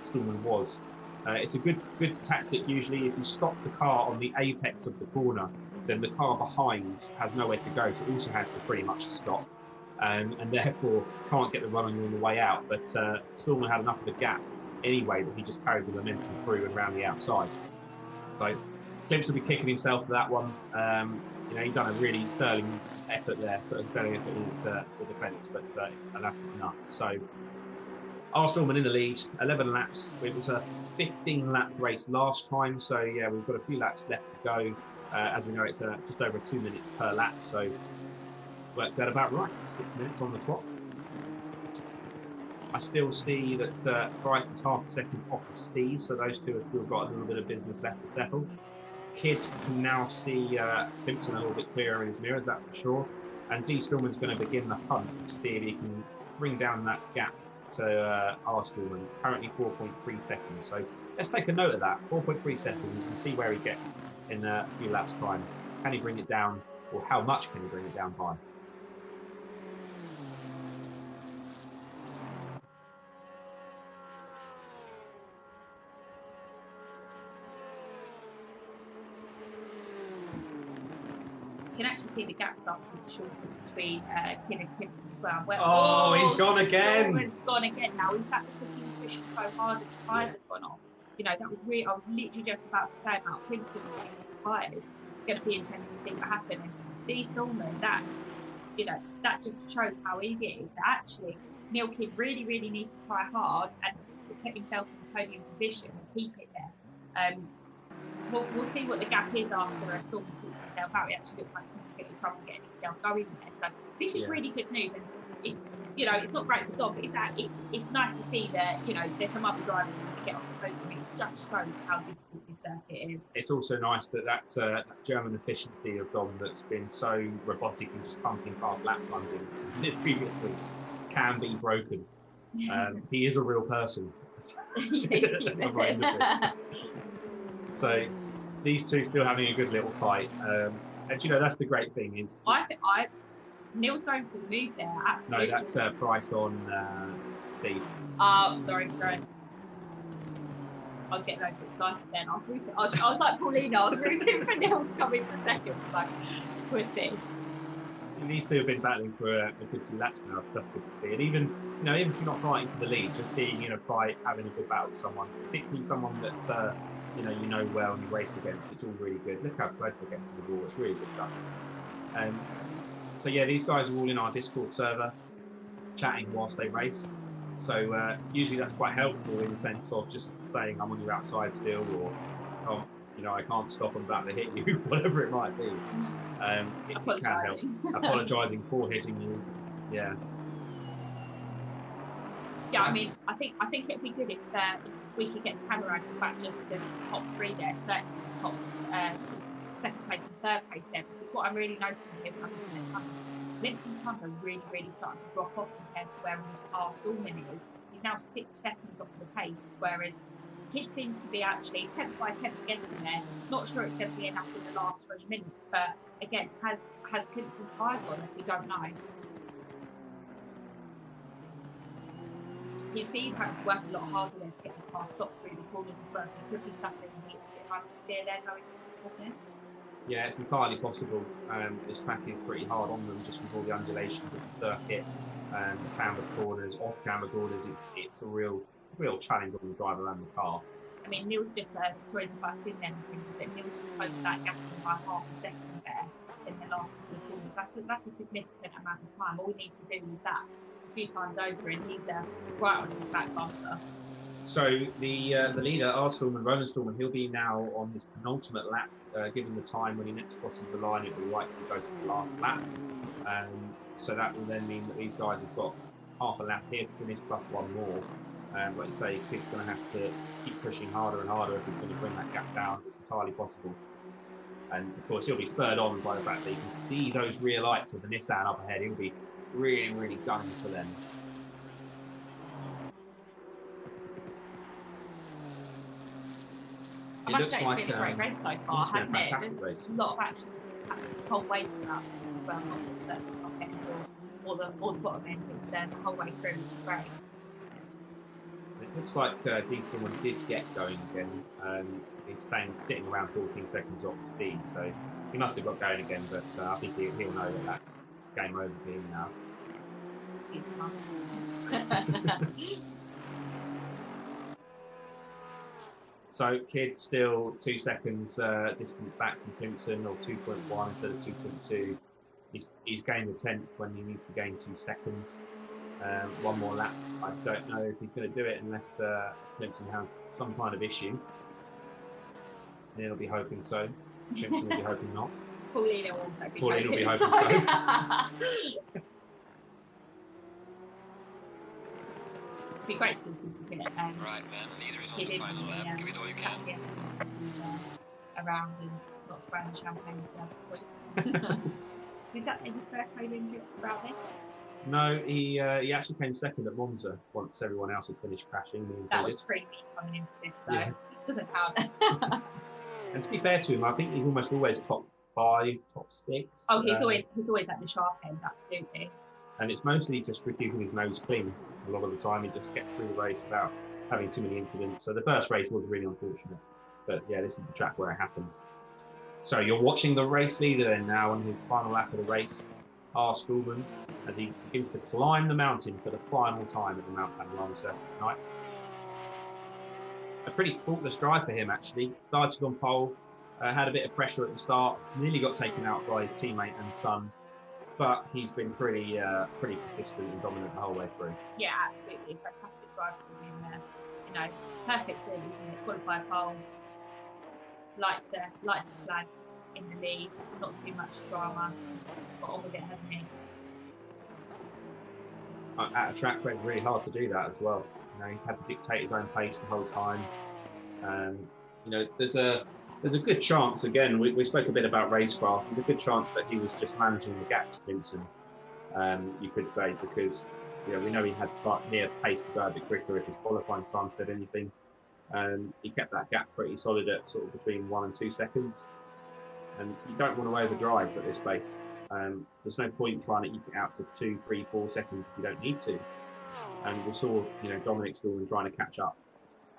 Stallman was. It's a good tactic usually. If you stop the car on the apex of the corner, then the car behind has nowhere to go, so it also has to pretty much stop. And therefore can't get the run on you on the way out. But Stallman had enough of a gap anyway that he just carried the momentum through and around the outside. So Clemson will be kicking himself for that one. He's done a really sterling effort there, put extending effort into the defence, but and that's not enough. So Arsenal in the lead, 11 laps. It was a 15-lap race last time, so yeah, we've got a few laps left to go. As we know, it's just over 2 minutes per lap, so works out about right. 6 minutes on the clock. I still see that Price is half a second off of Steve, so those two have still got a little bit of business left to settle. Kidd can now see Simpson a little bit clearer in his mirrors, that's for sure. And D. Stillman's going to begin the hunt to see if he can bring down that gap to R. Stillman, currently 4.3 seconds. So let's take a note of that, 4.3 seconds, and see where he gets in a few laps' time. Can he bring it down, or how much can he bring it down by? You can actually see the gap starting to shorten between Kidd and Clinton as well. Oh, he's gone again. He's gone again now. Is that because he was pushing so hard and the tyres had gone off? You know, that was really, I was literally just about to say about Clinton and his tyres. It's going to be interesting to see what happens. And D. Stallman, that, you know, that just shows how easy it is. Actually, Neil Kidd really, really needs to try hard and to keep himself in the podium position and keep it there. We'll see what the gap is after Stallman sorts himself out. It actually looks like he's getting trouble getting himself going there. So this is really good news, and it's, you know, it's not great for Dom, but it's nice to see that, you know, there's some other drivers that get off the podium. It just shows how difficult this circuit is. It's also nice that German efficiency of Dom that's been so robotic and just pumping fast lap times in the previous weeks can be broken. He is a real person. So these two still having a good little fight, and you know, that's the great thing is Neil's going for the move there. Absolutely. No, that's Price on Steve's. Oh, sorry. I was getting overexcited then. I was like Paulina. I was rooting for Neil to come in for a second. Like, we'll see. These two have been battling for a good few laps now, so that's good to see. And even, you know, even if you're not fighting for the lead, just being in a fight, having a good battle with someone, particularly someone that you know well and you raced against, it's all really good. Look how close they get to the wall. It's really good stuff. So yeah, these guys are all in our Discord server, chatting whilst they race. So usually that's quite helpful in the sense of just saying I'm on your outside still, or oh, you know, I can't stop, I'm about to hit you, whatever it might be. It can help. Apologising for hitting you. Yeah. Yeah, I mean, I think it'd be good if we could get the camera angle back just the top three there, certainly the top second place and third place there, because what I'm really noticing here with Linton Tons are really, really starting to drop off compared to where our Stallman is. He's now 6 seconds off the pace, whereas Kidd seems to be actually 10th by 10th getting there. Not sure it's going to be enough in the last 3 minutes, but again, has Clinton's tyres on? We don't know. You see he's having to work a lot harder there to get the car stopped through the corners as well, so he could be suffering a little bit hard to steer there going into the corners. Yeah, it's entirely possible. This track is pretty hard on them just with all the undulations of the circuit, camber corners, off camber corners. It's a real challenge on the driver and the car. I mean, Neil's just sorry to butt in there, but Neil just closed that gap in by half a second there in the last couple of corners. That's a significant amount of time. All we need to do is that a few times over, and he's right on his back bumper. So the leader, R. Stallman, Roland Stallman, he'll be now on his penultimate lap. Given the time when he next crosses the line, it will likely go to the last lap. So that will then mean that these guys have got half a lap here to finish, plus one more. Like you say, Kidd's going to have to keep pushing harder and harder if he's going to bring that gap down. It's entirely possible. And of course, he'll be spurred on by the fact that he can see those rear lights of the Nissan up ahead. He'll be really, really gunning for them. I must say it's been a great race so far, hasn't it? There's a lot of action the whole way throughout as well, not just the top end or the bottom end. It's the whole way through, which is great. It looks like D. Stallman did get going again. He's sitting around 14 seconds off the speed, so he must have got going again, but I think he'll know that that's game over for him now. So Kidd still 2 seconds distance back from Clemson, or 2.1 instead of 2.2. He's gained the 10th when he needs to gain 2 seconds. One more lap. I don't know if he's going to do it unless Clemson has some kind of issue. He'll be hoping so. Clemson will be hoping not. Pauline will also be Pauline will be hoping hoping so. It'd be great to see if we could get right, man. Leader is on the final lap. Give it all you can. Around and not spraying champagne for the point. Is that his first podium about this? No, he actually came second at Monza once everyone else had finished crashing. That was pre-me coming into this, so yeah. it doesn't count. And to be fair to him, I think he's almost always top 5, top 6. Oh, he's always at the sharp end, absolutely. And it's mostly just for keeping his nose clean. A lot of the time, he just gets through the race without having too many incidents. So the first race was really unfortunate. But yeah, this is the track where it happens. So you're watching the race leader then now on his final lap of the race, R. Stallman, as he begins to climb the mountain for the final time at the Mount Panorama circuit tonight. A pretty faultless drive for him, actually. Started on pole, had a bit of pressure at the start, nearly got taken out by his teammate and son, but he's been pretty consistent and dominant the whole way through. Yeah, absolutely. Fantastic drive from him there. You know, perfect really, isn't it? Qualified pole. Lights the flag in the lead, not too much drama. Just got on with it, hasn't he? At a track where it's really hard to do that as well. You know, he's had to dictate his own pace the whole time. You know, there's a good chance, again, we spoke a bit about racecraft, there's a good chance that he was just managing the gap to Clemson, you could say, because you know, we know he had near pace to go a bit quicker if his qualifying time said anything. He kept that gap pretty solid at sort of between 1 and 2 seconds. And you don't want to overdrive at this pace. There's no point trying to eke it out to 2, 3, 4 seconds if you don't need to. And we saw, you know, Dominic Stallman trying to catch up.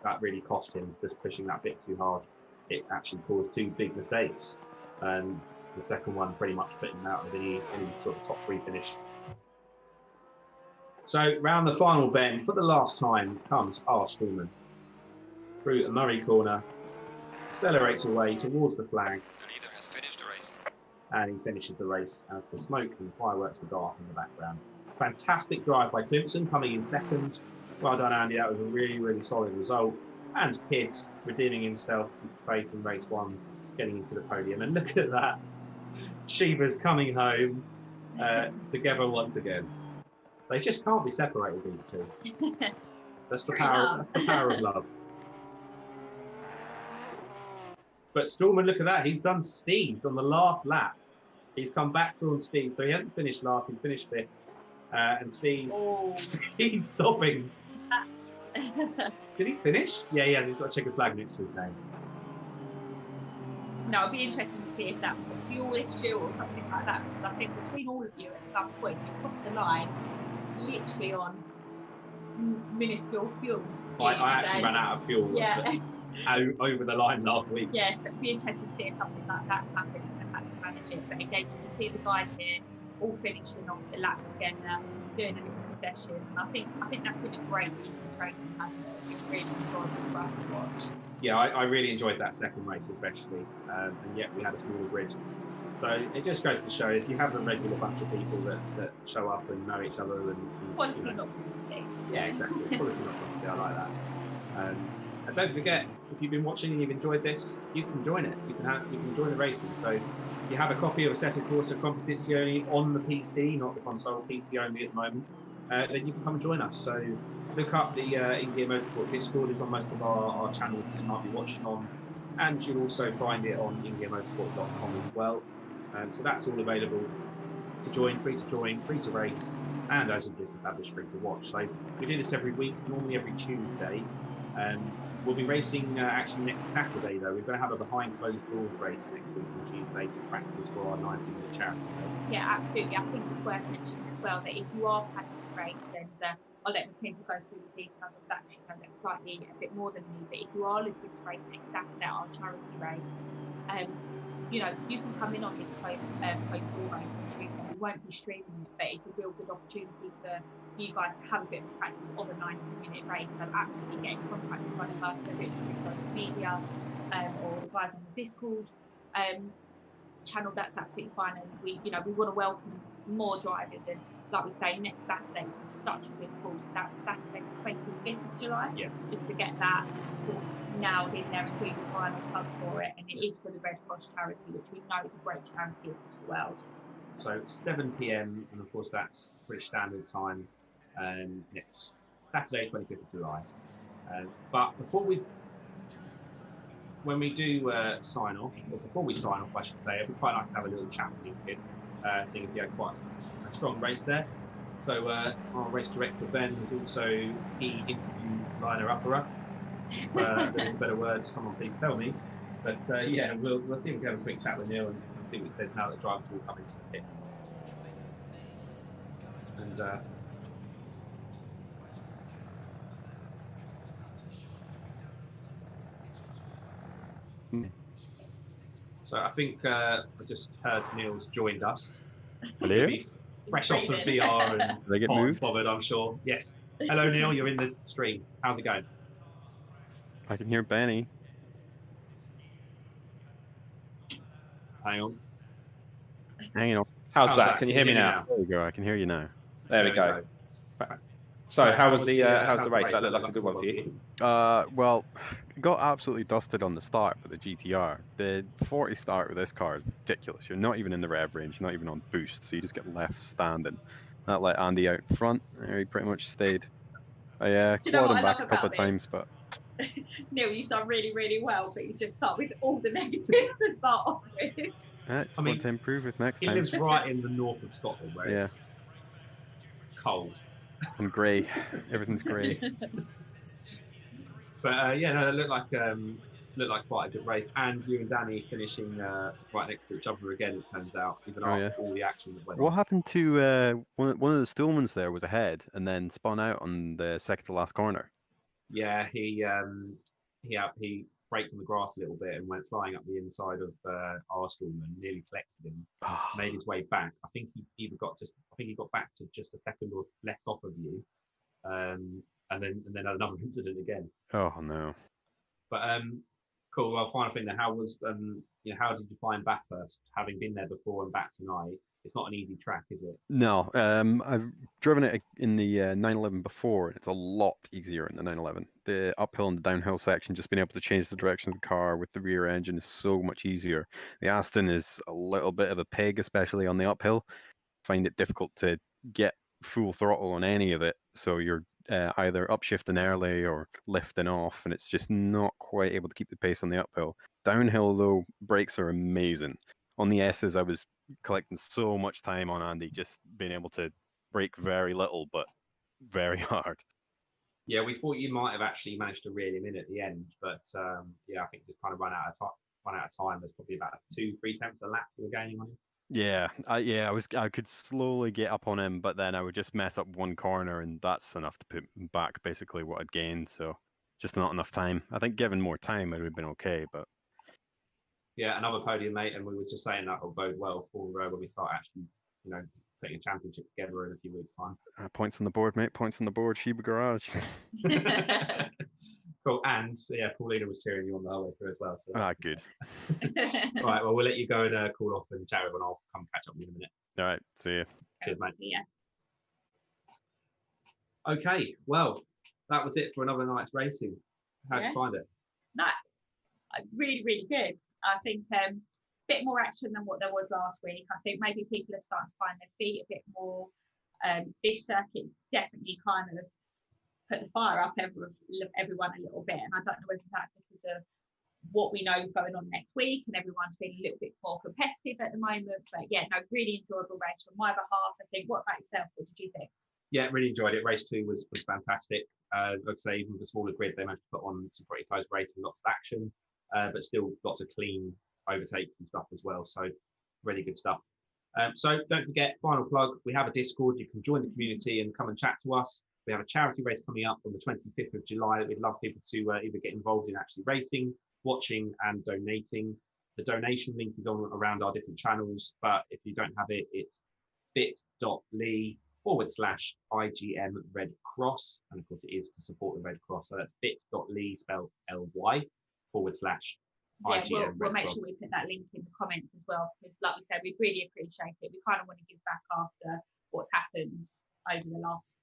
That really cost him, just pushing that bit too hard. It actually caused 2 big mistakes. The second one pretty much put him out of any sort of top 3 finish. So round the final bend, for the last time, comes R. Stallman. Through a Murray corner, accelerates away towards the flag. The leader has finished the race. And he finishes the race as the smoke and fireworks will go off in the background. Fantastic drive by Clemson, coming in second. Well done, Andy. That was a really, really solid result. And Kidd redeeming himself, you could say, from race 1, getting into the podium. And look at that. Shiva's coming home together once again. They just can't be separated, these two. That's the power of love. But Stallman, look at that. He's done Steve's on the last lap. He's come back through on Steve's. So he hasn't finished last. He's finished 5th. And Steve's, he's stopping. Did he finish? Yeah, he has. He's got a checkered flag next to his name. No, it'll be interesting to see if that was a fuel issue or something like that. Because I think between all of you at some point, you crossed the line literally on minuscule fuel. I actually ran out of fuel. Yeah. Over the line last week. Yes, it'd be interesting to see if something like that's happened and they've had to manage it. But again, you can see the guys here all finishing off the lap together, doing a little session. And I think that's been a great week of racing, hasn't it? It's been really enjoyable for us to watch. Yeah, I really enjoyed that second race especially, and yet we had a smaller grid. So it just goes to show, if you have a regular bunch of people that show up and know each other and quality, you know, not quantity. Yeah, exactly. Quality, not quantity. I like that. And don't forget, if you've been watching and you've enjoyed this, you can join it. You can join the racing. So if you have a copy of Assetto Corsa Competizione on the PC, not the console, PC only at the moment, then you can come and join us. So look up the InGear Motorsport Discord. Is on most of our channels that you might be watching on, and you'll also find it on InGearMotorsport.com as well. So that's all available to join, free to race, and as we've just established, free to watch. So we do this every week, normally every Tuesday. We'll be racing actually next Saturday though. We're going to have a behind closed doors race next week on Tuesday to practice for our 19th charity race. Yeah, absolutely. I think it's worth mentioning as well that if you are planning this race, and I'll let Mackenzie go through the details of that, she knows that slightly a bit more than me, but if you are looking to race next Saturday, our charity race, you know, you can come in on this closed door race on Tuesday. We won't be streaming it, but it's a real good opportunity for you guys to have a bit of practice of a 90-minute race. So absolutely get in contact with one of us, whether it's through social media or the guys on the Discord. channel, that's absolutely fine. And we want to welcome more drivers. And like we say, next Saturday is such a good course. That's Saturday the 25th of July. Yeah. Just to get that sort of nailed in there and do the final plug for it. And it is for the Red Cross charity, which we know is a great charity across the world. So 7 p.m. and of course that's British Standard Time. It's Saturday, 25th of July. But when we do sign off, or before we sign off, I should say, it'd be quite nice to have a little chat with you, kid, seeing as he had quite a strong race there. So our race director Ben was also he interviewed Liner Upperer. There is a better word, someone please tell me. But yeah, we'll see if we can have a quick chat with Neil and see what he says now that drivers will come into the pit. And so I think I just heard Neil's joined us. Hello? Fresh off of VR and they get moved? bothered, I'm sure. Yes. Hello, Neil. You're in the stream. How's it going? I can hear Benny. Hang on. Hang on. How's that? Can you hear me now? There we go. I can hear you now. There we go. So how was how's the race? That looked like a good one for you. Well, got absolutely dusted on the start with the GTR. The 40 start with this car is ridiculous. You're not even in the rev range, not even on boost, so you just get left standing. That let Andy out in front. He pretty much stayed. I clawed him back a couple of times, but Neil, you've done really, really well, but you just start with all the negatives to start off with. That's what to improve with next He time. lives right in the north of Scotland, where it's cold. And grey. Everything's grey. But yeah, no, it looked like quite a good race. And you and Danny finishing right next to each other again, it turns out, even after all the action that went on. What happened to one of the Stillmans there was ahead and then spun out on the second to last corner? Yeah, he braked on the grass a little bit and went flying up the inside of our Stillman, nearly collected him, made his way back. I think he got back to just a second or less off of you, and then had another incident again. Oh no! But cool. Well, final thing there. How was how did you find Bathurst, having been there before and back tonight? It's not an easy track, is it? No, I've driven it in the 911 before, and it's a lot easier in the 911. The uphill and the downhill section, just being able to change the direction of the car with the rear engine is so much easier. The Aston is a little bit of a pig, especially on the uphill. Find it difficult to get full throttle on any of it, so you're either upshifting early or lifting off, and it's just not quite able to keep the pace on the uphill. Downhill, though, brakes are amazing. On the S's, I was collecting so much time on Andy, just being able to brake very little, but very hard. Yeah, we thought you might have actually managed to reel him in at the end, but yeah, I think just kind of run out of time. There's probably about 2-3 tenths a lap you were gaining on him. Yeah, I could slowly get up on him, but then I would just mess up one corner, and that's enough to put back basically what I'd gained. So just not enough time. I think given more time, it would have been okay, but. Yeah, another podium, mate, and we were just saying that will bode well for when we start actually, putting a championship together in a few weeks' time. Points on the board, mate. Points on the board. Sheba Garage. Cool, and yeah, Paulina was cheering you on the whole way through as well. So good. Right, well, we'll let you go and cool off and chat with everyone. I'll come catch up with you in a minute. All right, see you. Cheers, mate. Yeah. Okay, well, that was it for another night's racing. How'd you find it? That really, really good. I think a bit more action than what there was last week. I think maybe people are starting to find their feet a bit more. This circuit definitely kind of put the fire up everyone a little bit, and I don't know whether that's because of what we know is going on next week and everyone's feeling a little bit more competitive at the moment. But yeah, no, really enjoyable race from my behalf. I think. What about yourself? What did you think? Yeah, really enjoyed it. Race 2 was fantastic. Like I say, even with the smaller grid, they managed to put on some pretty close racing, lots of action. But still lots of clean overtakes and stuff as well. So really good stuff. So don't forget, final plug, we have a Discord. You can join the community and come and chat to us. We have a charity race coming up on the 25th of July that we'd love people to either get involved in actually racing, watching and donating. The donation link is on around our different channels, but if you don't have it, it's bit.ly/IGM Red Cross. And of course it is to support the Red Cross. So that's bit.ly spelled LY / Yeah, InGear we'll red make cloth. sure we put that link in the comments as well, because like we said, we really appreciate it. We kind of want to give back after what's happened over the last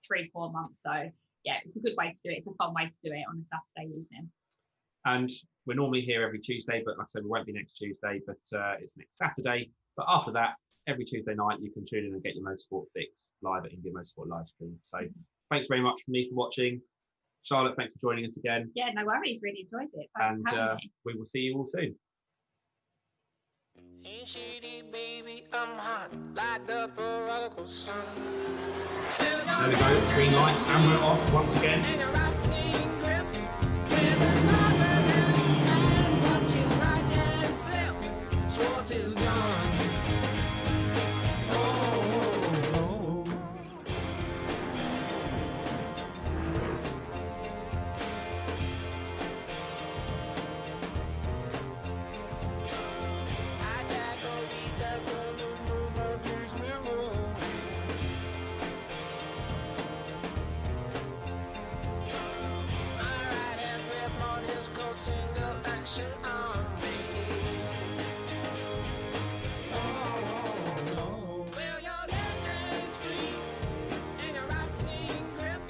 3-4 months. So yeah, it's a good way to do it. It's a fun way to do it on a Saturday evening. And we're normally here every Tuesday, but like I said, we won't be next Tuesday, but it's next Saturday. But after that, every Tuesday night, you can tune in and get your motorsport fix live at InGear Motorsport live stream. So thanks very much for me for watching. Charlotte, thanks for joining us again. Yeah, no worries. Really enjoyed it. Thanks for having me. We will see you all soon. Ain't shady, baby, I'm hot, like the prodigal son. There we go, green lights, and we're off once again. And a rocking grip, with another left hand, what is right and self, Schwartz is gone. Single action on me. Well, your left hand's free and your right hand grip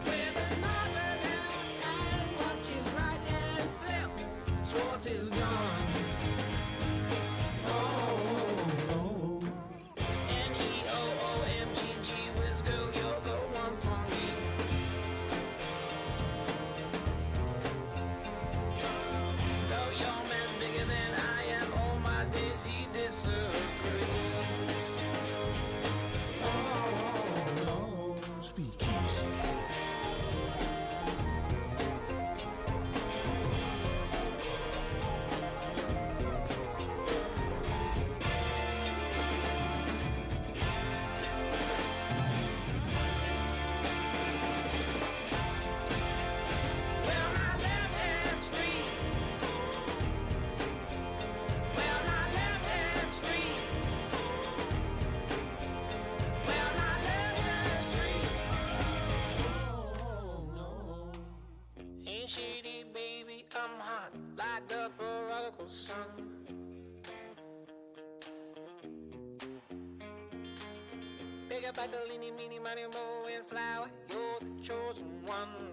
with another left hand. Watch his right hand slip. Schwartz is gone. N-E-O-O-M-G-G whiz girl, you're the one for me. Shady, baby, I'm hot, like the prodigal son. Pick up back the leany, meeny, miny, mo, and flower. You're the chosen one.